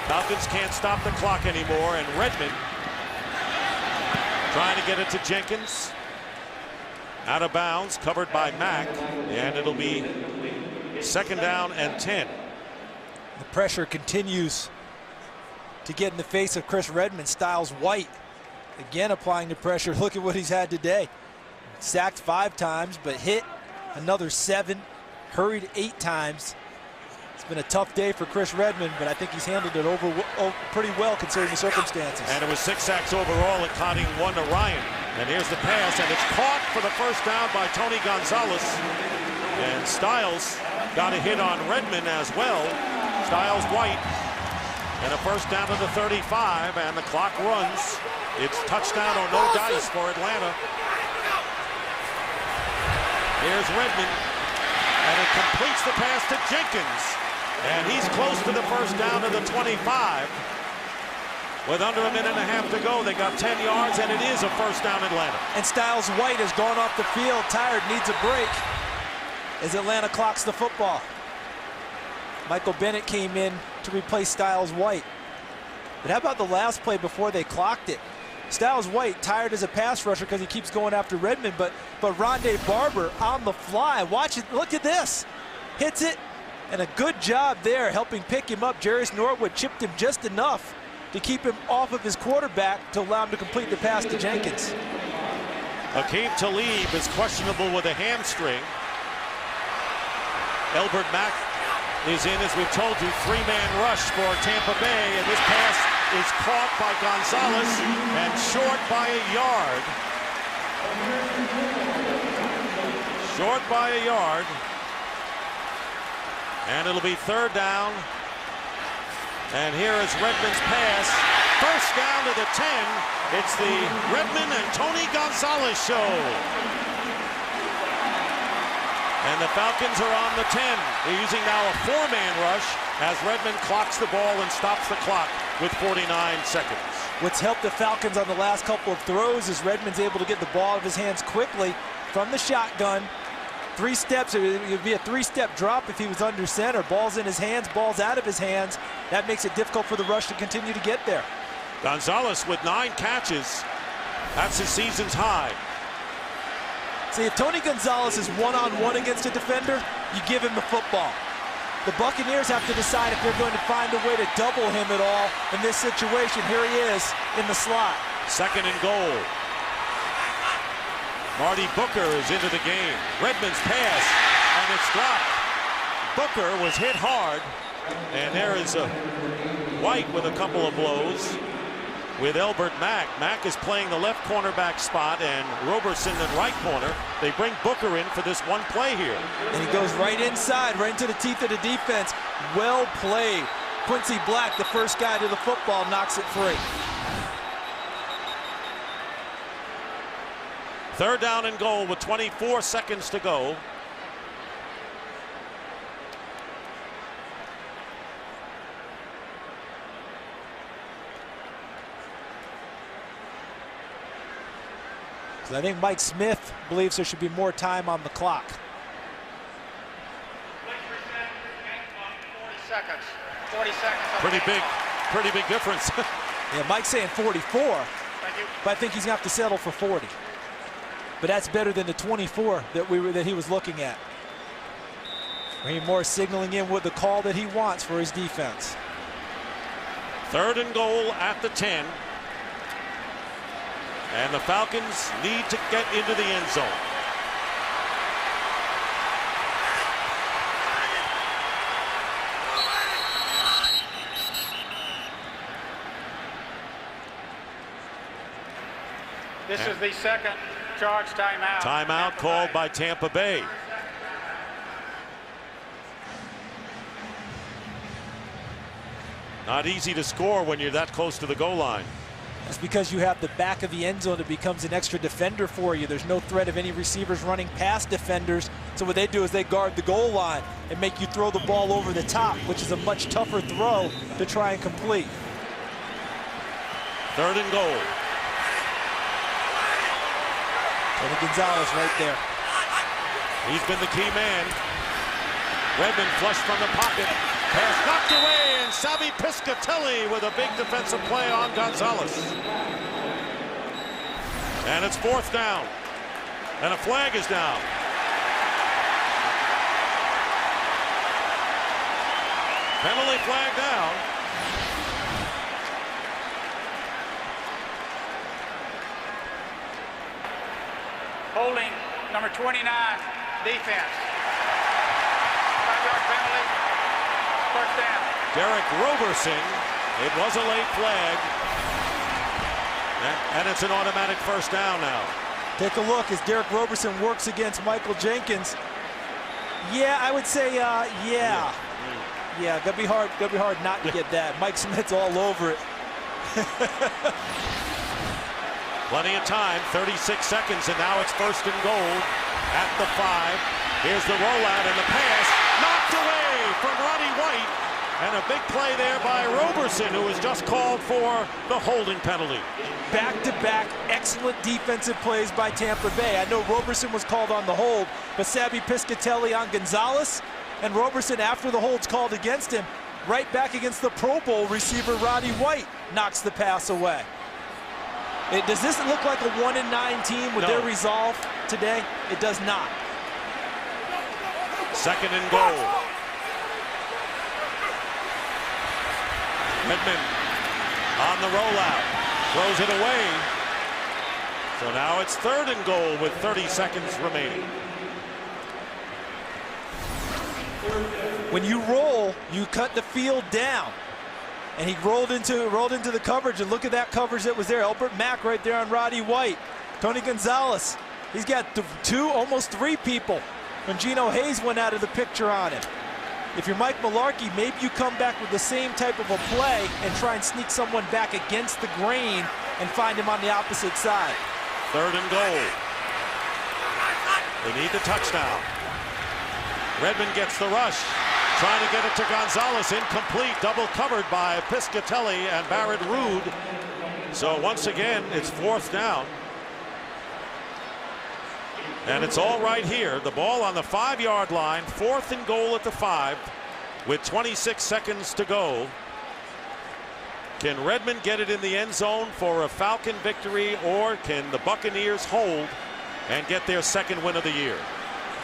Falcons can't stop the clock anymore, and Redmond trying to get it to Jenkins. Out of bounds, covered by Mack, and it'll be 2nd down and 10. The pressure continues to get in the face of Chris Redmond. Styles White again applying the pressure. Look at what he's had today. Sacked 5 times, but hit another 7. Hurried 8 times. It's been a tough day for Chris Redmond, but I think he's handled it pretty well considering the circumstances. And it was 6 sacks overall, including 1 to Ryan. And here's the pass, and it's caught for the first down by Tony Gonzalez. And Styles got a hit on Redmond as well. Styles White. And a first down to the 35, and the clock runs. It's touchdown or no dice for Atlanta. Here's Redmond. And it completes the pass to Jenkins. And he's close to the first down to the 25. With under 1.5 minutes to go, they got 10 yards, and it is a first down Atlanta. And Styles White has gone off the field, tired, needs a break as Atlanta clocks the football. Michael Bennett came in to replace Styles White. But how about the last play before they clocked it? Styles White tired as a pass rusher because he keeps going after Redmond, but Rondé Barber on the fly. Watch it, look at this. Hits it, and a good job there helping pick him up. Jarius Norwood chipped him just enough to keep him off of his quarterback to allow him to complete the pass to Jenkins. Aqib Talib is questionable with a hamstring. Elbert Mack is in, as we've told you, three-man rush for Tampa Bay, and this pass is caught by Gonzalez and short by a yard. Short by a yard. And it'll be third down. And here is Redmond's pass. First down to the 10. It's the Redmond and Tony Gonzalez show. And the Falcons are on the 10. They're using now a four-man rush as Redmond clocks the ball and stops the clock with 49 seconds. What's helped the Falcons on the last couple of throws is Redmond's able to get the ball out of his hands quickly from the shotgun. 3 steps, it would be a 3-step drop if he was under center. Ball's in his hands, ball's out of his hands. That makes it difficult for the rush to continue to get there. Gonzalez with 9 catches. That's his season's high. See, if Tony Gonzalez is one-on-one against a defender, you give him the football. The Buccaneers have to decide if they're going to find a way to double him at all in this situation. Here he is in the slot. Second and goal. Marty Booker is into the game. Redmond's pass, and it's dropped. Booker was hit hard, and there is White with a couple of blows with Elbert Mack. Mack is playing the left cornerback spot, and Roberson in right corner. They bring Booker in for this one play here. And he goes right inside, right into the teeth of the defense. Well played. Quincy Black, the first guy to the football, knocks it free. Third down and goal with 24 seconds to go. I think Mike Smith believes there should be more time on the clock. 40 seconds. Pretty big difference. Yeah, Mike's saying 44, but I think he's gonna have to settle for 40. But that's better than the 24 that he was looking at. Raheem Morris signaling in with the call that he wants for his defense. Third and goal at the 10. And the Falcons need to get into the end zone. This is the second charge timeout. Timeout called by Tampa Bay. Not easy to score when you're that close to the goal line. It's because you have the back of the end zone that becomes an extra defender for you. There's no threat of any receivers running past defenders. So what they do is they guard the goal line and make you throw the ball over the top, which is a much tougher throw to try and complete. Third and goal. Tony Gonzalez right there. He's been the key man. Redmond flush from the pocket. Pass knocked away, and Savi Piscatelli with a big defensive play on Gonzalez. And it's fourth down. And a flag is down. Penalty flag down. Holding number 29, defense. 5-yard penalty. First down. Derek Roberson. It was a late flag. And it's an automatic first down now. Take a look as Derek Roberson works against Michael Jenkins. Yeah, I would say, yeah. Gonna be hard not to get that. Mike Smith's all over it. Plenty of time, 36 seconds, and now it's first and goal at the 5. Here's the rollout and the pass, knocked away from Roddy White, and a big play there by Roberson, who was just called for the holding penalty. Back-to-back excellent defensive plays by Tampa Bay. I know Roberson was called on the hold, but Savi Piscatelli on Gonzalez, and Roberson, after the hold's called against him, right back against the Pro Bowl receiver Roddy White, knocks the pass away. Does this look like a 1-9 team with their resolve today? It does not. Second and goal. Redmond on the rollout. Throws it away. So now it's 3rd and goal with 30 seconds remaining. When you roll, you cut the field down. And he rolled into the coverage, and look at that coverage that was there. Albert Mack right there on Roddy White. Tony Gonzalez, he's got 2, almost 3 people when Geno Hayes went out of the picture on him. If you're Mike Mularkey, maybe you come back with the same type of a play and try and sneak someone back against the grain and find him on the opposite side. 3rd and goal. They need the touchdown. Redmond gets the rush. Trying to get it to Gonzalez, incomplete, double covered by Piscatelli and Barrett Ruud. So once again, it's 4th down. And it's all right here. The ball on the 5-yard line, 4th and goal at the 5 with 26 seconds to go. Can Redmond get it in the end zone for a Falcon victory, or can the Buccaneers hold and get their 2nd win of the year?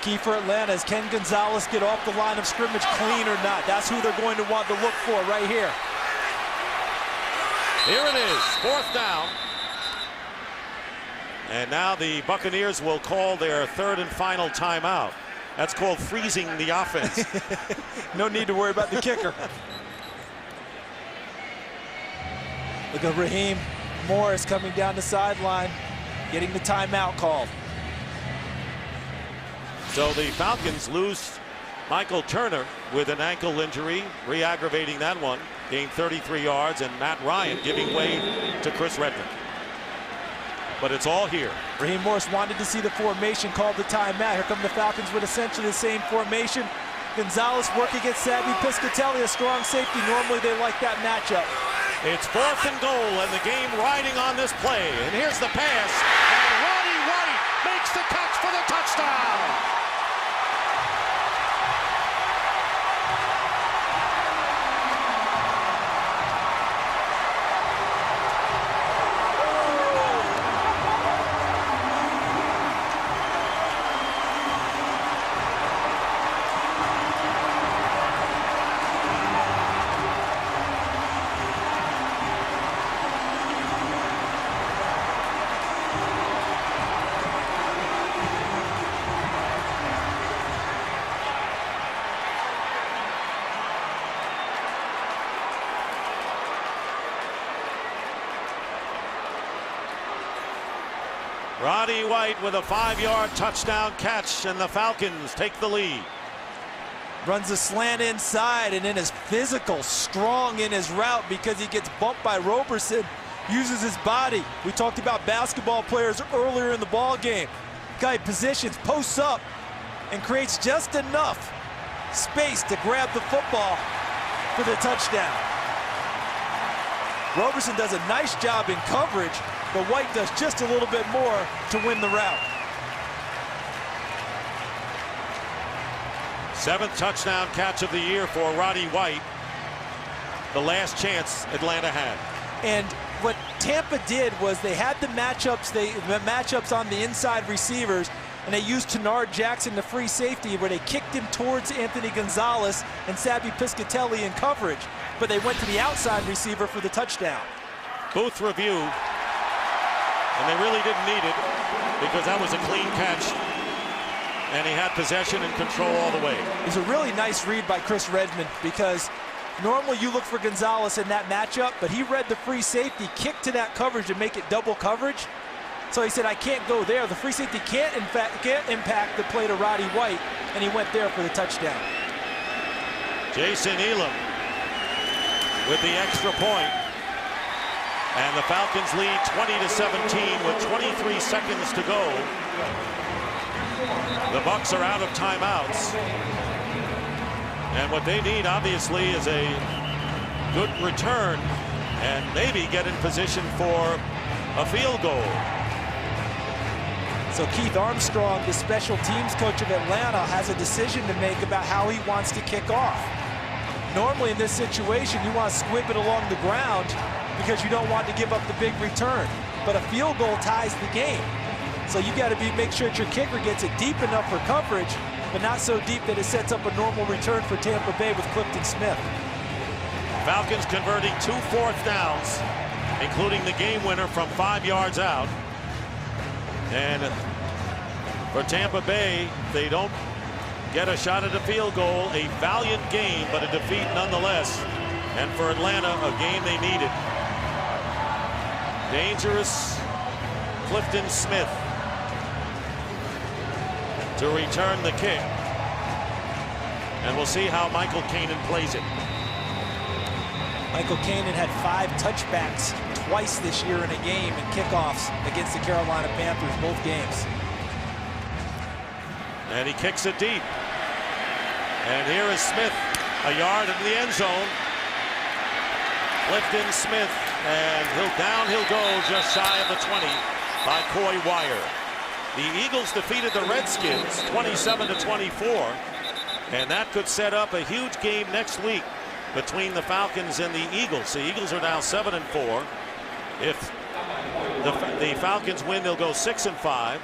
Key for Atlanta is, can Gonzalez get off the line of scrimmage clean or not? That's who they're going to want to look for right here. Here it is, 4th down. And now the Buccaneers will call their 3rd and final timeout. That's called freezing the offense. No need to worry about the kicker. Look at Raheem Morris coming down the sideline, getting the timeout called. So the Falcons lose Michael Turner with an ankle injury, re-aggravating that one. Gained 33 yards, and Matt Ryan giving way to Chris Redmond. But it's all here. Raheem Morris wanted to see the formation, called the timeout. Here come the Falcons with essentially the same formation. Gonzalez working against Savvy Piscatelli, a strong safety. Normally they like that matchup. It's 4th and goal, and the game riding on this play. And here's the pass, and Roddy White makes the catch for the touchdown. Roddy White with a 5-yard touchdown catch, and the Falcons take the lead. Runs a slant inside, and then is physical, strong in his route because he gets bumped by Roberson, uses his body. We talked about basketball players earlier in the ball game. Guy positions, posts up, and creates just enough space to grab the football for the touchdown. Roberson does a nice job in coverage, but White does just a little bit more to win the route. 7th touchdown catch of the year for Roddy White. The last chance Atlanta had. And what Tampa did was they had the matchups on the inside receivers, and they used Tenard Jackson, the free safety, where they kicked him towards Anthony Gonzalez and Savvy Piscatelli in coverage, but they went to the outside receiver for the touchdown. Booth review, and they really didn't need it because that was a clean catch, and he had possession and control all the way. It was a really nice read by Chris Redmond, because normally you look for Gonzalez in that matchup, but he read the free safety, kicked to that coverage to make it double coverage. So he said, I can't go there. The free safety can't impact the play to Roddy White, and he went there for the touchdown. Jason Elam with the extra point. And the Falcons lead 20-17 with 23 seconds to go. The Bucs are out of timeouts. And what they need, obviously, is a good return and maybe get in position for a field goal. So Keith Armstrong, the special teams coach of Atlanta, has a decision to make about how he wants to kick off. Normally in this situation, you want to squib it along the ground because you don't want to give up the big return. But a field goal ties the game. So you got to make sure that your kicker gets it deep enough for coverage, but not so deep that it sets up a normal return for Tampa Bay with Clifton Smith. Falcons converting 2 4th downs, including the game winner from 5 yards out. And for Tampa Bay, they don't get a shot at a field goal. A valiant game, but a defeat nonetheless. And for Atlanta, a game they needed. Dangerous Clifton Smith to return the kick. And we'll see how Michael Kanan plays it. Michael Kanan had 5 touchbacks twice this year in a game in kickoffs against the Carolina Panthers, both games. And he kicks it deep. And here is Smith, a yard into the end zone. Clifton Smith, and he'll go just shy of the 20 by Coy Wire. The Eagles defeated the Redskins 27-24, and that could set up a huge game next week between the Falcons and the Eagles. The Eagles are now 7-4. If the Falcons win, they'll go 6-5.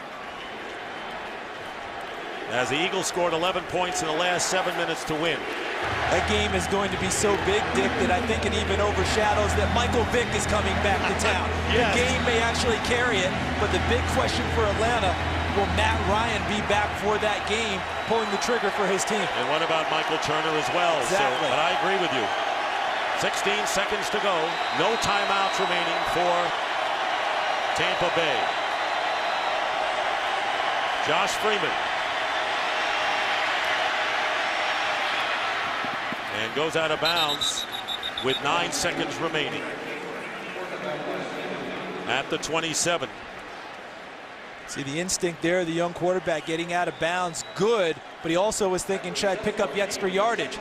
As the Eagles scored 11 points in the last 7 minutes to win. That game is going to be so big, Dick, that I think it even overshadows that Michael Vick is coming back to town. Yes. The game may actually carry it, but the big question for Atlanta, will Matt Ryan be back for that game, pulling the trigger for his team? And what about Michael Turner as well? Exactly. But I agree with you. 16 seconds to go. No timeouts remaining for Tampa Bay. Josh Freeman. And goes out of bounds with 9 seconds remaining. At the 27. See the instinct there, the young quarterback getting out of bounds, good, but he also was thinking, should I pick up the extra yardage?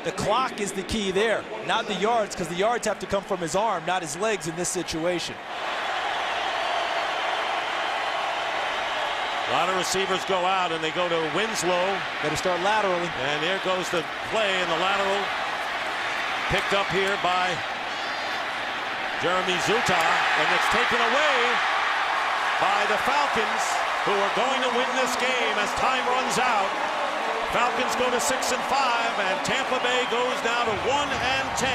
The clock is the key there, not the yards, because the yards have to come from his arm, not his legs in this situation. A lot of receivers go out and they go to Winslow. Better start laterally. And there goes the play in the lateral. Picked up here by Jeremy Zuta. And it's taken away by the Falcons, who are going to win this game as time runs out. Falcons go to 6-5, and Tampa Bay goes now to 1-10.